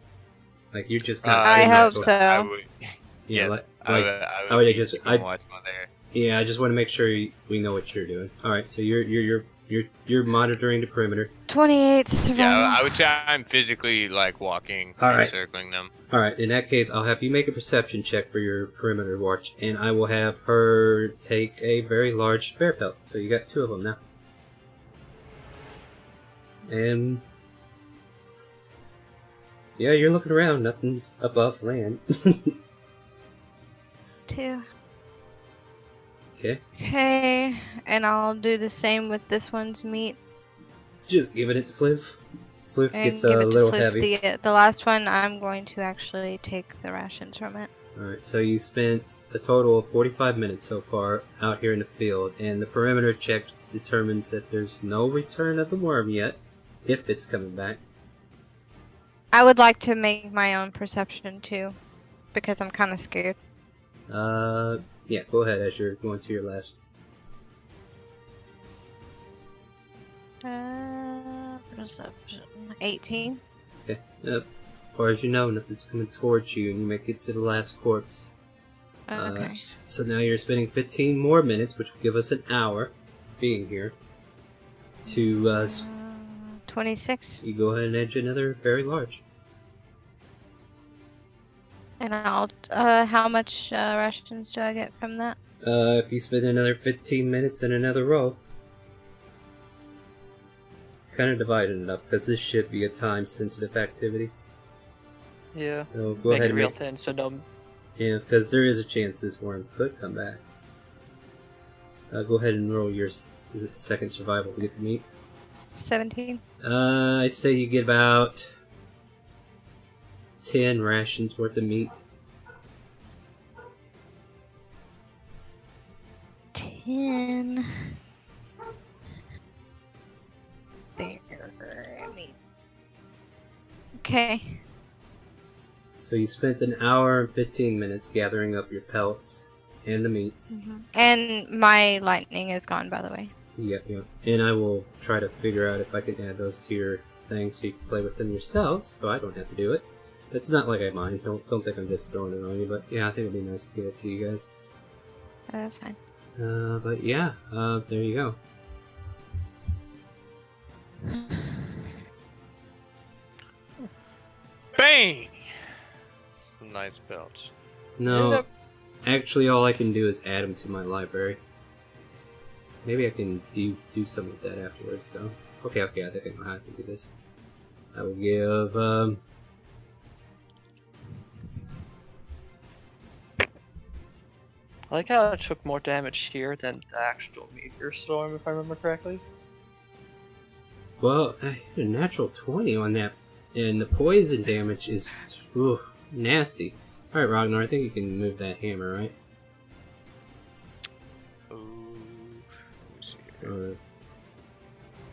Like, you're just not I sitting there hope till- so. I would. Yeah, Yes, like, I would would be just- keeping I'd- watch on there. yeah, I just want to make sure we know what you're doing. Alright, so you're monitoring the perimeter. 28 survival. Yeah, I would say I'm physically like walking All and right. circling them. Alright, in that case, I'll have you make a perception check for your perimeter watch, and I will have her take a very large spare pelt. So you got 2 of them now. And yeah, you're looking around. Nothing's above land. 2. Okay, Okay, and I'll do the same with this one's meat. just giving it to Floof. Floof And gets give a it to little Floof. heavy. The last one, I'm going to actually take the rations from it. Alright, so you spent a total of 45 minutes so far out here in the field, and the perimeter check determines that there's no return of the worm yet, if it's coming back. I would like to make my own perception too, because I'm kind of scared. Yeah, go ahead as you're going to your last. Perception. 18. Okay, as far as you know, nothing's coming towards you, and you make it to the last corpse. Okay. So now you're spending 15 more minutes, which will give us an hour being here. To 26. you go ahead and edge another very large. And I'll. How much rations do I get from that? If you spend another 15 minutes in another row, kind of dividing it up because this should be a time-sensitive activity. Yeah. So go Make ahead it and real make, thin, so no. yeah, because there is a chance this worm could come back. Go ahead and roll your second survival to get the meat. 17. I'd say you get about 10 rations worth of meat. 10. There. Meat. Okay. So you spent an hour and 15 minutes gathering up your pelts and the meats. And my lightning is gone, by the way. Yep. And I will try to figure out if I can add those to your thing so you can play with them yourselves, so I don't have to do it. It's not like I mind. Don't think I'm just throwing it on you, but yeah, I think it'd be nice to give it to you guys. That's fine. But yeah, there you go. Bang! Some nice belts. No, Yep. actually all I can do is add them to my library. Maybe I can do something with that afterwards, though. Okay, I think I know how to do this. I will give, I like how it took more damage here than the actual meteor storm, if I remember correctly. well, I hit a natural 20 on that, and the poison damage is, nasty. Alright, Ragnar, I think you can move that hammer, right? Ooh. Let me see here. Or,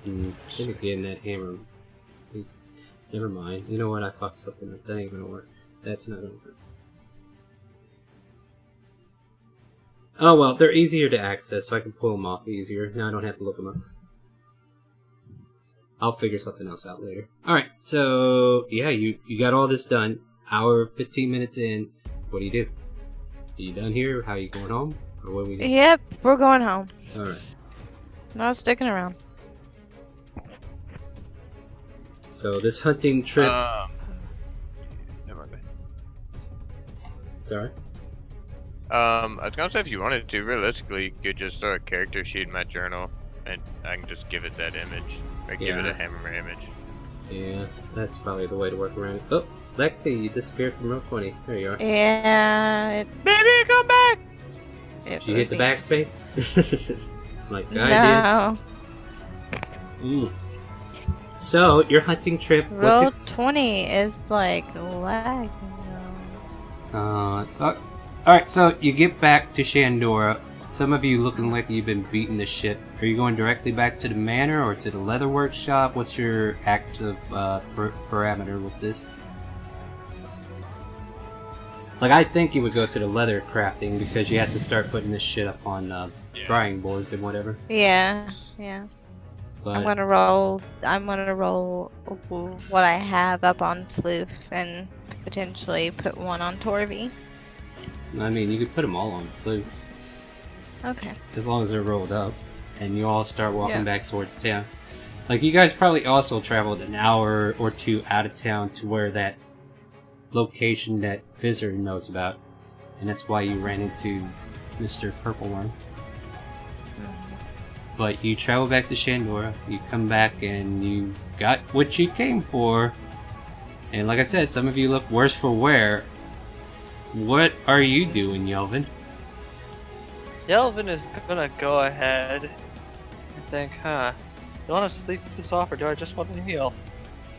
I think again, that hammer. Never mind. You know what? I fucked something up. That ain't gonna work. That's not gonna work. Oh well, they're easier to access, so I can pull them off easier. Now I don't have to look them up. I'll figure something else out later. Alright, so, yeah, you got all this done. Hour, 15 minutes in. What do you do? Are you done here? How are you going home? Or what do we do? Yep, we're going home. Alright. Not sticking around. So this hunting trip... Never mind. Sorry? I was gonna say if you wanted to, realistically, you could just throw a character sheet in my journal, and I can just give it that image, or give it Yeah. a hammer image. Yeah, that's probably the way to work around it. Oh, Lexi, you disappeared from row 20. There you are. Yeah. Baby, come back! It Did you hit the being backspace? Like I No. did? So your hunting trip. Roll 20 is like lagging. It sucks. Alright, so you get back to Shandora. Some of you looking like you've been beating the shit. Are you going directly back to the manor or to the leather workshop? What's your active parameter with this? Like, I think you would go to the leather crafting because you have to start putting this shit up on drying boards and whatever. Yeah. But I'm gonna roll what I have up on Floof and potentially put one on Torvi. I mean, you could put them all on Flute Okay. as long as they're rolled up, and you all start walking back towards town. Like, you guys probably also traveled an hour or two out of town to where that location that Fizzer knows about, and that's why you ran into Mr. Purple Worm. But you travel back to Shandora, you come back, and you got what you came for. And like I said, some of you look worse for wear. What are you doing, Yelvin? Yelvin is gonna go ahead and think, do I want to sleep this off or do I just want to heal?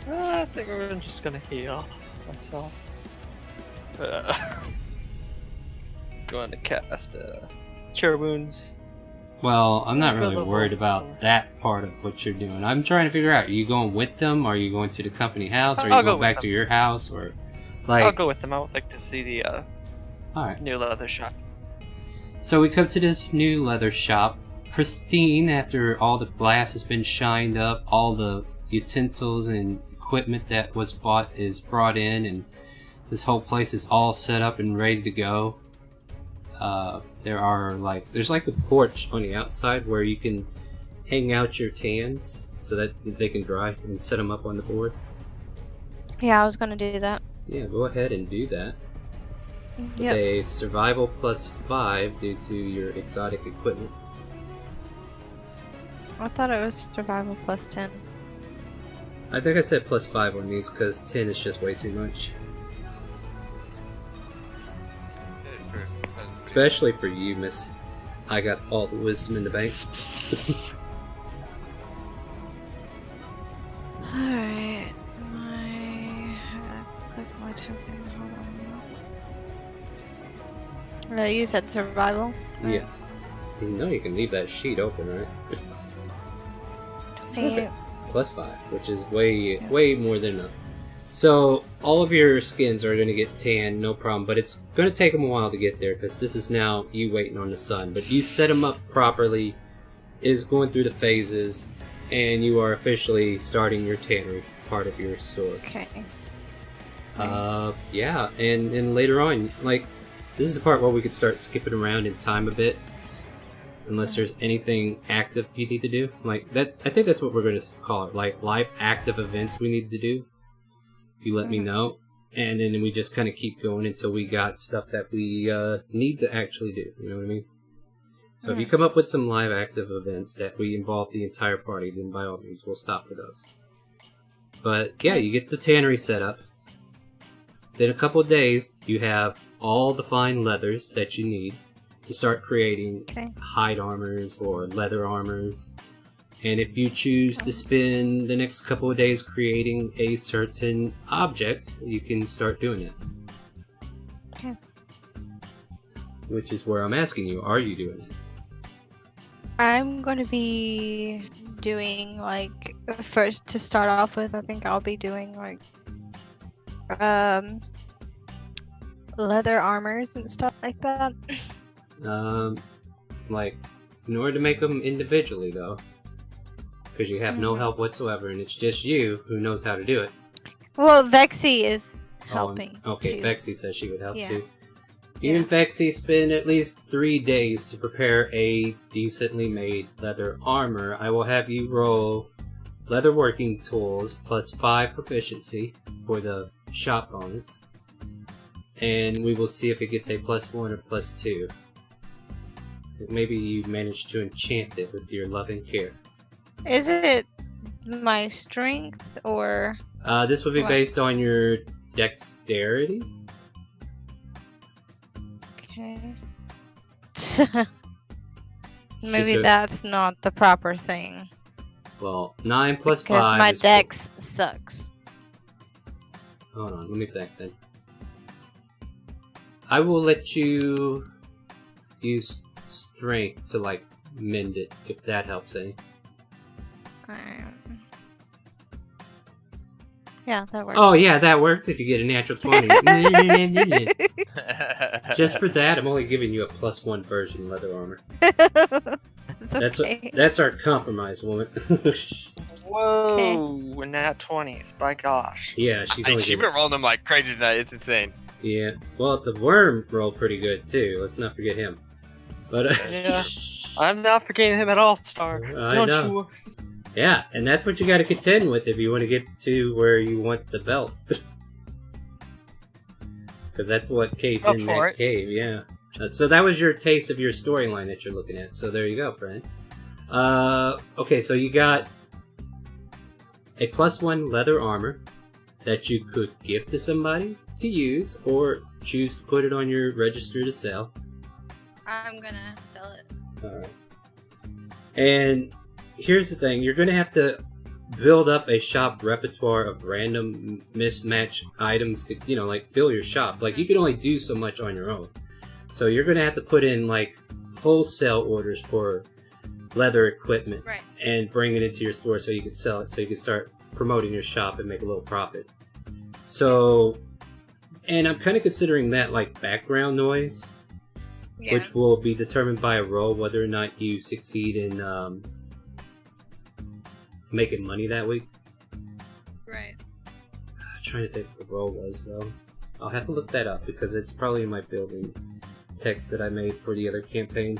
I think we're just gonna heal myself. Going to cast Cure Wounds. Well, I'm not Good really level. worried about that part of what you're doing. I'm trying to figure out, are you going with them? Are you going to the company house? Are you I'll go going with back to them. your house? Or like, I'll go with them. I would like to see the alright. new leather shop. So we come to this new leather shop. Pristine after all the glass has been shined up, all the utensils and equipment that was bought is brought in, and this whole place is all set up and ready to go. There's like a porch on the outside where you can hang out your tans so that they can dry and set them up on the board. Yeah, I was gonna do that. Yeah, go ahead and do that. With Yep. a survival +5 due to your exotic equipment. I thought it was survival +10. I think I said +5 on these because 10 is just way too much. Especially for you, miss. I got all the wisdom in the bank. Alright. Click my token. Hold on. You said survival? Yeah. You know you can leave that sheet open, right? Perfect. +5, which is way more than enough. So, all of your skins are going to get tan, no problem, but it's going to take them a while to get there, because this is now you waiting on the sun. But you set them up properly, is going through the phases, and you are officially starting your tannery part of your store. Okay. Yeah, and later on, like, this is the part where we could start skipping around in time a bit. Unless there's anything active you need to do. Like, that, I think that's what we're going to call it. Like, live active events we need to do. You let me know. And then we just kind of keep going until we got stuff that we need to actually do. You know what I mean? So if you come up with some live active events that we involve the entire party, then by all means, we'll stop for those. But, yeah, you get the tannery set up. Then a couple of days, you have all the fine leathers that you need to start creating hide armors or leather armors. And if you choose to spend the next couple of days creating a certain object, you can start doing it. Okay. Which is where I'm asking you, are you doing it? I'm going to be doing, like, first to start off with, I think I'll be doing, like, leather armors and stuff like that. Like, in order to make them individually, though, because you have no help whatsoever, and it's just you who knows how to do it. Well, Vexy is helping. Okay, too. Vexy says she would help Yeah. too. You and Vexy spend at least 3 days to prepare a decently made leather armor. I will have you roll leather working tools +5 proficiency for the shop bonus. And we will see if it gets a +1 or +2. Maybe you managed to enchant it with your loving care. Is it my strength or? This would be What? based on your dexterity. Okay. Maybe said- that's not the proper thing. Well, 9 plus Because 5 my is dex sucks. Hold on, let me think then. I will let you use strength to, like, mend it, if that helps any. Yeah, that works. Oh, yeah, that works if you get a natural 20. Just for that, I'm only giving you a +1 version leather armor. It's okay. That's our compromise, woman. Whoa, nat 20s, by gosh. Yeah, she's Hey, only she giving... been rolling them like crazy tonight. It's insane. Yeah, well, the worm rolled pretty good, too. Let's not forget him. But, Yeah. I'm not forgetting him at all, Star. I Don't know. you? Yeah, and that's what you gotta contend with if you want to get to where you want the belt. Because that's what caved Go in for that it. cave, yeah. So that was your taste of your storyline that you're looking at. So there you go, friend. Okay, so you got a +1 leather armor that you could give to somebody to use, or choose to put it on your register to sell. I'm gonna sell it. Alright. And here's the thing, you're gonna have to build up a shop repertoire of random mismatch items to, you know, like, fill your shop. Like, you can only do so much on your own. So you're gonna have to put in, like, wholesale orders for leather equipment. Right. And bring it into your store so you can sell it, so you can start promoting your shop and make a little profit. So, and I'm kind of considering that like background noise, Yeah. which will be determined by a roll whether or not you succeed in making money that week. Right. I'm trying to think what the roll was though. I'll have to look that up because it's probably in my building text that I made for the other campaign.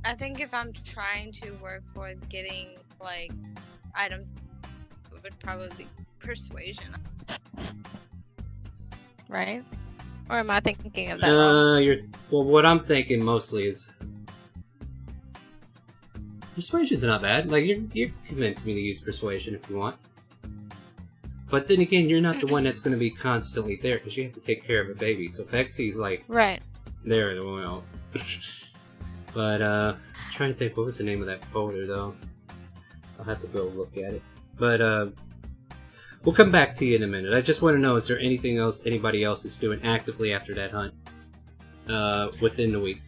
I think if I'm trying to work for getting like items, it would probably be persuasion. Right? Or am I thinking of that wrong? Well, what I'm thinking mostly is persuasion's not bad. Like you convinced me to use persuasion if you want. But then again, you're not the one that's going to be constantly there because you have to take care of a baby. So Vexy's like Right. there as well. But I'm trying to think what was the name of that folder though. I'll have to go look at it. But we'll come back to you in a minute. I just want to know, is there anything else anybody else is doing actively after that hunt within the week?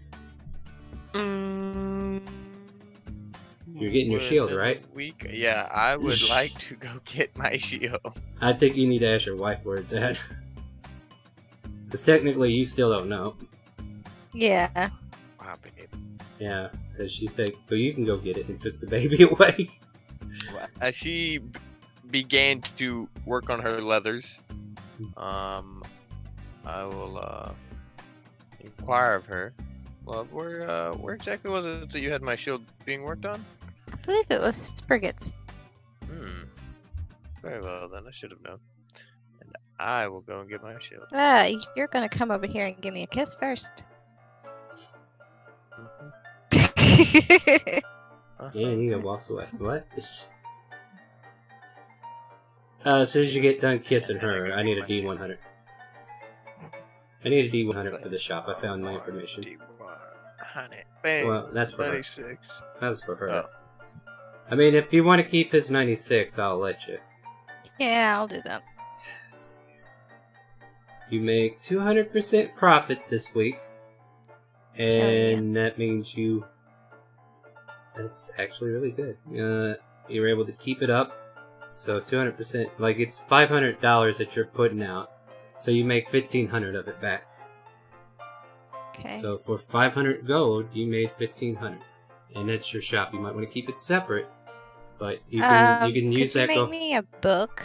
You're getting your shield, Within right? the week? Yeah, I would like to go get my shield. I think you need to ask your wife where it's at. Because technically you still don't know. Yeah. Wow, babe. Yeah, because she said, well, you can go get it and took the baby away. As she began to work on her leathers, I will inquire of her. Well, where exactly was it that you had my shield being worked on? I believe it was Spriggets. Very well then, I should have known. And I will go and get my shield. You're gonna come over here and give me a kiss first. Yeah, he walks away. What? As soon as you get done kissing her, I need a D100. I need a D100 for the shop. I found my information. Honey. Bang. Well, that's for her. 96. That was for her. Oh. I mean, if you want to keep his 96, I'll let you. Yeah, I'll do that. You make 200% profit this week. And that means you... That's actually really good. You're able to keep it up. So 200%, like it's $500 that you're putting out. So you make 1,500 of it back. Okay. So for 500 gold, you made 1,500. And that's your shop. You might want to keep it separate. But you can use that Could you gold. make me a book?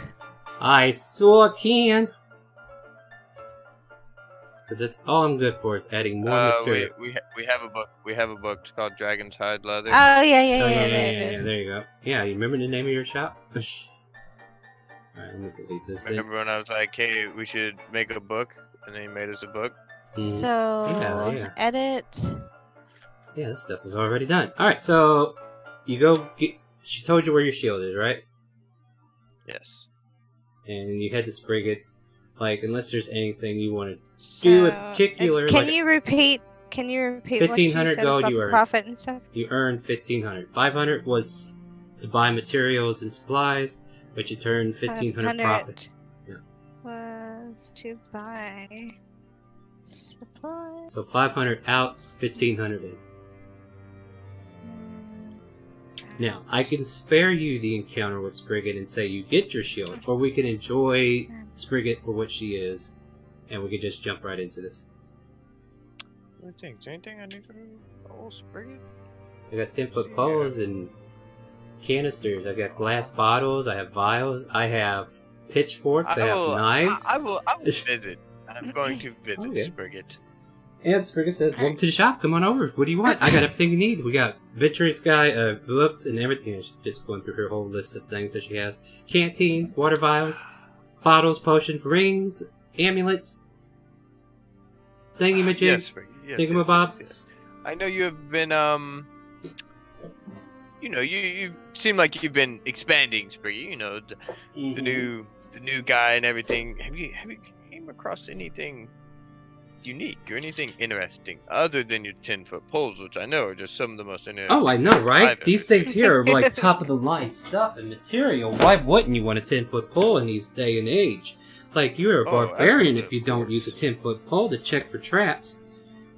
I so can. Because that's all I'm good for is adding more material. we have a book. We have a book. It's called Dragon's Hide Leather. Oh yeah, Oh, there it is. there you go. Yeah, you remember the name of your shop? Alright, let me delete this thing. Remember when I was like, hey, we should make a book? And then he made us a book. Mhm. So Yeah. edit. Yeah, this stuff is already done. Alright, so you go get... She told you where your shield is, right? Yes. And you head to Spriggets. Like, unless there's anything you want to do in particular. Can like, you repeat? Can you repeat what you 1,500 said gold about you the earned. profit and stuff? You earned 1,500. 500 was to buy materials and supplies, but you turn 1,500 profit. Yeah. Was to buy supplies. So 500 out, 1,500 in. Now, I can spare you the encounter with Sprigget and say you get your shield, or we can enjoy Sprigget for what she is, and we can just jump right into this. What do you think? Is there anything I need from old Sprigget? I got 10-foot poles and canisters. I got glass bottles. I have vials. I have pitchforks. I have knives. I will visit. I'm going to visit Okay. Sprigget. And Sprigget says, "Welcome to the shop. Come on over. What do you want? I got everything you need. We got Venturous Guy books and everything." She's just going through her whole list of things that she has: canteens, water vials, bottles, potions, rings, amulets, thingy-majigs, Yes, Sprigget. Yes, thingamabobs. yes. I know you have been you know, you seem like you've been expanding, Sprigget. You know, the new guy and everything. Have you came across anything unique or anything interesting other than your 10-foot poles, which I know are just some of the most interesting? Oh, I know, right? I've These ever things here are like top of the line stuff and material. Why wouldn't you want a 10-foot pole in these day and age? Like, you're a barbarian absolutely, if you of don't course. use a 10-foot pole to check for traps,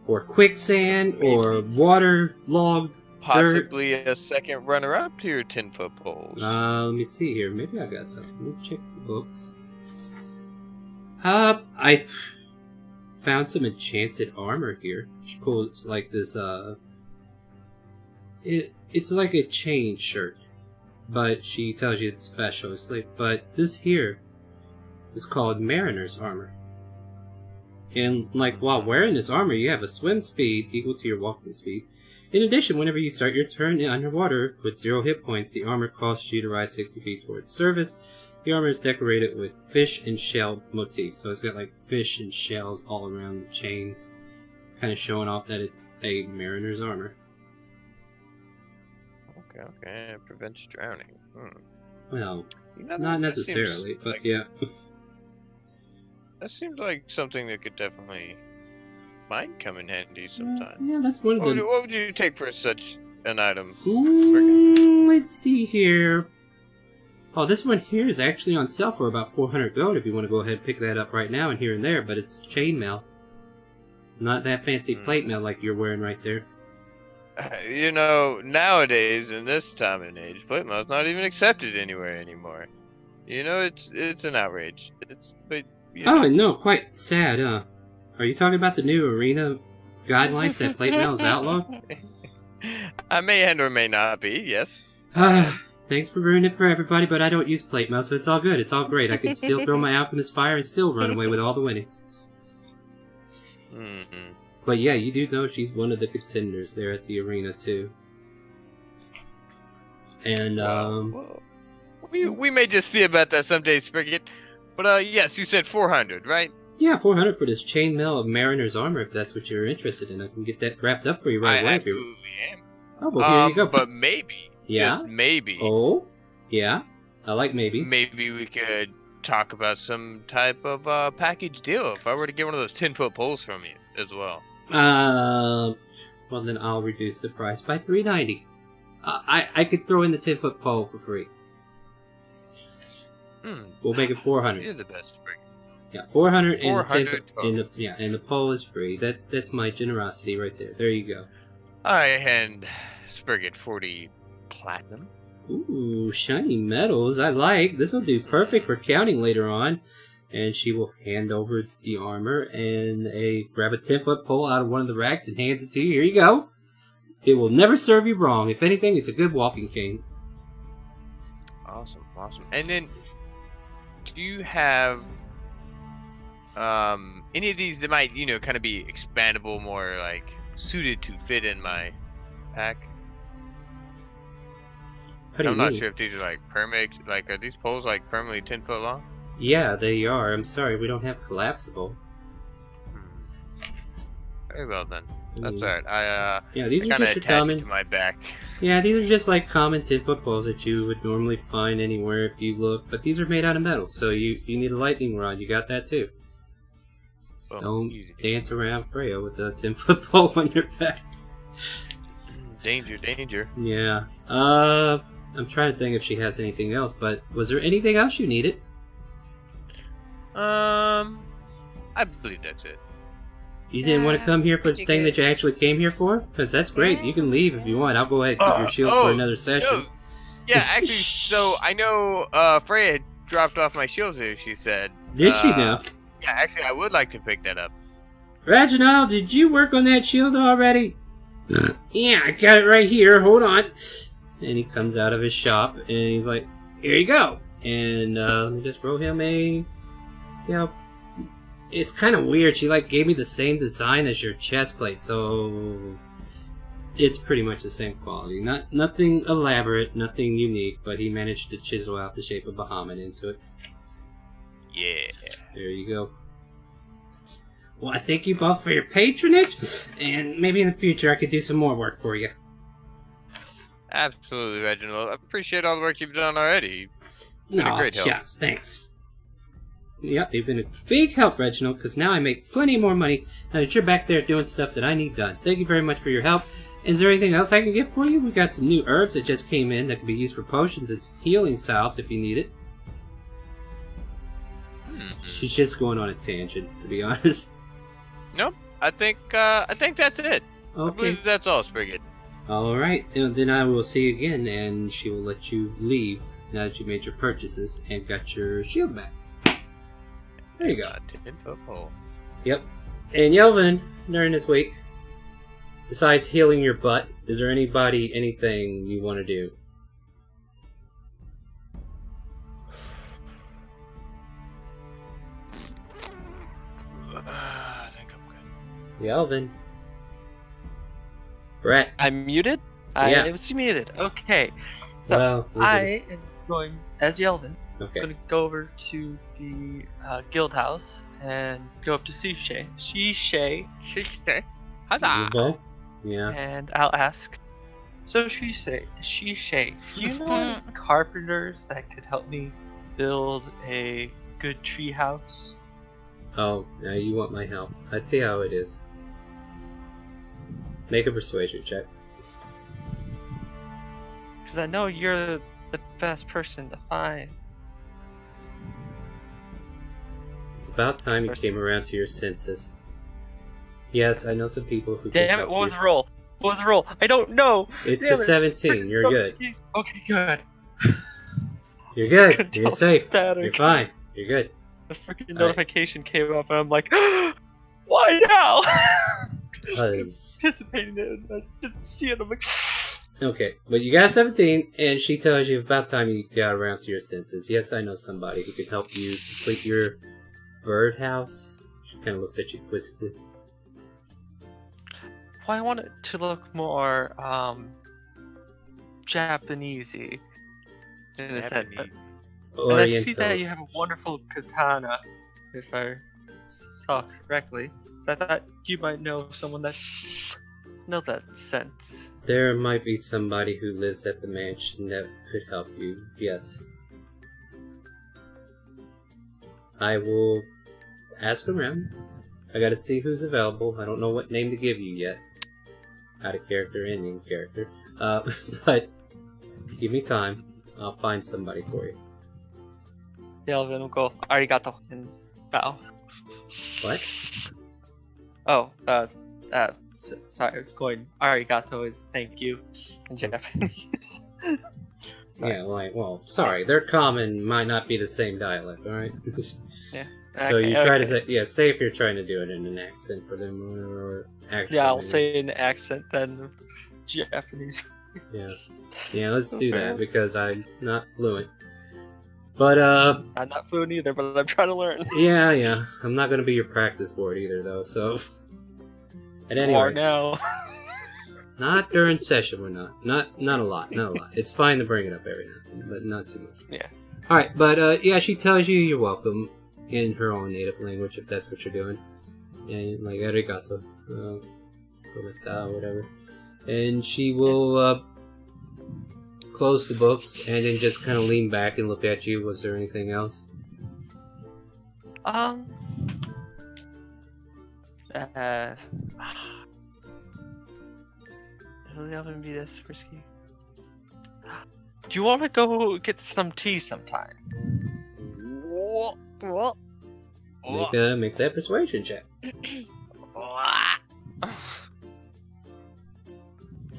or quicksand, or waterlogged dirt. Possibly a second runner-up to your 10-foot poles. Let me see here. Maybe I got something. Let me check the books. I found some enchanted armor here. She pulls like this, it's like a chain shirt, but she tells you it's special. It's like, but this here is called Mariner's Armor. And like while wearing this armor, you have a swim speed equal to your walking speed. In addition, whenever you start your turn underwater with 0 hit points, the armor causes you to rise 60 feet towards the surface. The armor is decorated with fish and shell motifs, so it's got like fish and shells all around the chains, kind of showing off that it's a mariner's armor. Okay, it prevents drowning. Well, You know, not that seems necessarily, but like- yeah. That seems like something that could definitely might come in handy sometime. Yeah, that's one of the... What would you take for such an item? Let's see here. Oh, this one here is actually on sale for about 400 gold if you want to go ahead and pick that up right now and here and there, but it's chainmail. Not that fancy plate mail like you're wearing right there. You know, nowadays, in this time and age, plate mail is not even accepted anywhere anymore. You know, it's an outrage. But you Oh, know, no, quite sad, huh? Are you talking about the new arena guidelines that plate mail is outlawed? I may and or may not be. Yes. Thanks for ruining it for everybody, but I don't use plate mail, so it's all good. It's all great. I can still throw my alchemist fire and still run away with all the winnings. Mm-hmm. But yeah, you do know she's one of the contenders there at the arena, too. And, Well, we may just see about that someday, Sprigget. But yes, you said 400, right? yeah, 400 for this chainmail of Mariner's Armor, if that's what you're interested in. I can get that wrapped up for you right I away. absolutely am. Oh, well, here you go. But maybe, Yeah? just maybe, Oh? Yeah? I like maybes. maybe we could talk about some type of package deal if I were to get one of those 10-foot poles from you as well. Well, then I'll reduce the price by $3.90. I could throw in the 10-foot pole for free. We'll make it 400. You're the best, Sprigget. Yeah, 400 and the 400 10 and the pole is free. That's my generosity right there. There you go. I hand Sprigget 40 platinum. Ooh, shiny metals. I like. This will do perfect for counting later on. And she will hand over the armor and grab a 10-foot pole out of one of the racks and hands it to you. Here you go. It will never serve you wrong. If anything, it's a good walking cane. Awesome. And then, do you have any of these that might, kind of be expandable, more like suited to fit in my pack? How do you I'm not mean? sure if these are like permanent. Like, are these poles like permanently 10 foot long? Yeah, they are. I'm sorry, we don't have collapsible. Very well then. That's Ooh. alright. I Yeah, these are kind of just your attach common. it to my back. Yeah, these are just like common 10-foot poles that you would normally find anywhere if you look. But these are made out of metal, so if you need a lightning rod, you got that too. Well, Don't easy. dance around Freya with a 10-foot pole on your back. Danger. Yeah. I'm trying to think if she has anything else, but was there anything else you needed? I believe that's it. You didn't want to come here for the pretty thing that you good. actually came here for? Because that's great. You can leave if you want. I'll go ahead and keep your shield for another session. No. Yeah, actually, so I know Freya had dropped off my shield here, she said. Did she now? Yeah, actually, I would like to pick that up. Reginald, did you work on that shield already? Yeah, I got it right here. Hold on. And he comes out of his shop, and he's like, here you go. And let me just roll him a... See how... It's kind of weird. She like gave me the same design as your chest plate, so... It's pretty much the same quality. Nothing elaborate, nothing unique, but he managed to chisel out the shape of Bahamut into it. Yeah. There you go. Well, I thank you both for your patronage, and maybe in the future I could do some more work for you. Absolutely, Reginald. I appreciate all the work you've done already. You've been a great help. Shucks, thanks. Yep, you've been a big help, Reginald, because now I make plenty more money now that you're back there doing stuff that I need done. Thank you very much for your help. Is there anything else I can get for you? We got some new herbs that just came in that can be used for potions and healing salves if you need it. She's just going on a tangent, to be honest. Nope. I think that's it. I Okay. believe that's all, Spriggan. Alright, then I will see you again, and she will let you leave now that you made your purchases and got your shield back. There you go. Yep. And Yelvin, during this week, besides healing your butt, is there anything you want to do? I think I'm good. Yelvin. Brett. I'm muted? Yeah. I was muted. Okay. So, Well, I am going, as Yelvin, Okay. I'm going to go over to the guild house and go up to Shishay. Huzzah! Okay. Yeah. And I'll ask, so Shishay, do you know any carpenters that could help me build a good tree house? Oh, now you want my help. I see how it is. Make a persuasion check. Because I know you're the best person to find. It's about time you came around to your senses. Yes, I know some people who can Damn it, help what was you. the roll? What was the roll? I don't know! It's Damn a it. 17. You're good. Okay, good. You're good. Couldn't You're tell safe. static. You're fine. You're good. The freaking Alright. notification came up and I'm like, why now? Cause... Anticipating it and I didn't see it. I'm like, Okay, but you got 17, and she tells you about time you got around to your senses. Yes, I know somebody who can help you complete your birdhouse. She kind of looks at you quizzically. well, I want it to look more Japanesey in a sense. But, and I see that you have a wonderful katana, if I saw correctly. So I thought you might know someone that know that sense. There might be somebody who lives at the mansion that could help you, yes. I will ask around. I gotta see who's available. I don't know what name to give you yet. Out of character and in character. But give me time. I'll find somebody for you. Delvin will go, arigato, and bow. What? Oh, sorry, I was going, arigato is thank you in Japanese. Sorry. Yeah, well, sorry. Their common might not be the same dialect, alright? Yeah. So Okay, you try to okay. say if you're trying to do it in an accent for them or actually. Yeah, I'll say in accent then Japanese. Yeah, let's do that because I'm not fluent. But I'm not fluent either, but I'm trying to learn. yeah, I'm not gonna be your practice board either though. So, at any Or rate, now. not during session. We're not a lot. It's fine to bring it up every now and then, but not too much. Yeah. All right, but yeah, she tells you you're welcome in her own native language if that's what you're doing, and like arigato, como esta, whatever, and she will close the books and then just kind of lean back and look at you. Was there anything else? It'll never be this risky. Do you want to go get some tea sometime? Make that persuasion check.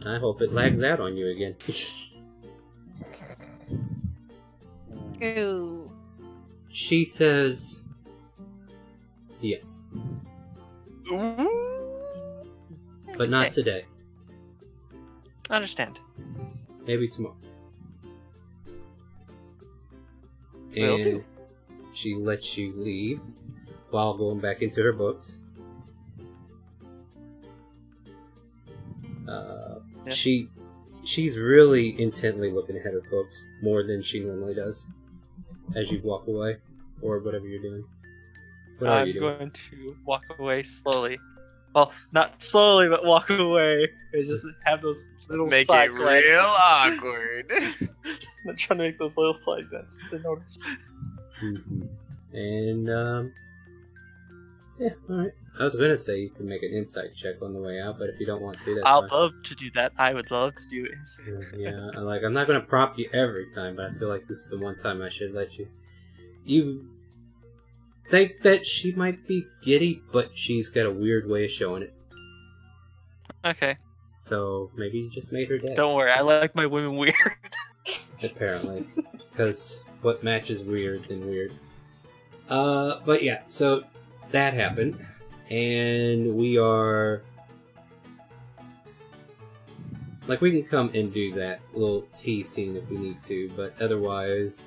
I hope it lags out on you again. Ooh. She says, yes. But not Okay. today. I understand. Maybe tomorrow. Will And do. she lets you leave while going back into her books. Yeah. She's really intently looking at her books more than she normally does as you walk away or whatever you're doing. What are you I'm doing? going to walk away slowly. Well, not slowly, but walk away. And just have those little Make side it glances. real awkward. I'm trying to make those little side glances to notice. Mhm. And yeah, alright. I was gonna say you can make an insight check on the way out, but if you don't want to, that's I'll fine. love to do that. I would love to do it. Yeah, I'm not gonna prompt you every time, but I feel like this is the one time I should let you. You think that she might be giddy, but she's got a weird way of showing it. Okay. So maybe you just made her day. Don't worry. I like my women weird. Apparently, because what matches weird than weird. But yeah, so that happened, and we are like we can come and do that little tea scene if we need to, but otherwise,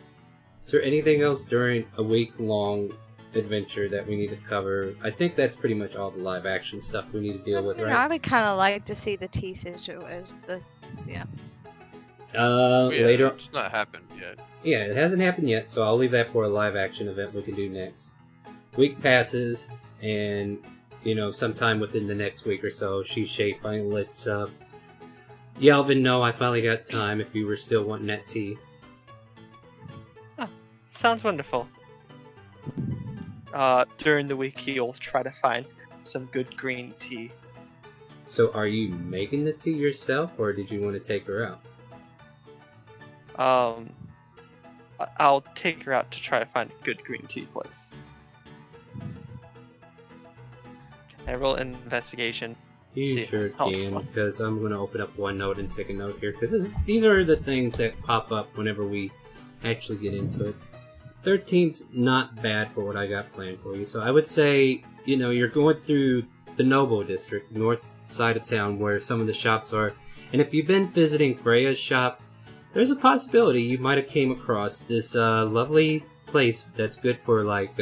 is there anything else during a week-long adventure that we need to cover? I think that's pretty much all the live action stuff we need to deal with, I right? would kind of like to see the tea situation. Yeah. Later. It's not happened yet. Yeah, it hasn't happened yet, so I'll leave that for a live action event we can do next. Week passes, and, sometime within the next week or so, Shay finally lets Yelvin know I finally got time if you were still wanting that tea. Sounds wonderful. During the week, he'll try to find some good green tea. So are you making the tea yourself, or did you want to take her out? I'll take her out to try to find a good green tea place. I roll an investigation. You See sure how can, fun. because I'm going to open up OneNote and take a note here, because these are the things that pop up whenever we actually get into it. 13's not bad for what I got planned for you, so I would say, you're going through the Nobo district, north side of town, where some of the shops are, and if you've been visiting Freya's shop, there's a possibility you might have came across this lovely place that's good for, like,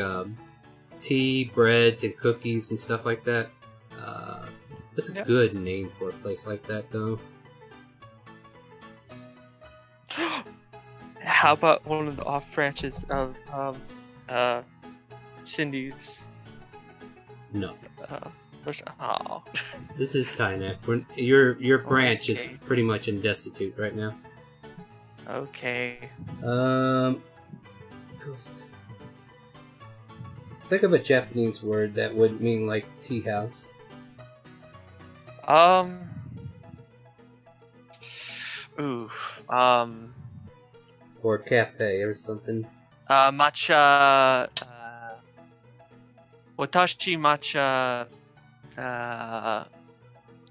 tea, breads, and cookies and stuff like that. What's a Yeah. good name for a place like that, though? How about one of the off branches of Cindy's? No. Oh, This is Tynac. Your branch is Okay. pretty much in destitute right now. okay. Think of a Japanese word that would mean like tea house. Ooh. Or cafe or something. Matcha. Watashi matcha. I'm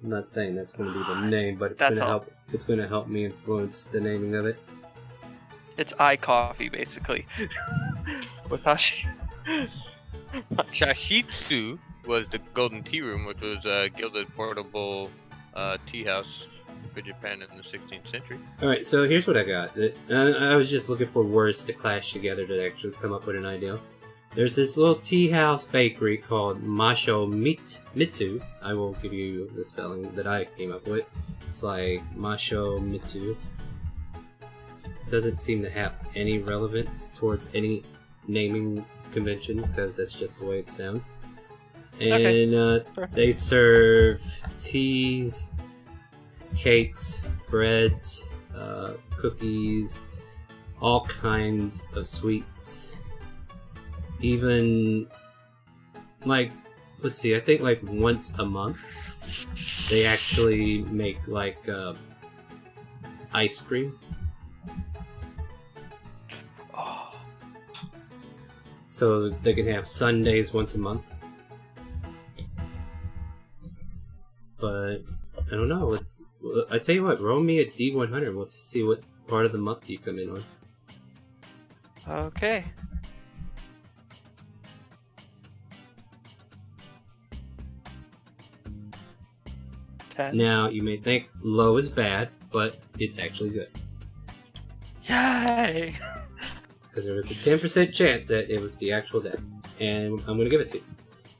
not saying that's going to be the name, but it's That's going to all. help. It's going to help me influence the naming of it. It's coffee, basically. Watashi. Shashitsu was the Golden Tea Room, which was a gilded portable tea house for Japan in the 16th century. All right, so here's what I got. I was just looking for words to clash together to actually come up with an idea. There's this little tea house bakery called Masho Mitsu. I will give you the spelling that I came up with. It's like Masho Mitsu. Doesn't seem to have any relevance towards any naming convention because that's just the way it sounds. And Perfect. they serve teas, cakes, breads, cookies, all kinds of sweets. Even, like, let's see, I think like once a month they actually make like ice cream. so they can have Sundays once a month. But I don't know. I tell you what, roll me a D100. We'll see what part of the month you come in on. Okay. Now, you may think low is bad, but it's actually good. Yay! Because there was a 10% chance that it was the actual day. And I'm going to give it to you.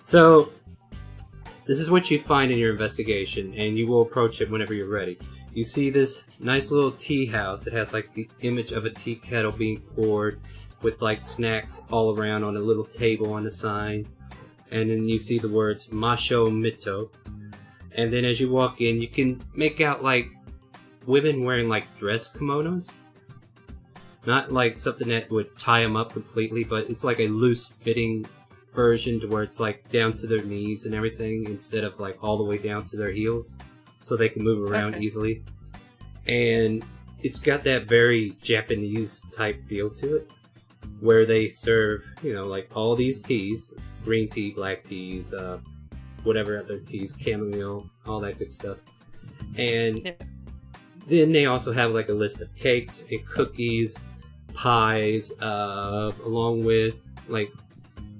So, this is what you find in your investigation, and you will approach it whenever you're ready. You see this nice little tea house. It has like the image of a tea kettle being poured with like snacks all around on a little table on the sign. And then you see the words Macho Mito. And then as you walk in, you can make out like women wearing like dress kimonos. Not like something that would tie them up completely, but it's like a loose fitting version to where it's like down to their knees and everything instead of like all the way down to their heels, so they can move around easily. And it's got that very Japanese type feel to it, where they serve, you know, like all these teas, green tea, black teas, whatever other teas, chamomile, all that good stuff. And then they also have like a list of cakes and cookies, pies, along with like,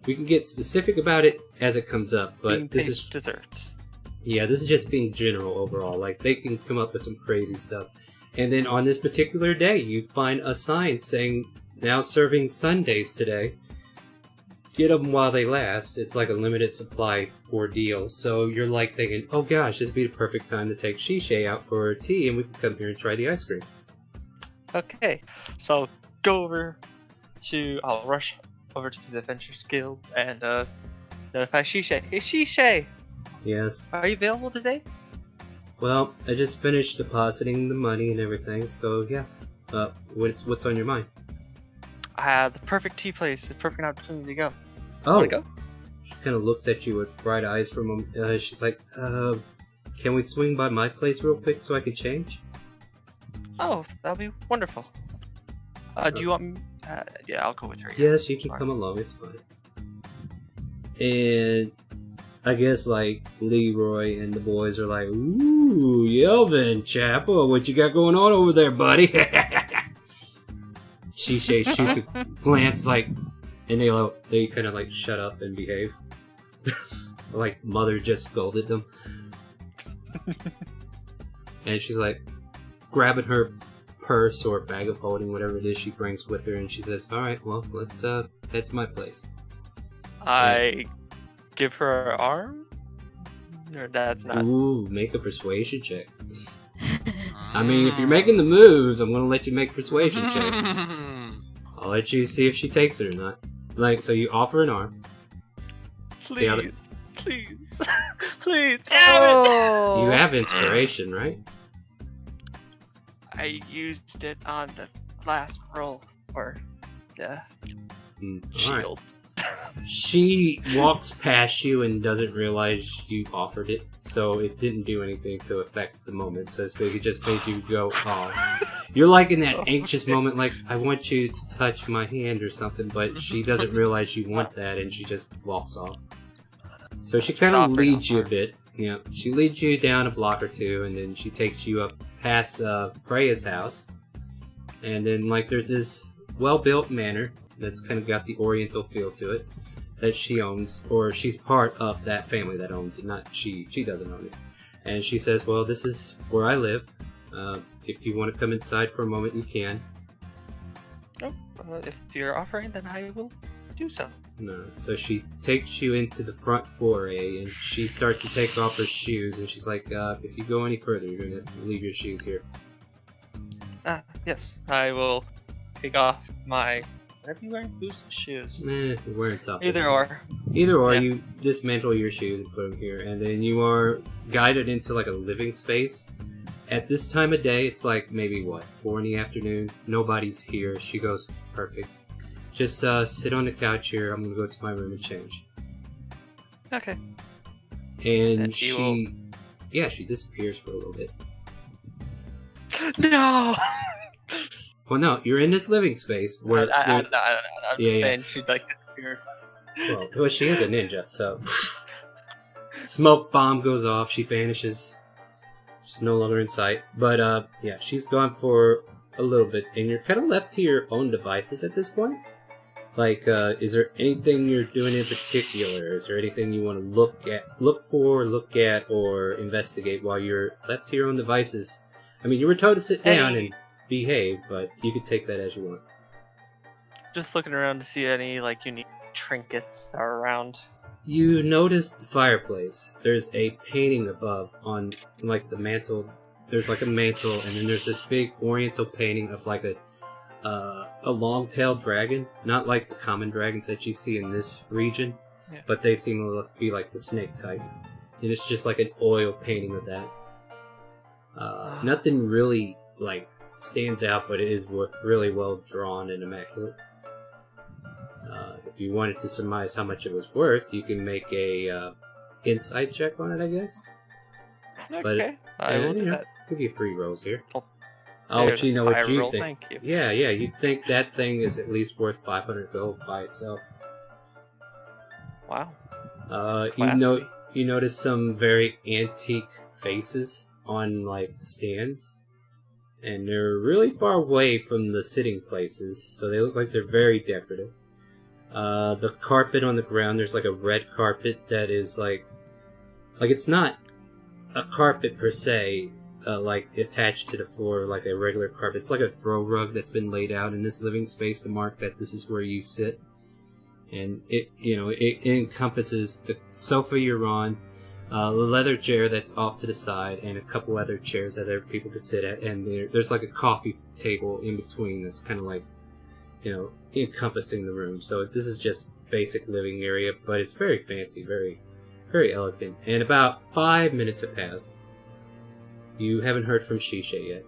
we can get specific about it as it comes up, but this is desserts. Yeah, this is just being general overall. Like, they can come up with some crazy stuff. And then on this particular day, you find a sign saying, now serving Sundays today. Get them while they last. It's like a limited supply ordeal. So you're like thinking, oh gosh, this would be the perfect time to take Shishay out for tea and we can come here and try the ice cream. Okay, so I'll rush over to the Adventurers Guild and notify Shishay. Hey Shishay! Yes. Are you available today? Well, I just finished depositing the money and everything, so yeah. What's on your mind? The perfect tea place, the perfect opportunity to go. Oh! Wanna go? She kind of looks at you with bright eyes for a moment. She's like, can we swing by my place real quick so I can change? Oh, that'll be wonderful. Do you want me? Yeah, I'll go with her. Yes, you can come along, it's fine. And I guess, like, Leroy and the boys are like, ooh, Yelvin, Chapel, what you got going on over there, buddy? Shishay shoots a glance, like, and they kind of, like, shut up and behave. Like, Mother just scolded them. And she's, like, grabbing her purse or bag of holding, whatever it is she brings with her, and she says, alright, well, let's head to my place. I give her her arm? Or that's not... Ooh, make a persuasion check. I mean, if you're making the moves, I'm gonna let you make a persuasion check. I'll let you see if she takes it or not. Like, so you offer an arm. Please, please, please, Oh. You have inspiration, right? I used it on the last roll for the shield. Right. She walks past you and doesn't realize you offered it, so it didn't do anything to affect the moment, so to speak. It just made you go, oh. You're like in that anxious moment, like, I want you to touch my hand or something, but she doesn't realize you want that, and she just walks off. So she kind of leads you a bit. Yeah, she leads you down a block or two, and then she takes you up past Freya's house. And then, like, there's this well-built manor that's kind of got the oriental feel to it that she owns, or she's part of that family that owns it, not she doesn't own it. And she says, well, this is where I live. If you want to come inside for a moment, you can. Oh, if you're offering, then I will do so. No. So she takes you into the front foray, and she starts to take off her shoes, and she's like, if you go any further, you're going to leave your shoes here. Yes, I will take off my... Are you wearing boots or shoes? You're wearing something. Either or. Either or, Yeah. you dismantle your shoes and put them here, and then you are guided into like a living space. At this time of day, it's like maybe, 4 in the afternoon. Nobody's here. She goes, perfect. Just sit on the couch here. I'm going to go to my room and change. Okay. And she she disappears for a little bit. No! Well, no, you're in this living space where... I'm saying she like here. Well, she is a ninja, so... Smoke bomb goes off, she vanishes. She's no longer in sight. But, yeah, she's gone for a little bit, and you're kind of left to your own devices at this point. Like, is there anything you're doing in particular? Is there anything you want to look at, or investigate while you're left to your own devices? I mean, you were told to sit down and behave, but you could take that as you want. Just looking around to see any, like, unique trinkets that are around. You notice the fireplace. There's a painting above on, like, the mantle. There's, like, a mantle, and then there's this big oriental painting of, like, a long-tailed dragon. Not like the common dragons that you see in this region, but they seem to be like the snake type. And it's just like an oil painting of that. Nothing really, like, stands out, but it is really well drawn and immaculate. If you wanted to surmise how much it was worth, you can make a insight check on it, I guess. Okay, I will do that. Give you free rolls here. Oh, I'll let you know what you roll, think. thank you. Yeah, you think that thing is at least worth 500 gold by itself. Wow. You notice some very antique faces on, like, stands. And they're really far away from the sitting places, so they look like they're very decorative. The carpet on the ground, there's like a red carpet that is like it's not a carpet per se, like attached to the floor like a regular carpet. It's like a throw rug that's been laid out in this living space to mark that this is where you sit. And it encompasses the sofa you're on, the leather chair that's off to the side, and a couple other chairs that other people could sit at. And there's like a coffee table in between that's kind of like, encompassing the room. So this is just basic living area, but it's very fancy, very, very elegant. And about 5 minutes have passed. You haven't heard from Shisha yet.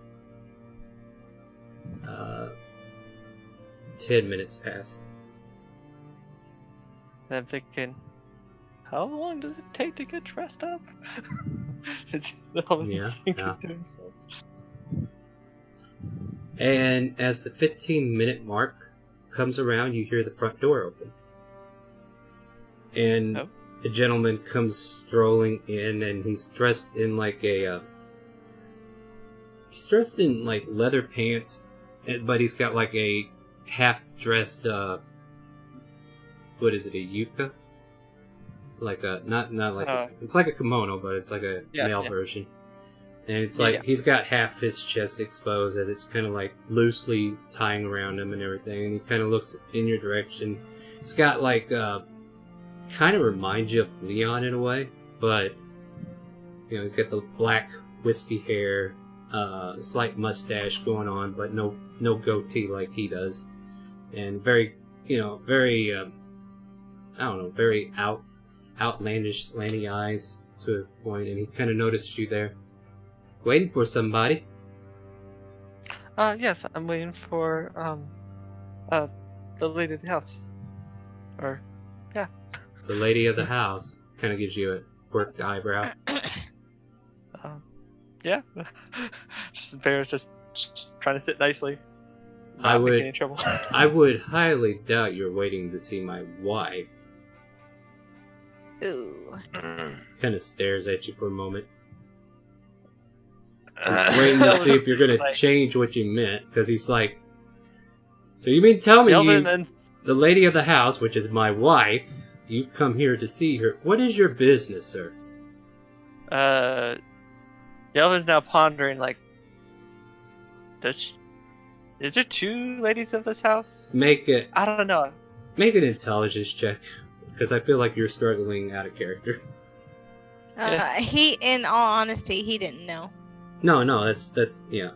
10 minutes pass. I'm thinking, how long does it take to get dressed up? Yeah. And as the 15-minute mark comes around, you hear the front door open. And a gentleman comes strolling in, and he's dressed in like leather pants, but he's got like a half-dressed, what is it, a yuka? Like a, not like, it's like a kimono, but it's like a male version. And it's like, he's got half his chest exposed as it's kind of like loosely tying around him and everything. And he kind of looks in your direction. He's got like, kind of reminds you of Leon in a way. But, he's got the black wispy hair, slight mustache going on, but no goatee like he does. And very, very, very outlandish slanty eyes to a point. And he kind of noticed you there. Waiting for somebody? Yes, I'm waiting for, the lady of the house. Or, yeah. The lady of the house kind of gives you a quirked eyebrow. Yeah. Bear's just trying to sit nicely. I Not making any trouble. I would highly doubt you're waiting to see my wife. Ooh. Kind of stares at you for a moment. Waiting to see if you're going to change what you meant, because he's like, so you mean tell me the lady of the house, which is my wife, you've come here to see her. What is your business, sir? Yelvin's now pondering, like, is there two ladies of this house? I don't know. Make an intelligence check, because I feel like you're struggling out of character. He, in all honesty, he didn't know. No, that's yeah.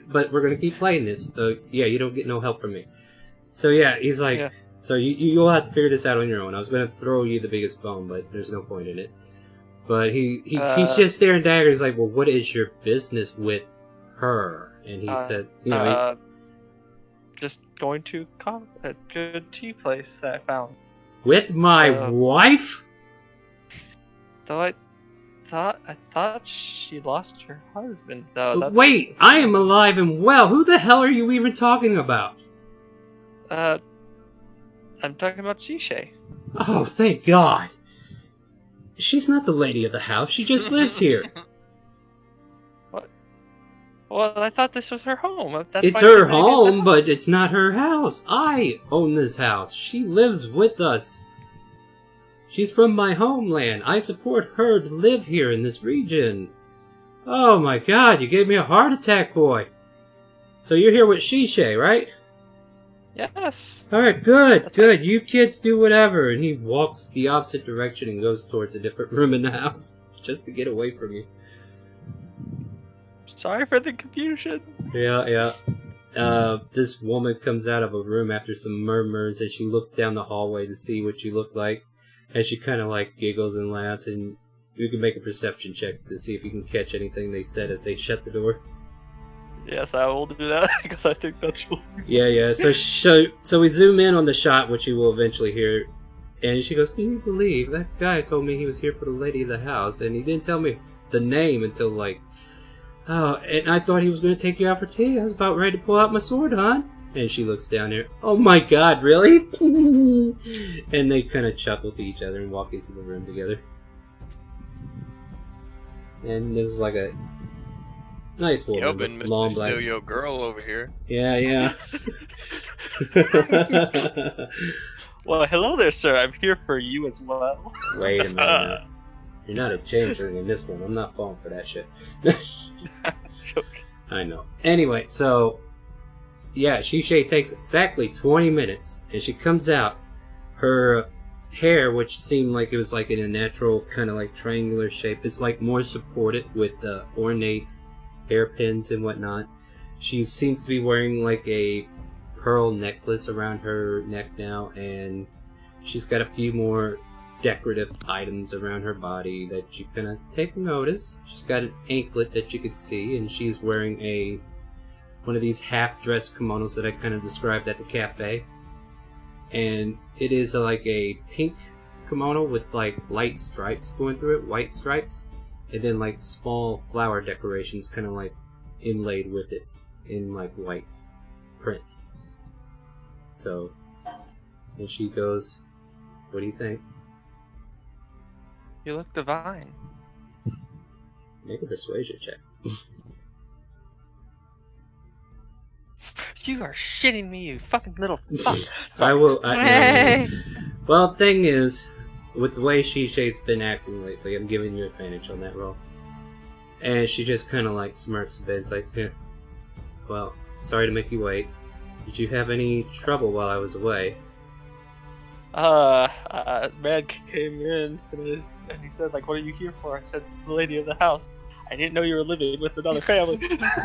But we're gonna keep playing this, so yeah, you don't get no help from me. So yeah, he's like, so you'll have to figure this out on your own. I was gonna throw you the biggest bone, but there's no point in it. But he's just staring daggers. He's like, well, what is your business with her? And he said, just going to a good tea place that I found. With my wife? Though I thought she lost her husband. Wait, I am alive and well. Who the hell are you even talking about? I'm talking about Shishay. Oh, thank God. She's not the lady of the house. She just lives here. What? Well, I thought this was her home. That's It's why her she made it the home, but house. it's not her house. I own this house. She lives with us. She's from my homeland. I support her to live here in this region. Oh my God, you gave me a heart attack, boy. So you're here with Shishay, right? Yes. Alright, good, That's good. You kids do whatever. And he walks the opposite direction and goes towards a different room in the house. Just to get away from you. Sorry for the confusion. Yeah. This woman comes out of a room after some murmurs and she looks down the hallway to see what you look like. And she kind of like giggles and laughs, and you can make a perception check to see if you can catch anything they said as they shut the door. Yes, I will do that because I think that's cool. Yeah. So we zoom in on the shot, which you will eventually hear. And she goes, "Can you believe that guy told me he was here for the lady of the house, and he didn't tell me the name until like, oh, and I thought he was going to take you out for tea. I was about ready to pull out my sword, hon." And she looks down there. "Oh my God, really?" And they kind of chuckle to each other and walk into the room together. And it was like a nice woman, Yo, with been long Mr. black. Steal Your Girl over here. Yeah. Well, hello there, sir. I'm here for you as well. Wait a minute. Now. You're not a changeling in this one. I'm not falling for that shit. Joking. I know. Anyway, so yeah, Shishay takes exactly 20 minutes, and she comes out. Her hair, which seemed like it was like in a natural kind of like triangular shape, it's like more supported with ornate hairpins and whatnot. She seems to be wearing like a pearl necklace around her neck now, and she's got a few more decorative items around her body that you kind of take notice. She's got an anklet that you could see, and she's wearing one of these half-dress kimonos that I kind of described at the cafe. And it is like a pink kimono with like light stripes going through it, white stripes, and then like small flower decorations kind of like inlaid with it in like white print. So, and she goes, "What do you think?" You look divine. Make a persuasion check. You are shitting me, you fucking little fuck. I Sorry. will. Hey. Well, thing is, with the way Shishay's been acting lately, I'm giving you advantage on that roll. And she just kind of like smirks a bit. It's like, well, sorry to make you wait. Did you have any trouble while I was away? Man came in and he said, like, "What are you here for?" I said, "The lady of the house." I didn't know you were living with another family.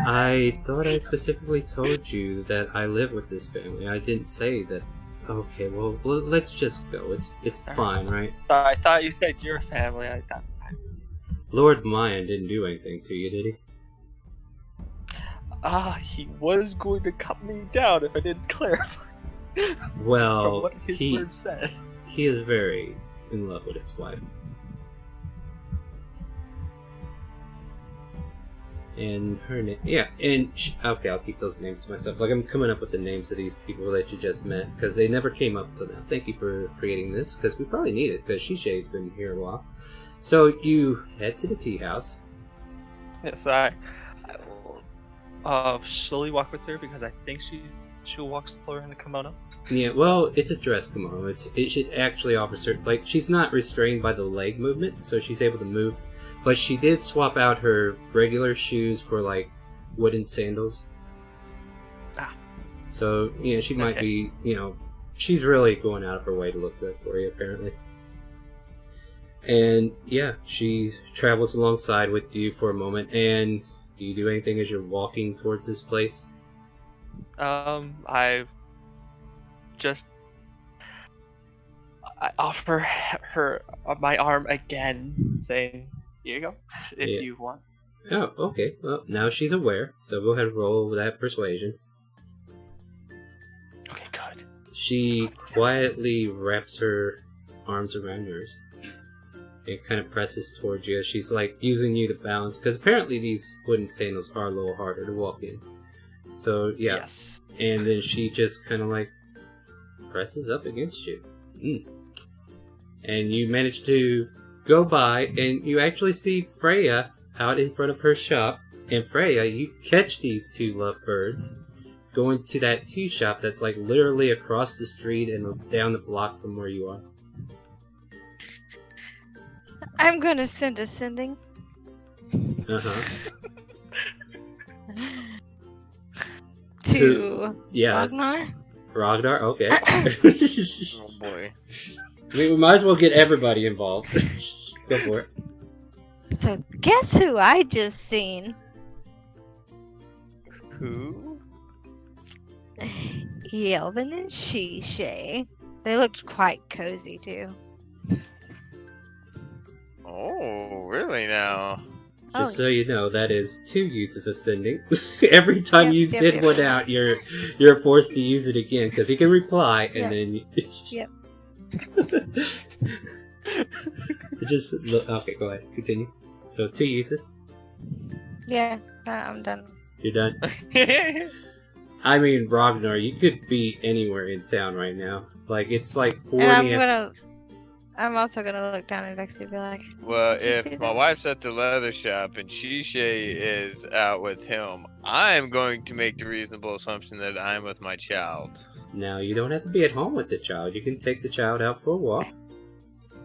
I thought I specifically told you that I live with this family. I didn't say that. Okay, well let's just go. It's fine, right? I thought you said your family. I thought. Lord Mayan didn't do anything to you, did he? He was going to cut me down if I didn't clarify. From Well, what his words said. he is very in love with his wife. And her name, yeah, and okay, I'll keep those names to myself. Like, I'm coming up with the names of these people that you just met, because they never came up till now. Thank you for creating this, because we probably need it, because Shishay's been here a while. So, you head to the tea house. Yes, I will slowly walk with her because I think she'll walk slower in the kimono. Yeah, well, it's a dress kimono. It should actually offer certain, like, she's not restrained by the leg movement, so she's able to move. But she did swap out her regular shoes for, like, wooden sandals. So, you know, she might be, you know, she's really going out of her way to look good for you, apparently. And, yeah, she travels alongside with you for a moment. And do you do anything as you're walking towards this place? I offer her my arm again, saying, "Here you go, if you want." Oh, okay. Well, now she's aware, so go ahead and roll that persuasion. Okay, good. She quietly wraps her arms around yours and kind of presses towards you as she's like using you to balance, because apparently these wooden sandals are a little harder to walk in. So, yeah. Yes. And then she just kind of like presses up against you. And you manage to go by, and you actually see Freya out in front of her shop. And Freya, you catch these two lovebirds going to that tea shop that's like literally across the street and down the block from where you are. I'm gonna send a sending. To Ragnar. Ragnar, okay. Oh boy. I mean, we might as well get everybody involved. Go for it. So guess who I just seen? Who? Yelvin and Shishay. They looked quite cozy too. Oh, really now? Just so you know, that is 2 uses of sending. Every time you send one out, you're forced to use it again, because he can reply, and then... Yep. Just look, okay, go ahead, continue. So 2 uses? Yeah, I'm done. You're done? I mean, Ragnar, you could be anywhere in town right now. Like, it's like 40... And I'm also gonna look down at Vexy and be like, Well, "Did you see if my that?" wife's at the leather shop and Shishay is out with him, I'm going to make the reasonable assumption that I'm with my child. Now, you don't have to be at home with the child. You can take the child out for a walk.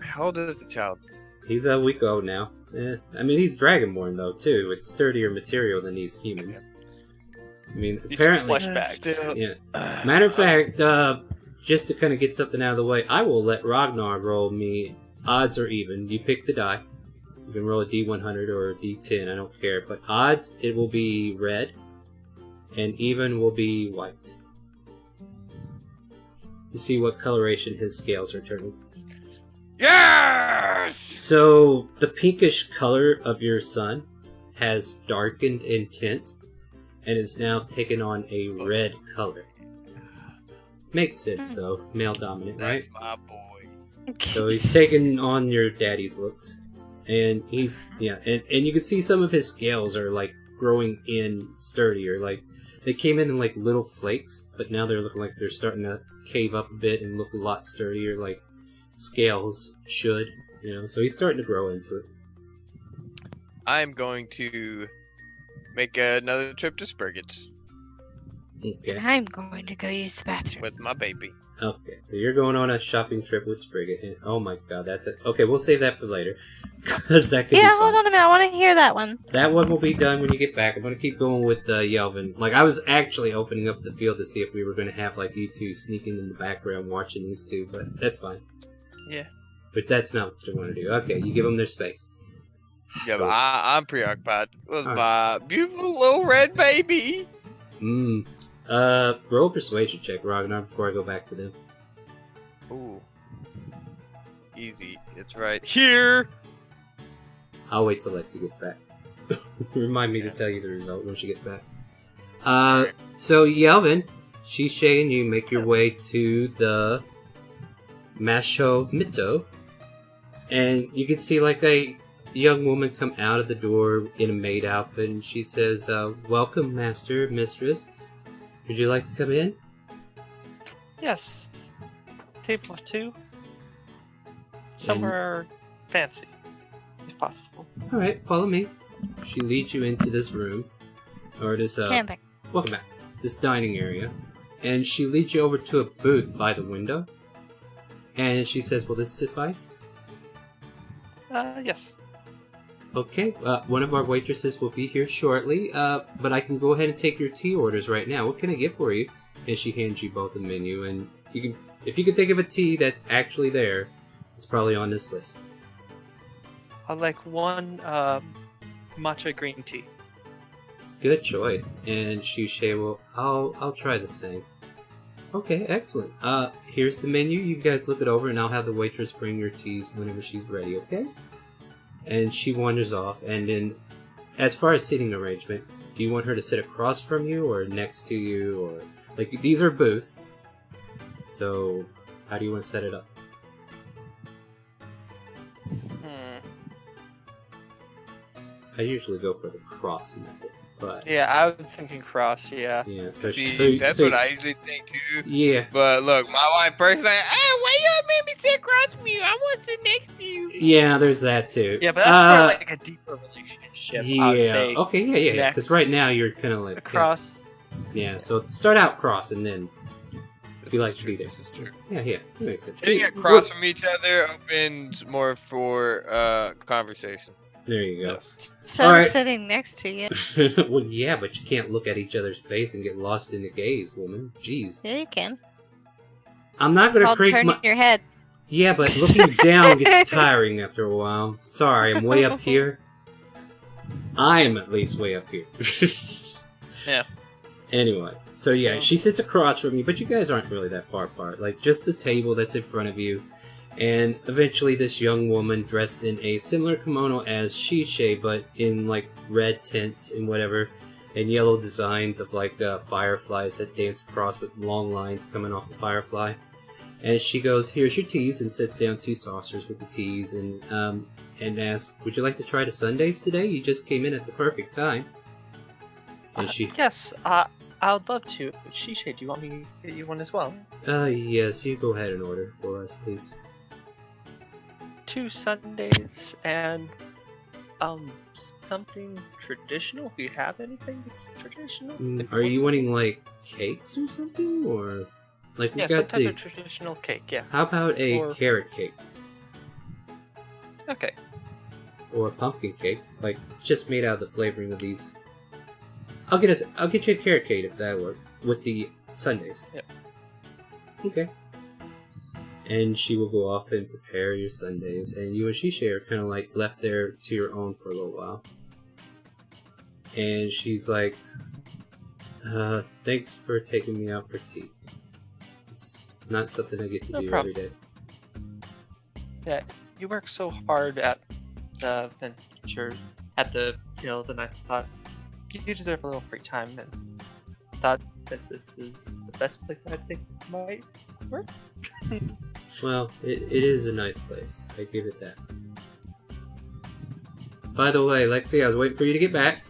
How old is the child? He's a week old now. I mean, he's Dragonborn, though, too. It's sturdier material than these humans. I mean, These apparently... flesh bags. Yeah. Matter of fact, just to kind of get something out of the way, I will let Ragnar roll me odds or even. You pick the die. You can roll a D100 or a D10, I don't care. But odds, it will be red, and even will be white. To see what coloration his scales are turning. Yes! So, the pinkish color of your sun has darkened in tint, and is now taken on a red color. Makes sense, though. Male dominant, right? That's my boy. So he's taking on your daddy's looks. And he's, and you can see some of his scales are, like, growing in sturdier. Like, they came in like little flakes, but now they're looking like they're starting to cave up a bit and look a lot sturdier, like scales should, So he's starting to grow into it. I'm going to make another trip to Sprigget's. Okay. And I'm going to go use the bathroom. With my baby. Okay, so you're going on a shopping trip with Sprigget. And, oh my god, that's it. Okay, we'll save that for later. Because that could be fun. Hold on a minute. I want to hear that one. That one will be done when you get back. I'm going to keep going with Yelvin. Like, I was actually opening up the field to see if we were going to have, like, you two sneaking in the background watching these two, but that's fine. Yeah. But that's not what you want to do. Okay, you give them their space. Yeah, but I'm preoccupied with my beautiful little red baby. Roll a persuasion check, Ragnar, before I go back to them. Ooh. Easy. It's right here. I'll wait till Lexi gets back. Remind me to tell you the result when she gets back. So Yelvin, Shishay, and you make your way to the Masho Mito, and you can see like a young woman come out of the door in a maid outfit, and she says, "Welcome, master, mistress. Would you like to come in?" Yes. Table of 2. Somewhere fancy, if possible. All right, follow me. She leads you into this room, or this Camping. welcome back. This dining area, and she leads you over to a booth by the window, and she says, "Will this suffice?" Yes. Okay, one of our waitresses will be here shortly, but I can go ahead and take your tea orders right now. What can I get for you? And she hands you both a menu, and you can, if you can think of a tea that's actually there, it's probably on this list. I'd like 1 matcha green tea. Good choice. And Shishay will, I'll try the same. Okay, excellent. Here's the menu. You guys look it over, and I'll have the waitress bring your teas whenever she's ready, okay? And she wanders off, and then, as far as seating arrangement, do you want her to sit across from you, or next to you, or... Like, these are booths, so how do you want to set it up? I usually go for the cross method. But Yeah, I was thinking cross. Yeah. yeah, so See, that's what I usually think too. Yeah, But look, my wife first like, hey, why you made me sit across from you? I want to sit next to you. yeah, there's that too. Yeah, but that's for like a deeper relationship. Yeah. I would say Okay. Yeah. Because right now you're kind of like cross. Yeah. So start out cross and then if you like to be there. This is true. Yeah. That makes sense. Sitting across from each other opens more for conversation. There you go. Yes. So All right. sitting next to you. Well, yeah, but you can't look at each other's face and get lost in the gaze, woman. Jeez. Yeah, you can. I'm not gonna Called crank turning my. your head. Yeah, but looking down gets tiring after a while. Sorry, I'm way up here. I am at least way up here. Yeah. Anyway, so yeah, she sits across from you, but you guys aren't really that far apart. Like, just the table that's in front of you. And eventually this young woman dressed in a similar kimono as Shisei, but in like red tints and whatever, and yellow designs of like fireflies that dance across with long lines coming off the firefly. And she goes, "Here's your teas," and sets down 2 saucers with the teas and asks, "Would you like to try the sundaes today? You just came in at the perfect time." And she, Yes, I would love to. Shisei, do you want me to get you one as well? yes, you go ahead and order for us, please. 2 Sundays and something traditional. Do you have anything that's traditional? Are you wanting like cakes or something, or like we Yeah, some got type the? of traditional cake. Yeah. How about a Or- carrot cake Okay. or a pumpkin cake, like just made out of the flavoring of these? I'll get you a carrot cake if that works with the sundaes. Yep. Okay. And she will go off and prepare your sundaes, and you and Shisei are kind of like left there to your own for a little while. And she's like, "Thanks for taking me out for tea. It's not something I get to No do problem. every day." Yeah, you work so hard at the venture, at the guild, and I thought you deserve a little free time, and thought this is the best place that I think might work. Well, it is a nice place. I give it that. By the way, Lexi, I was waiting for you to get back.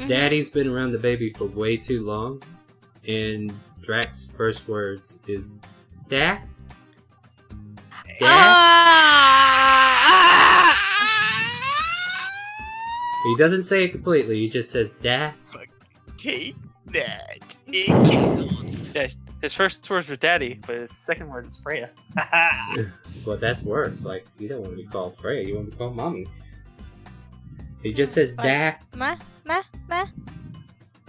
Daddy's been around the baby for way too long, and Drax's first words is, "Dad? Dad?" He doesn't say it completely, he just says, "Dad?" Take that. Yeah, his first words were daddy, but his second word is Freya. Well, that's worse. Like, you don't want to be called Freya, you want to be called Mommy. He just says, "Dad." Ma.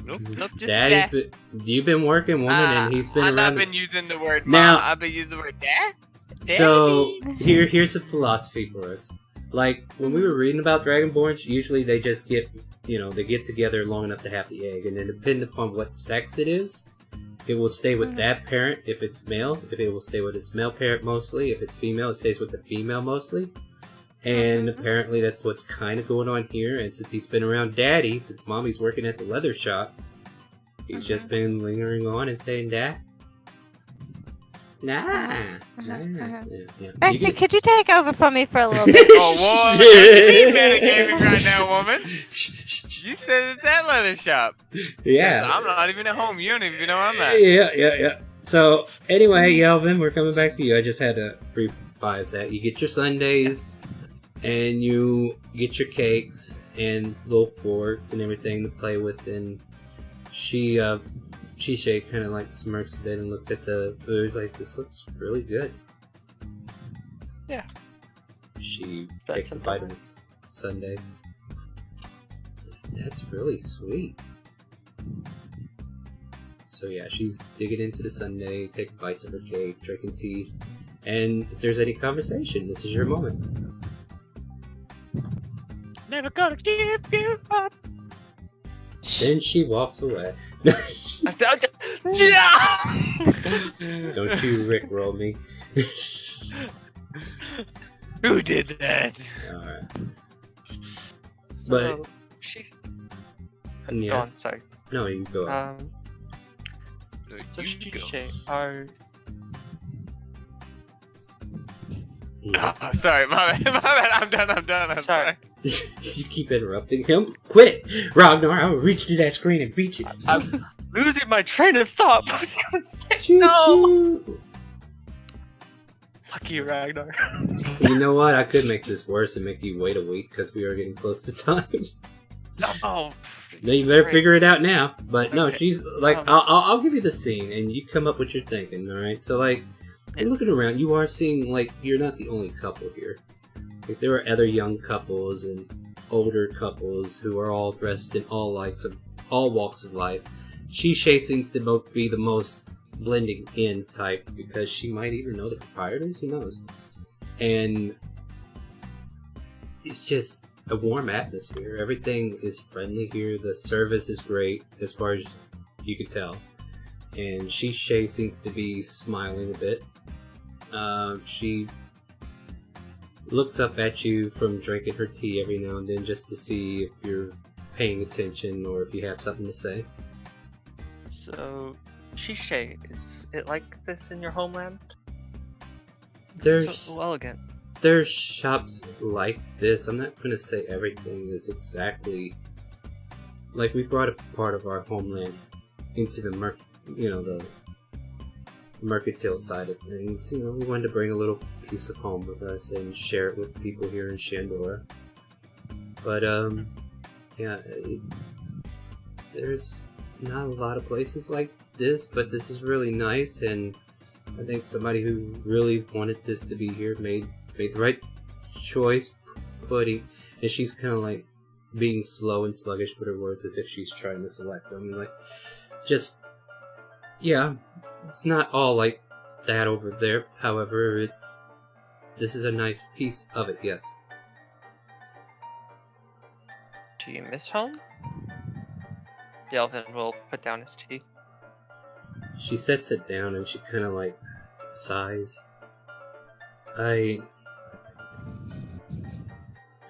Nope, just Daddy's that. been, you've been working, woman, and he's been I've around. not been using the word Now- mom. I've been using the word dad. So here's some philosophy for us. Like when we were reading about Dragonborns, usually they just get together long enough to have the egg, and then depending upon what sex it is, it will stay with that parent if it's male. If it will stay with its male parent mostly. If it's female, it stays with the female mostly. And apparently that's what's kind of going on here. And since he's been around Daddy, since Mommy's working at the leather shop, he's just been lingering on and saying, "Dad." Nah. Yeah. Actually, could you take over from me for a little bit? Oh, woman, you metagaming right now, woman. You said at that leather shop. Yeah. I'm not even at home. You don't even know where I'm at. Yeah. So, anyway, Yelvin, we're coming back to you. I just had to revise that. You get your sundaes, and you get your cakes, and little forks and everything to play with, and Shisei kind of like smirks a bit and looks at the food. He's like, "This looks really good." Yeah. She That's takes a bite of this sundae. That's really sweet. So yeah, she's digging into the sundae, taking bites of her cake, drinking tea, and if there's any conversation, this is your moment. Never gonna give you up. Then she walks away. Yeah! Don't you rickroll me. Who did that? Alright. So, she. Go on, Yes. sorry. No, you go on. So You go. Shisei, are Yes. Oh, sorry, my bad. I'm done. I'm sorry. You keep interrupting him. Quit it! Ragnar, I will reach to that screen and beat you. I'm losing my train of thought. What was I gonna say? Choo No! choo! Fuck you, Ragnar. You know what? I could make this worse and make you wait a week because we are getting close to time. No. No, you better figure it out now. But no, Okay. she's like, I'll give you the scene and you come up with your thinking, alright? So, like, you're looking around, you are seeing, like, you're not the only couple here. Like, there are other young couples and older couples who are all dressed in all walks of life. Shay seems to be the most blending in type because she might even know the proprietors, who knows? And it's just a warm atmosphere. Everything is friendly here. The service is great as far as you can tell. And Shay seems to be smiling a bit. She looks up at you from drinking her tea every now and then just to see if you're paying attention or if you have something to say. So, Shishay, is it like this in your homeland? There's So elegant. there's shops like this. I'm not gonna say everything is exactly like we brought a part of our homeland into the the mercantile side of things. You know, we wanted to bring a little piece of home with us and share it with people here in Shandora. But there's not a lot of places like this, but this is really nice, and I think somebody who really wanted this to be here made the right choice putting, and she's kind of like being slow and sluggish with her words as if she's trying to select them. Like, it's not all like that over there. However, this is a nice piece of it, yes. Do you miss home? Yelvin will put down his tea. She sets it down and she kind of like sighs. I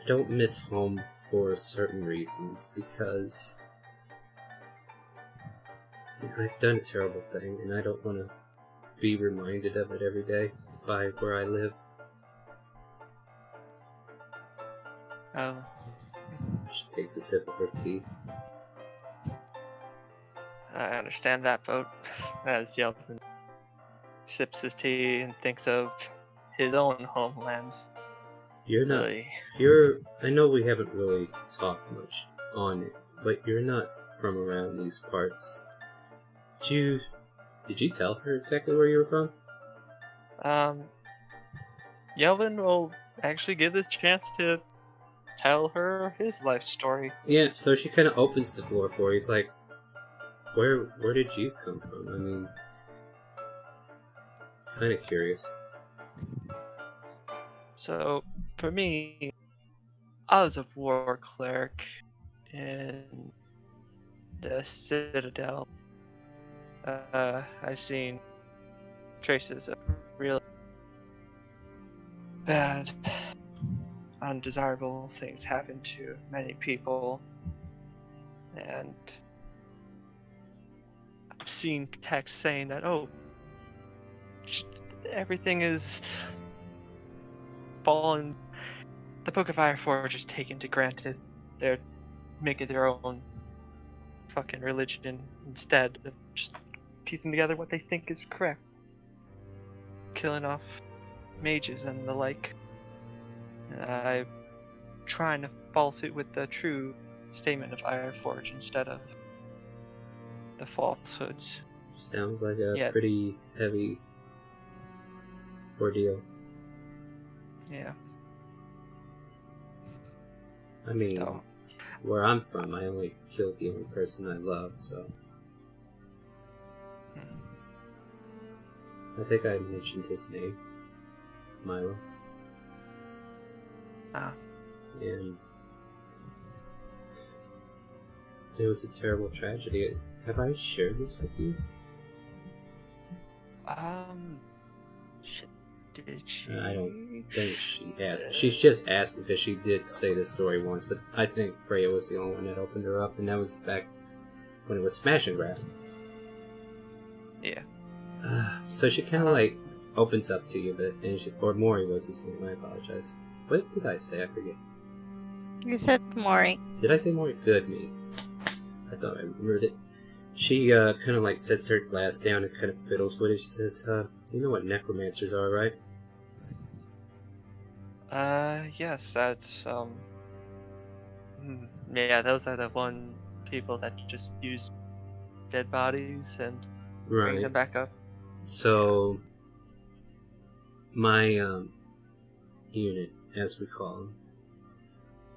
don't miss home for certain reasons because I've done a terrible thing and I don't want to be reminded of it every day by where I live. Oh. She takes a sip of her tea. I understand that, boat. As Yelvin sips his tea and thinks of his own homeland. You're not. Really. I know we haven't really talked much on it, but you're not from around these parts. Did you tell her exactly where you were from? Yelvin will actually give this chance to tell her his life story. Yeah, so she kind of opens the floor for you. It's like, where did you come from? I mean, kind of curious. So, for me, I was a war cleric in the Citadel. I've seen traces of really bad, undesirable things happen to many people, and I've seen texts saying that, everything is fallen. The Book of Ironforge is taken to granted. They're making their own fucking religion instead of just piecing together what they think is correct. Killing off mages and the like. And I'm trying to follow suit with the true statement of Ironforge instead of the falsehoods. Sounds like a pretty heavy ordeal. Yeah. I mean, where I'm from, I only killed the only person I loved, so... I think I mentioned his name. Milo. And... it was a terrible tragedy. Have I shared this with you? Did she? I don't think she has. She's just asked because she did say this story once, but I think Freya was the only one that opened her up, and that was back when it was Smash and Grab. Yeah. So she kind of like opens up to you a bit, and or Mori was his name. I apologize. What did I say? I forget. You said Maury. Did I say Maury? Good, me. I thought I remembered it. She kind of like sets her glass down and kind of fiddles with it. She says, you know what necromancers are, right? Yes, that's, yeah, those are the people that just use dead bodies and bring them back up. So, my, unit, as we call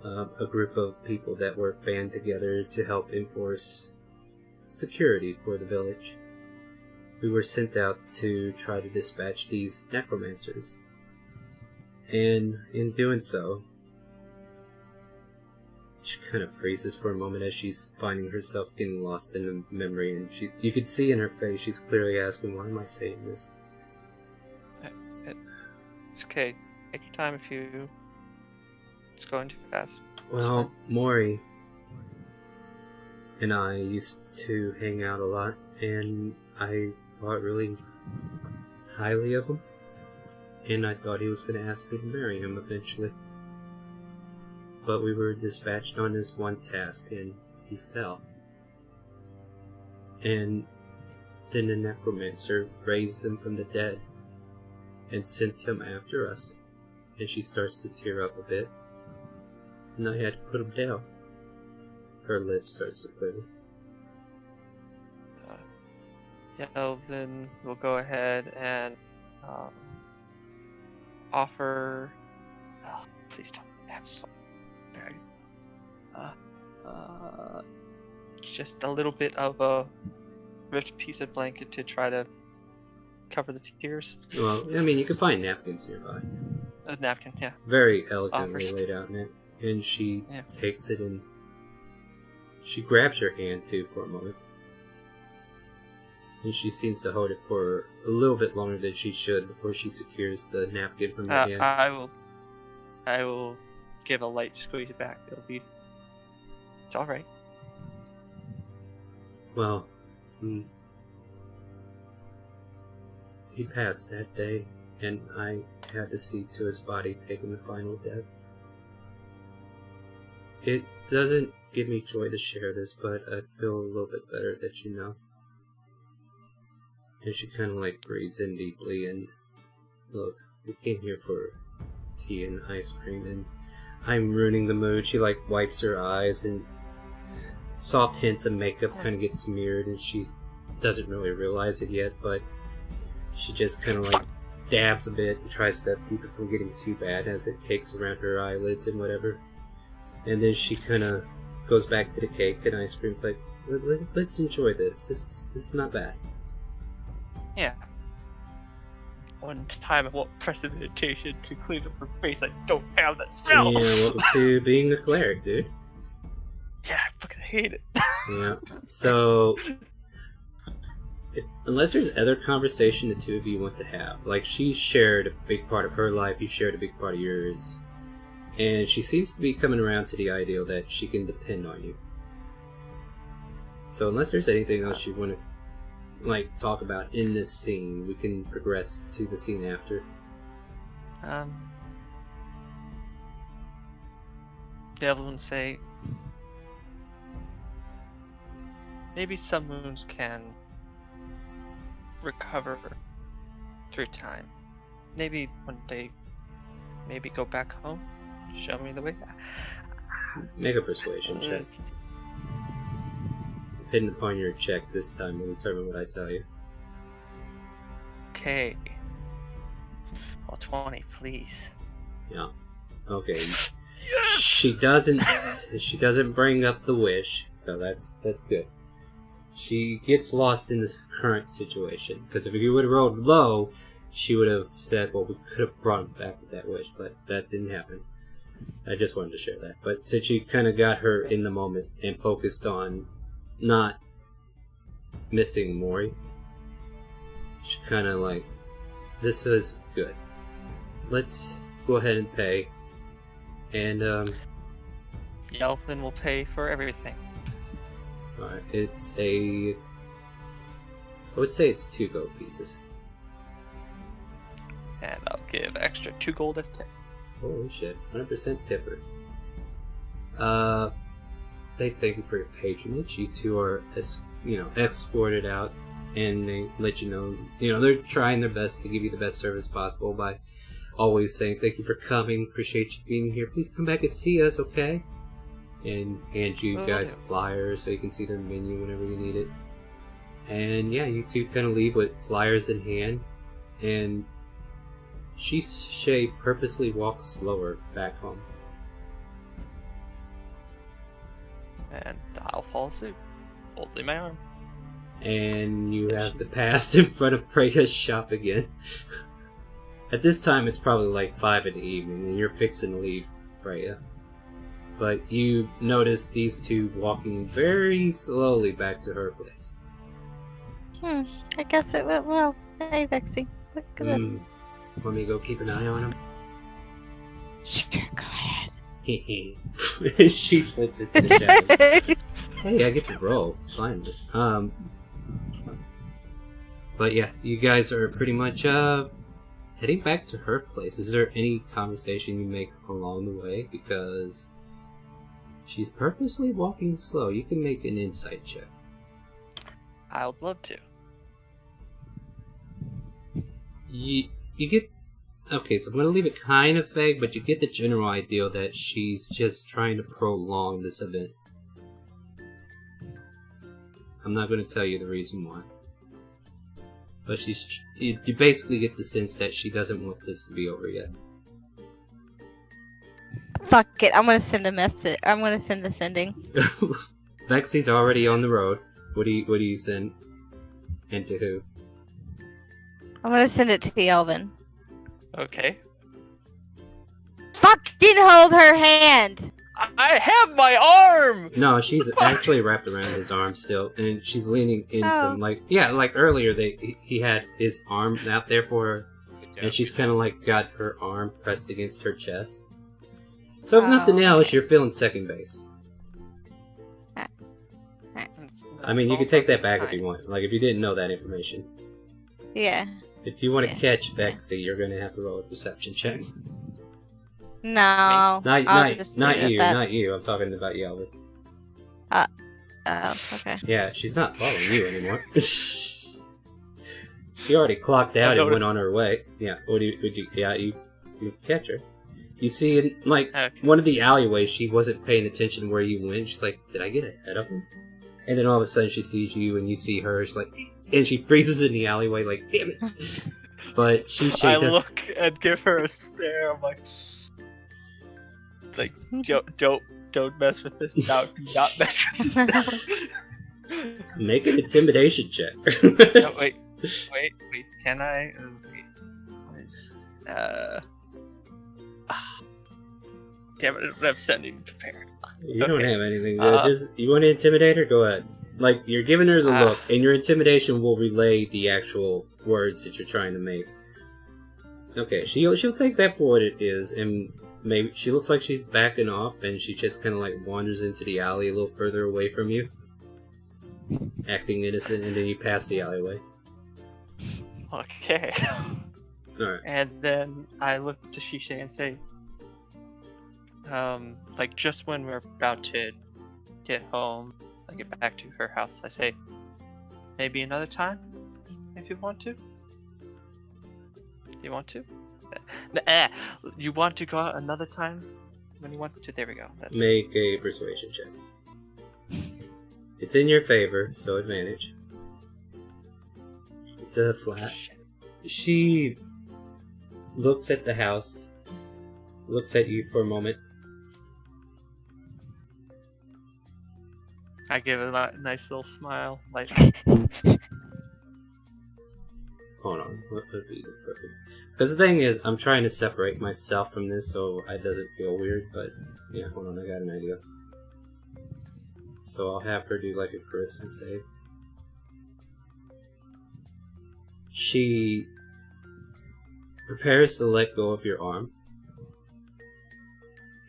them, a group of people that were band together to help enforce security for the village. We were sent out to try to dispatch these necromancers. And in doing so, she kind of freezes for a moment as she's finding herself getting lost in a memory, and you could see in her face she's clearly asking, why am I saying this? It's okay. Take your time if you... It's going too fast. Well, Maury and I used to hang out a lot, and I thought really highly of him. And I thought he was going to ask me to marry him eventually. But we were dispatched on this one task, and he fell. And then the necromancer raised him from the dead and sent him after us. And she starts to tear up a bit. And I had to put him down. Her lip starts to quiver. Then we'll go ahead and offer. Oh, please don't have so. Just a little bit of a ripped piece of blanket to try to cover the tears. Well, I mean, you can find napkins nearby. A napkin, yeah. Very elegantly Offers. laid out in it. And she Yeah. takes it and she grabs her hand too for a moment. And she seems to hold it for a little bit longer than she should before she secures the napkin from her hand. I will give a light squeeze back. It's all right. Well, he passed that day, and I had to see to his body taking the final death. It doesn't give me joy to share this, but I feel a little bit better that you know. And she kind of like breathes in deeply, and look, we came here for tea and ice cream, and I'm ruining the mood. She like wipes her eyes, and soft hints of makeup kind of get smeared, and she doesn't really realize it yet, but she just kind of like dabs a bit and tries to keep it from getting too bad as it cakes around her eyelids and whatever. And then she kind of goes back to the cake and ice cream's like, let's enjoy this. This is not bad. Yeah. One time I won't precipitation to clean up her face. I don't have that smell. Yeah, welcome to being a cleric, dude. Yeah, I fucking hate it. Yeah. So, unless there's other conversation the two of you want to have, like she shared a big part of her life, you shared a big part of yours, and she seems to be coming around to the ideal that she can depend on you. So, unless there's anything else you want to like talk about in this scene, we can progress to the scene after. Devil would say, maybe some wounds can recover through time. Maybe one day, maybe go back home, show me the way. Make a persuasion check. Depending upon your check this time will determine what I tell you. Okay. Well, 20, please. Yeah. Okay. Yes! She doesn't bring up the wish, so that's good. She gets lost in this current situation, because if you would have rolled low, she would have said, well, we could have brought him back with that wish, but that didn't happen. I just wanted to share that. But since you kind of got her in the moment and focused on not missing Maury, she kind of like, this is good. Let's go ahead and pay. And, Yelvin will pay for everything. alright, I would say it's 2 gold pieces. And I'll give extra 2 gold as tip. Holy shit, 100% tipper. They thank you for your patronage. You two are, escorted out, and they let you know, they're trying their best to give you the best service possible by always saying, thank you for coming, appreciate you being here, please come back and see us, okay? And hand you guys a flyer so you can see their menu whenever you need it. And yeah, you two kind of leave with flyers in hand, and Shay purposely walks slower back home. And I'll follow suit, holding my arm. And you have the past in front of Freya's shop again. At this time, it's probably like 5 in the evening, and you're fixing to leave Freya. But you notice these two walking very slowly back to her place. I guess it went well. Hey, Vexy, look at this. Want me to go keep an eye on him? Sure, go ahead. She slips into the shadows. Hey, I get to roll. Fine. But yeah, you guys are pretty much heading back to her place. Is there any conversation you make along the way? Because she's purposely walking slow. You can make an insight check. I would love to. You get... Okay, so I'm going to leave it kind of vague, but you get the general idea that she's just trying to prolong this event. I'm not going to tell you the reason why. But you basically get the sense that she doesn't want this to be over yet. Fuck it, I'm gonna send a message. I'm gonna send the sending. Vexy's already on the road. What do you send? And to who? I'm gonna send it to Elvin. Okay. Fucking hold her hand! I have my arm! No, she's actually wrapped around his arm still, and she's leaning into him. Like earlier he had his arm out there for her, and she's kind of like got her arm pressed against her chest. So if nothing else, you're feeling second base. I mean, you can take that back if you want. Like, if you didn't know that information. Yeah. If you want to catch Vexy, you're going to have to roll a perception check. No. Not you. I'm talking about Yelver. Oh, okay. Yeah, she's not following you anymore. She already clocked out and went on her way. Yeah, you catch her. You see, in, one of the alleyways, she wasn't paying attention where you went. She's like, did I get ahead of him? And then all of a sudden she sees you and you see her. She's like, and she freezes in the alleyway like, damn it. But I look and give her a stare. I'm like don't mess with this now. Do not mess with this now. Make an intimidation check. No, wait. Can I? Damn it! I'm sending prepared. You don't have anything. You want to intimidate her? Go ahead. Like, you're giving her the look, and your intimidation will relay the actual words that you're trying to make. Okay, she'll take that for what it is, and maybe she looks like she's backing off, and she just kind of like wanders into the alley a little further away from you, acting innocent, and then you pass the alleyway. Okay. Alright. And then I look to Shisha and say, like just when we're about to get home, like get back to her house, I say, maybe another time, if you want to. You want to? You want to go out another time when you want to? There we go. Make a persuasion check. It's in your favor, so advantage. It's a flat. She looks at the house, looks at you for a moment. I give it a nice little smile, like. Hold on, what would be the perfect? Because the thing is, I'm trying to separate myself from this so it doesn't feel weird. But yeah, hold on, I got an idea. So I'll have her do like a charisma save. She prepares to let go of your arm,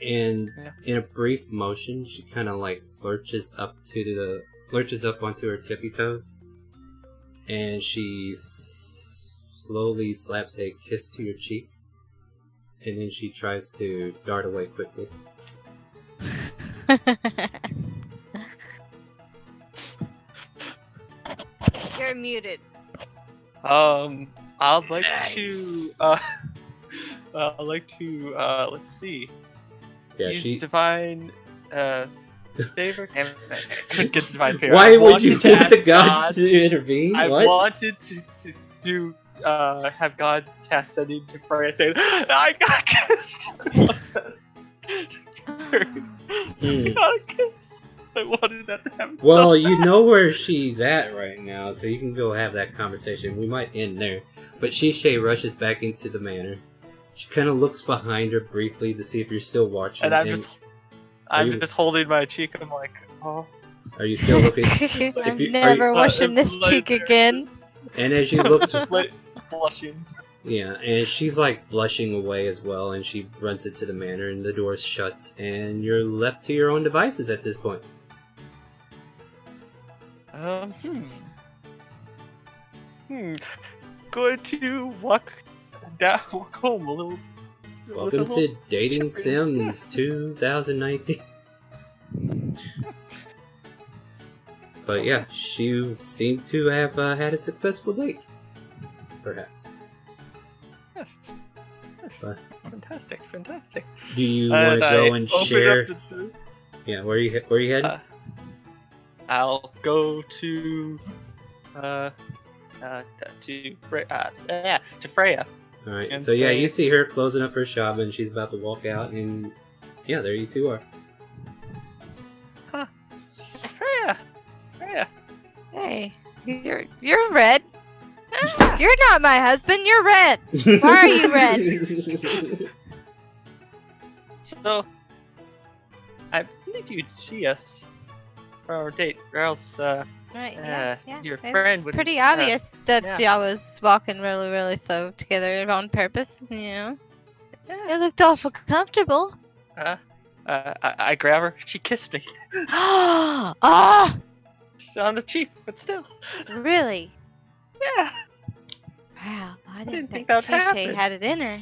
and in a brief motion, she kind of like lurches up onto her tippy toes, and she slowly slaps a kiss to your cheek, and then she tries to dart away quickly. You're muted. I'd like to let's see. Yeah, Use she. divine favor. Damn it, I couldn't get divine favor. Why I would you wanted to want the ask gods to intervene? I What? wanted to do have God cast sending to Freya saying, I got kissed. I got kissed. I wanted that to happen. Well, so you bad. know where she's at right now, so you can go have that conversation. We might end there. But Shishay rushes back into the manor. She kind of looks behind her briefly to see if you're still watching. And I'm you- just holding my cheek. I'm like, oh. Are you still looking? I'm you- are never you- washing this like cheek there. again. And as you look, Just like blushing. yeah, and she's like blushing away as well, and she runs into the manor, and the door shuts, and you're left to your own devices at this point. Going to walk home a little. Welcome to Dating Sims 2019. But yeah, she seemed to have had a successful date. Perhaps. Yes. But- Fantastic. Do you want to go and open share? up the Yeah, where you heading? I'll go to Freya. All right. and So yeah, say- you see her closing up her shop, and she's about to walk out, and yeah, there you two are. Freya. Hey, you're red. You're not my husband. You're red. Why are you red? So, I believe you'd see us for our date, or else, Right? Yeah. your It's friend would. pretty obvious that yeah. y'all was walking really, really slow together on purpose. You know, Yeah. it looked awful comfortable. I grab her. She kissed me. Ah, She's on the cheek, but still. really? Yeah. Wow, I didn't didn't think think that would Shishay happen. had it in her.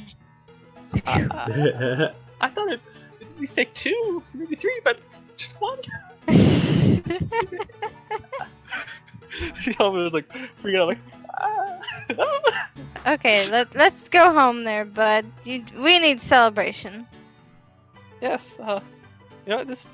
I thought it'd at least take 2, maybe 3, but just one. She almost was like freaking out, like, ah. Okay, let's go home there, bud. We need celebration. Yes, you know, this,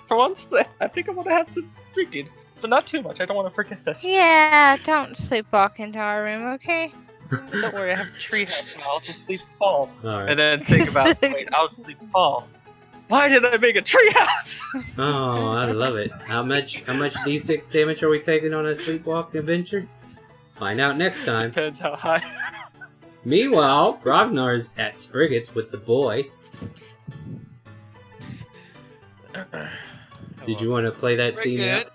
for once, I think I want to have some drinking, but not too much. I don't want to forget this. Yeah, don't sleepwalk into our room, okay? Don't worry, I have a tree house now. I'll just sleep fall. All right. And then think about, wait, I'll sleep fall. Why did I make a tree house? Oh, I love it. How much D6 damage are we taking on a sleepwalk adventure? Find out next time. Depends how high. Meanwhile, Ragnar's at Spriggets with the boy. Did you want to play that Pretty scene good. out?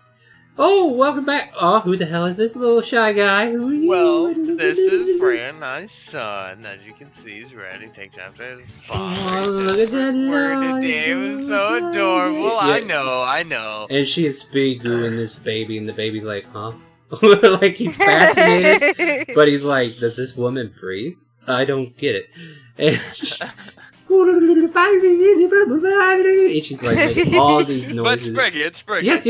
Oh, welcome back. Oh, who the hell is this little shy guy? Who are you? Well, this is Fran, my son. As you can see, he's red. He takes after his father. Oh, look at that Word little today was eyes. so adorable. Yeah. I know. And she is speed-gooing this baby, and the baby's like, huh? Like, he's fascinated. But he's like, does this woman breathe? I don't get it. And she's like making all these But noises. Spriggett. Yes,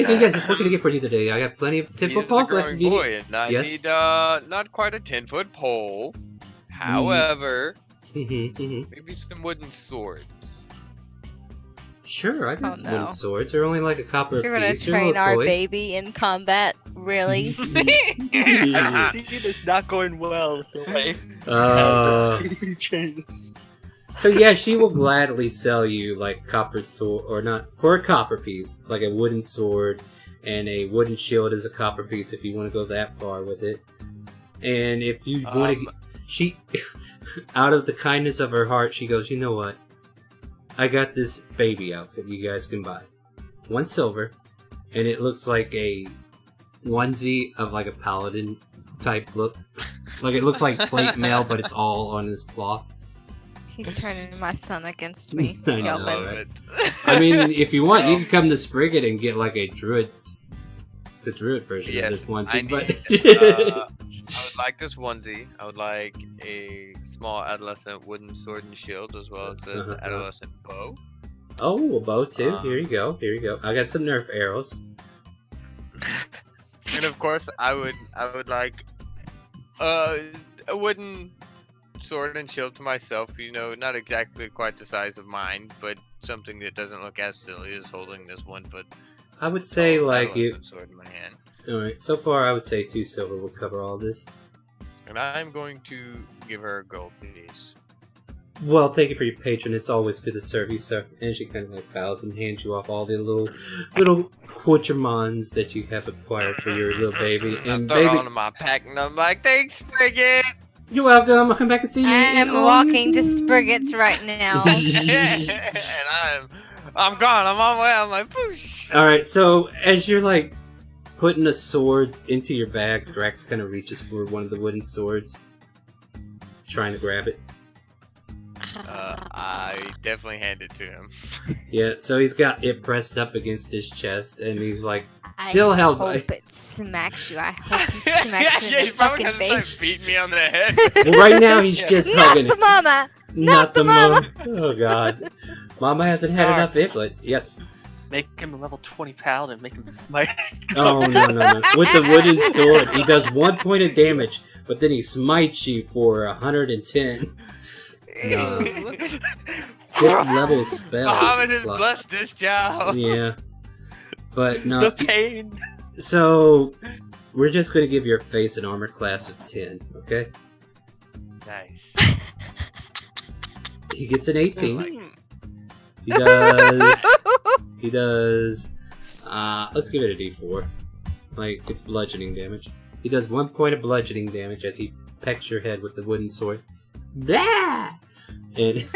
what can I get for you today? I got plenty of 10-foot poles left. If you need- boy, and I Yes? need not quite a 10-foot pole. However, maybe some wooden swords. Sure, I got Oh, some no. wooden swords. They're only like a copper You're gonna piece. They're train little our toys. baby in combat? Really? I see this not going well with the way he changes. So yeah, she will gladly sell you like copper sword, or not for a copper piece, like a wooden sword, and a wooden shield is a copper piece if you want to go that far with it. And if you want to, she, out of the kindness of her heart, she goes, you know what? I got this baby outfit you guys can buy. 1 silver, and it looks like a onesie of like a paladin type look. Like it looks like plate mail, but it's all on this cloth. He's turning my son against me. I know, Kelvin. Love right? it. I mean, if you want, you can come to Spriggett and get like a druid, the druid version Yes, of this I onesie. need, But I would like this onesie. I would like a small adolescent wooden sword and shield, as well as an adolescent bow. Oh, a bow too. Here you go. Here you go. I got some Nerf arrows. And of course, I would like a wooden sword and shield to myself. You know, not exactly quite the size of mine, but something that doesn't look as silly as holding this 1 foot. I would say sword in my hand. All right. So far, I would say 2 silver will cover all this. And I'm going to give her a gold piece. Well, thank you for your patron. It's always good to serve you, sir. And she kind of like bows and hands you off all the little accoutrements that you have acquired for your little baby. And I throw baby, it on my pack, and I'm like, "Thanks, Frigate." you're welcome. I'll come back and see you. I am walking to Spriggets right now. And I'm gone. I'm on my way. I'm like, "Poosh." All right. So as you're like putting the swords into your bag, Drax kind of reaches for one of the wooden swords, trying to grab it. I definitely hand it to him. Yeah, so he's got it pressed up against his chest, and he's like, still held by. I hope it smacks you. I hope he smacks you in He's the probably fucking gonna face. start beating me on the head. Well, right now he's just Not hugging the it. mama. Not the mama. Oh god, Mama hasn't had enough influence. Yes. Make him a level 20 paladin and make him smite. Oh no! With the wooden sword, he does 1 point of damage, but then he smites you for 110. No. Fifth level spell. Muhammad has slot. blessed this child. Yeah. But no. The pain. So, we're just going to give your face an armor class of 10, okay? Nice. He gets an 18. He does, let's give it a d4. Like, it's bludgeoning damage. He does 1 point of bludgeoning damage as he pecks your head with the wooden sword. Blah! And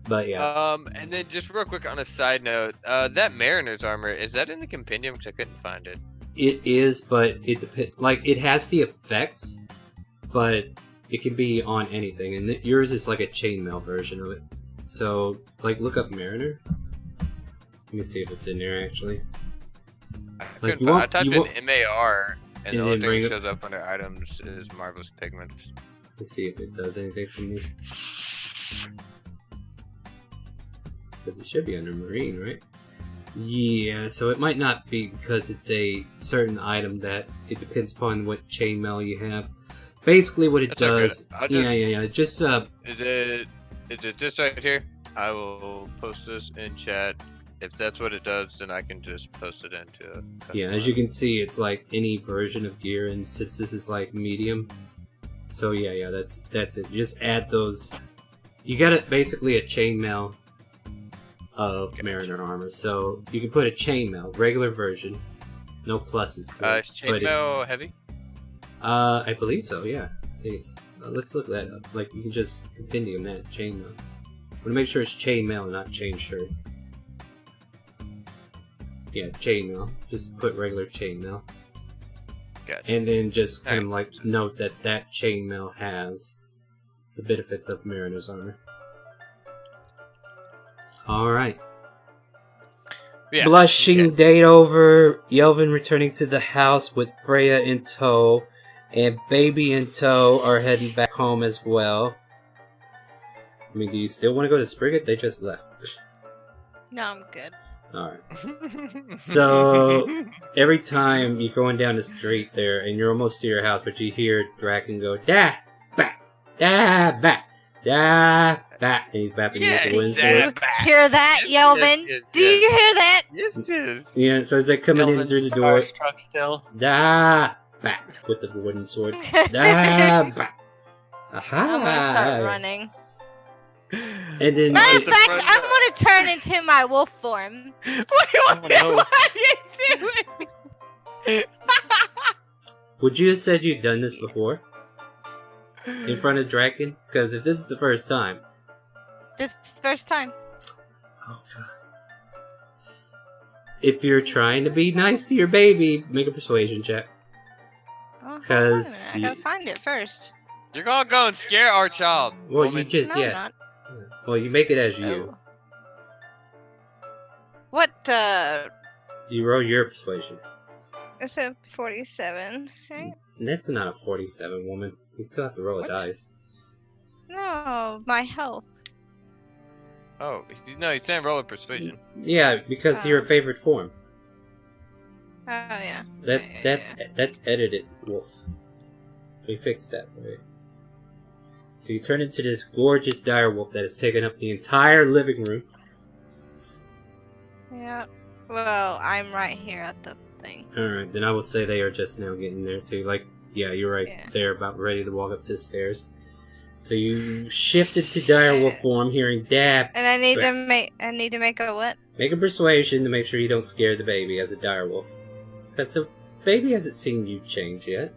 but yeah. And then just real quick on a side note, that Mariner's armor, is that in the compendium? Because I couldn't find it. It is, but it depends. Like, it has the effects, but it can be on anything, and yours is like a chainmail version of it. So, like, look up Mariner. Let me see if it's in there actually. I typed in MAR, and the only thing that shows up under items is Marvelous Pigments. Let's see if it does anything for me. Because it should be under Marine, right? Yeah, so it might not be because it's a certain item that it depends upon what chainmail you have. Basically, what it does. Yeah. Just Is it this right here? I will post this in chat. If that's what it does, then I can just post it into. Yeah, as you can see, it's like any version of gear, and since this is like medium, so yeah, that's it. You just add those. You got it basically a chainmail of Mariner armor, so you can put a chainmail, regular version, no pluses to it. Is chainmail heavy? I believe so. Yeah, I think it's. Let's look that up. Like you can just compendium that chainmail. Want to make sure it's chainmail, not chain shirt. Yeah, chainmail. Just put regular chainmail. Gotcha. And then just kind of like note that that chainmail has the benefits of Mariner's armor. Alright. Yeah. Blushing day over, Yelvin returning to the house with Freya in tow, and Baby in tow are heading back home as well. I mean, do you still want to go to Sprigget? They just left. No, I'm good. Alright. So, every time you're going down the street there, and you're almost to your house, but you hear Draken go, da, ba, da, ba, da, ba, and he's bapping you with the wind sword. Hear that, Yelvin? Do you hear that? Yes. Yeah, so as they're coming in through the door, Struck still. da, ba, with the wooden sword, da, ba. Aha! I'm gonna start running. And then Matter of fact, I'm gonna turn into my wolf form. What are you doing? would you have said you'd done this before? In front of Draken? Because if this is the first time... This is the first time. Oh, God. If you're trying to be nice to your baby, make a persuasion check. Oh, hold on a 'Cause minute. I gotta find it first. You're gonna go and scare our child. Well, woman. you just, No, I'm yeah. not. Well, you make it as you. Oh. What, You roll your persuasion. it's a 47, right? And that's not a 47, woman. You still have to roll What? a dice. No, my health. Oh, no, he's saying roll a persuasion. Yeah, because your favorite form. Oh yeah. That's edited, Wolf. We fixed that for you. So you turn into this gorgeous direwolf that has taken up the entire living room. Yeah. Well, I'm right here at the thing. Alright, then I will say they are just now getting there too. Like, yeah, you're right. Yeah. They're about ready to walk up to the stairs. So you shifted to direwolf form, hearing dab. And I need to make a what? Make a persuasion to make sure you don't scare the baby as a direwolf. Because the baby hasn't seen you change yet.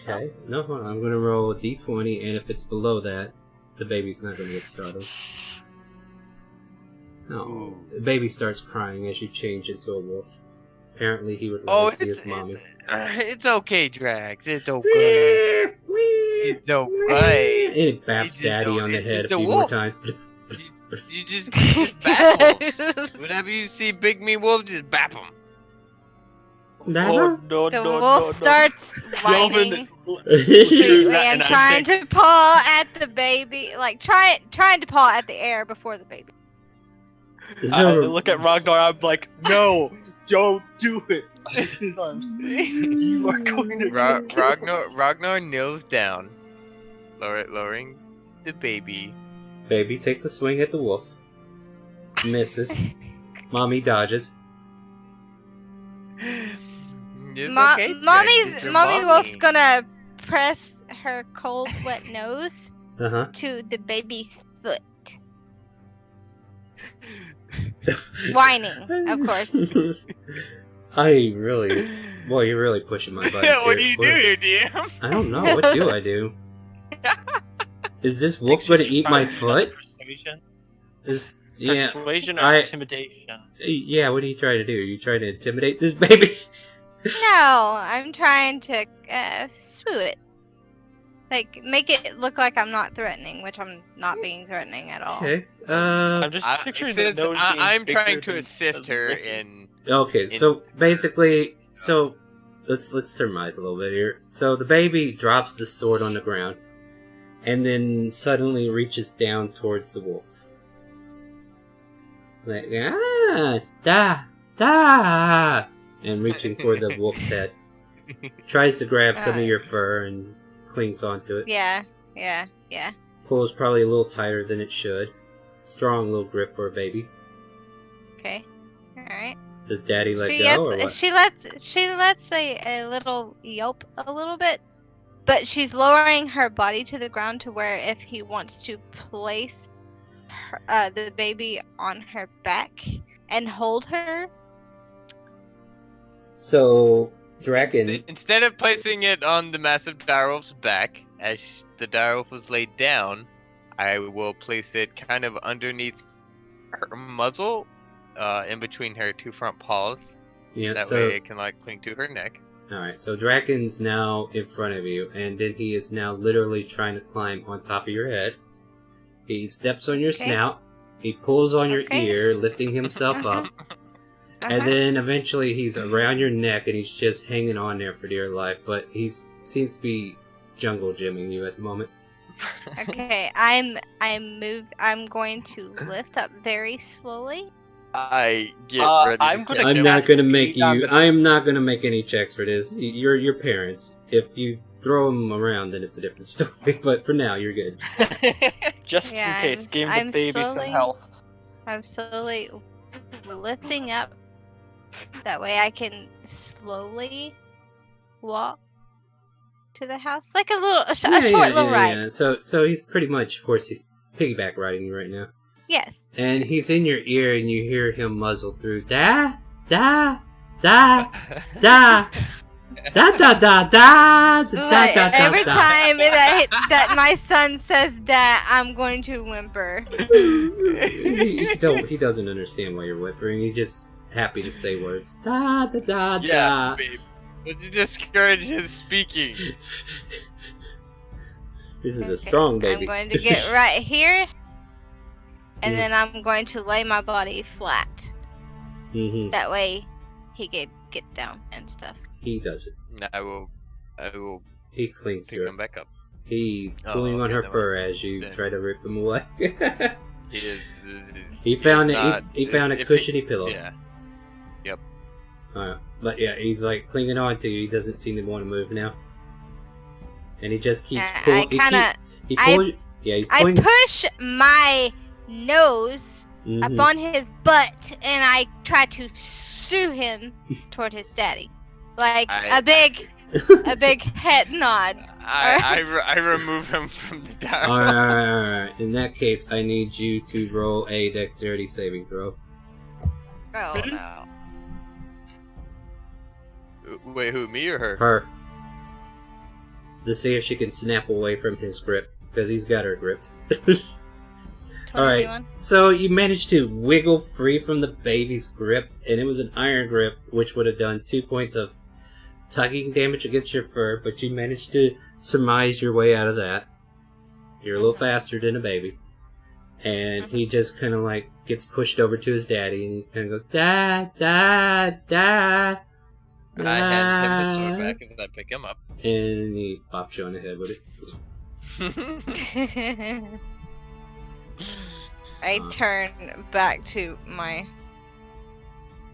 Okay. No, hold on. I'm going to roll a d20, and if it's below that, the baby's not going to get startled. No. The baby starts crying as you change into a wolf. Apparently he would rather see his mommy. It's okay, Drax. It's okay. It's okay. And it baps Daddy on the head a few more times. You just bap him. Whenever you see Big Mean Wolf, just bap him. Oh, no, The no, wolf no, starts whining that and trying to paw at the baby, like trying to paw at the air before the baby. I look at Ragnar, I'm like, no, don't do it. His arms. You are going to Ragnar kneels down, lowering the baby. Baby takes a swing at the wolf. Misses. Mommy dodges. Okay, Mommy Wolf's gonna press her cold, wet nose Uh-huh. to the baby's foot. Whining, of course. I really... Boy, you're really pushing my buttons What do here. you do, DM? I don't know. What do I do? Is this wolf going to eat my foot? Persuasion, Yeah. persuasion or intimidation? Yeah, what are you trying to do? Are you trying to intimidate this baby? No, I'm trying to swoo it. Like, make it look like I'm not threatening, which I'm not being threatening at all. Okay. I'm just picturing the nose being I'm bigger trying to than assist the her lip. in. Okay, so basically, let's surmise a little bit here. So the baby drops the sword on the ground, and then suddenly reaches down towards the wolf. Like, da, and reaching for the wolf's head. Tries to grab some of your fur and clings onto it. Yeah. Pulls probably a little tighter than it should. Strong little grip for a baby. Okay. Alright. Does Daddy let go or what? She lets a little yelp a little bit, but she's lowering her body to the ground to where if he wants to place the baby on her back and hold her. So, Draken... Instead of placing it on the massive direwolf's back, as the direwolf was laid down, I will place it kind of underneath her muzzle, in between her two front paws. Yeah, that so, way it can like cling to her neck. Alright, so Draken's now in front of you, and then he is now literally trying to climb on top of your head. He steps on your snout, he pulls on your ear, lifting himself up, and then eventually he's around your neck and he's just hanging on there for dear life, but he seems to be jungle gymming you at the moment. Okay, I'm going to lift up very slowly. I get ready. I'm not gonna make you. I am not gonna make any checks for this. You're your parents. If you throw them around, then it's a different story. But for now, you're good. Just in case, give the baby some health. I'm slowly lifting up. That way, I can slowly walk to the house, like a short little ride. Yeah. So he's pretty much horsey piggyback riding you right now. Yes. And he's in your ear, and you hear him muzzle through da da da da. Da da da da da da. Every time that my son says that, I'm going to whimper. He doesn't understand why you're whimpering. He's just happy to say words. Da da da da. Yeah, babe. Let's discourage his speaking. This is a strong baby. I'm going to get right here, and then I'm going to lay my body flat. That way, he can get down and stuff. He does it. I will He clings Pick to him it. back up. He's Oh, pulling on okay, her never fur as you Then- try to rip him away. He is. he found is it. not- He found a if cushiony pillow. Yeah. But yeah, he's like clinging on to you. He doesn't seem to want to move now, and he just keeps I pulling. kinda- He pulls. Yeah, he's pulling. I push my nose Mhm. up on his butt and I try to sue him toward his daddy, like I- a big head nod. I remove him from the dialogue. Alright. In that case, I need you to roll a dexterity saving throw. Oh no! Wait, who? Me or her? Her. To see if she can snap away from his grip, because he's got her gripped. 21. So you managed to wiggle free from the baby's grip, and it was an iron grip, which would have done 2 points of tugging damage against your fur, but you managed to surmise your way out of that. You're a little faster than a baby. And he just kind of like gets pushed over to his daddy, and he kind of goes, Dad, Dad, Dad. I hand him his sword back as I pick him up. And he pops you on the head with it. I turn back to my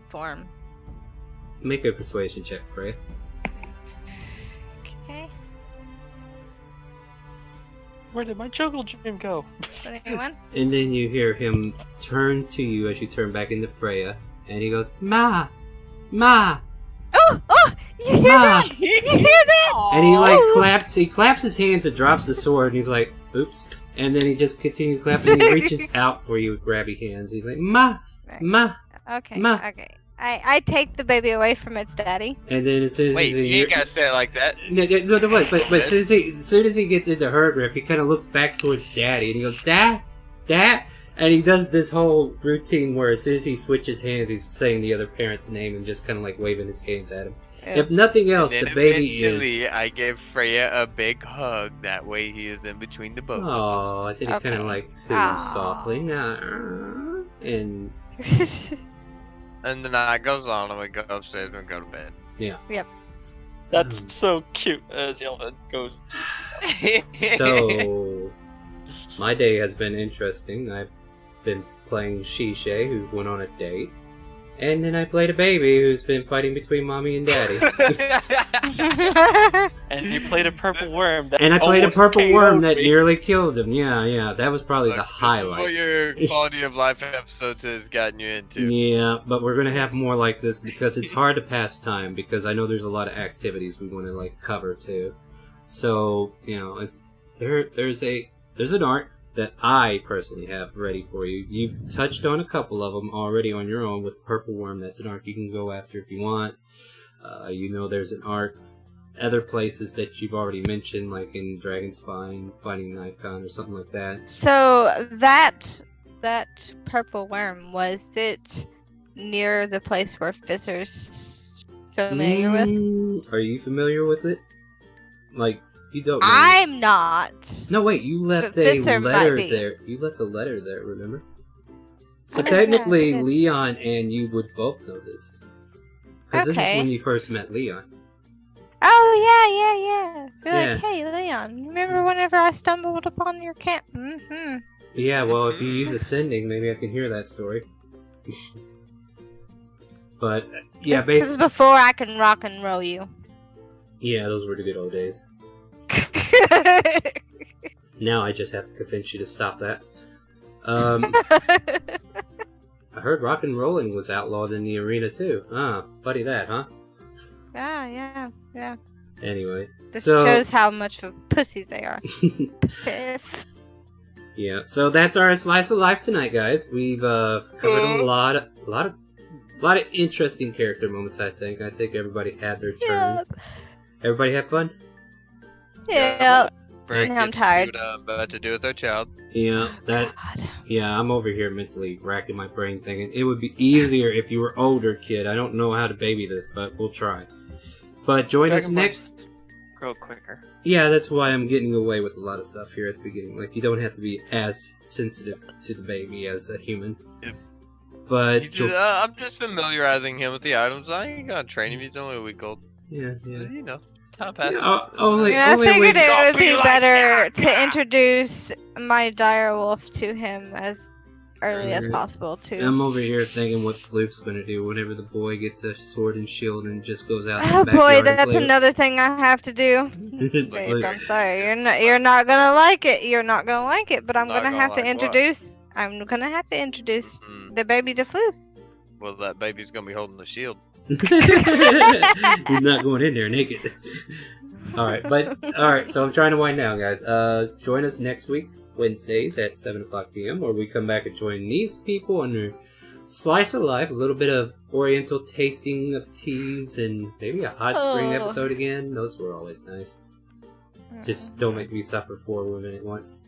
form. Make a persuasion check, Freya. Okay. Where did my jungle gym go? 21. And then you hear him turn to you as you turn back into Freya, and he goes, Ma! Ma! Oh! You hear Ma! that? You hear that? And he like claps his hands and drops the sword, and he's like, oops. And then he just continues clapping, and he reaches out for you with grabby hands. He's like, Ma! Ma! Okay. Ma. Okay. I take the baby away from its daddy. And then as soon as Wait, he's you in ain't gotta say it like that. No, wait, but as soon as he gets into her grip, he kind of looks back towards Daddy, and he goes, Dad, Dad, and he does this whole routine where as soon as he switches hands, he's saying the other parent's name and just kind of like waving his hands at him. Yeah. If nothing else, And the then baby is. eventually, I give Freya a big hug. That way, he is in between the both Oh, of us. then he kind Okay. of like cooes Aw. softly, and And the night goes on, and we go upstairs and go to bed. That's so cute as Yelvin goes. so my day has been interesting. I've been playing Shisha, who went on a date. And then I played a baby who's been fighting between mommy and daddy. And you played a purple worm. That And I played a almost purple worm KO'd that me. nearly killed him. Yeah, that was probably Look, the This is highlight. what your quality of life episodes has gotten you into. Yeah, but we're gonna have more like this because it's hard to pass time because I know there's a lot of activities we want to like cover too. So it's there's an arc that I personally have ready for you. You've touched on a couple of them already on your own with Purple Worm. That's an arc you can go after if you want. There's an arc other places that you've already mentioned, like in Dragon Spine, fighting an icon or something like that. So that purple worm, was it near the place where Fizzer's familiar with? Are you familiar with it? Like, you don't know. I'm not. No, wait, you left But a Fizzer might letter be. there. You left a letter there, remember? So Oh, yeah, technically, I did. Leon and you would both know this. Because this is Okay. when you first met Leon. Oh, yeah. You're Yeah. like, hey, Leon, remember whenever I stumbled upon your camp? Mm-hmm. Yeah, well, if you use Ascending, maybe I can hear that story. But, yeah, This is basically, before I can rock and roll you. yeah, those were the good old days. Now I just have to convince you to stop that. I heard rock and rolling was outlawed in the arena too. Ah, funny that, huh? yeah. Anyway, This so shows how much of pussies they are. Piss. yeah, so that's our slice of life tonight, guys. We've covered a lot of interesting character moments. I think everybody had their turn. Yep. Everybody have fun. Yep. Frank I'm gets to tired. do what I'm about to do with our child. Yeah, that. God. Yeah, I'm over here mentally racking my brain thinking it would be easier if you were older, kid. I don't know how to baby this, but we'll try. But join us Dragon next. Balls grow quicker. Yeah, that's why I'm getting away with a lot of stuff here at the beginning. Like, you don't have to be as sensitive to the baby as a human. Yep. But I'm just familiarizing him with the items. I ain't gonna train him. He's only a week old. yeah. You know. time passes. Only I figured we- it would be like better that. to introduce my dire wolf to him as early as Alright. possible too. I'm over here thinking what Floof's gonna do whenever the boy gets a sword and shield and just goes out. Oh in the boy, backyard and that's plays. another thing I have to do. It's Babe, like- I'm sorry. You're not gonna like it. You're not gonna like it. But I'm Not gonna have to gonna like what? introduce. I'm gonna have to introduce Mm, the baby to Floof. well, that baby's gonna be holding the shield. He's not going in there naked. Alright, so I'm trying to wind down, guys. Join us next week, Wednesdays at 7 o'clock p.m., where we come back and join these people on their slice of life, a little bit of oriental tasting of teas, and maybe a hot spring Oh. episode again. Those were always nice. Just don't make me suffer 4 women at once.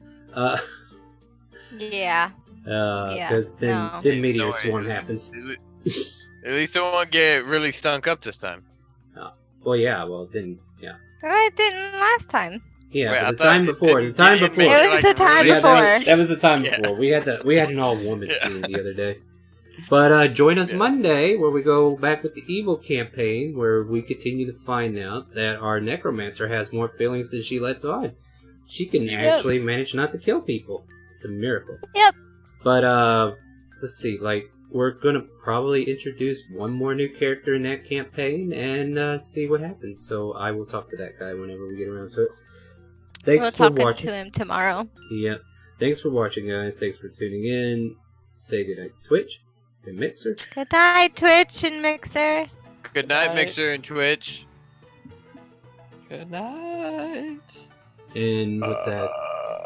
Yeah. Because no. then Meteor No, Swarm it- happens. At least it won't get really stunk up this time. Well, yeah, well, it didn't, yeah. Well, it didn't last time. Yeah, Wait, I but the thought time it before, didn't- the time didn't before. make It was the time Yeah, before. that was the time Yeah. before. We had an all woman Yeah. scene the other day. But join us Yeah. Monday, where we go back with the evil campaign, where we continue to find out that our necromancer has more feelings than she lets on. She can actually manage not to kill people. It's a miracle. Yep. But let's see, we're gonna probably introduce one more new character in that campaign and see what happens. So I will talk to that guy whenever we get around to it. Thanks We're for talking watching. to him tomorrow. Yeah. Thanks for watching, guys. Thanks for tuning in. Say goodnight to Twitch and Mixer. Good night, Twitch and Mixer. Good night, Night. Mixer and Twitch. Good night. And with that,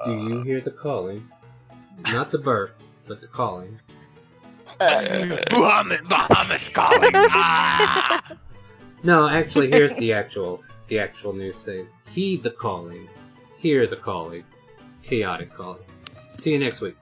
do you hear the calling? Not the burp, but the calling. Bahamut's calling. Ah! No, actually, here's the actual news says. Heed the calling. Hear the calling. Chaotic calling. See you next week.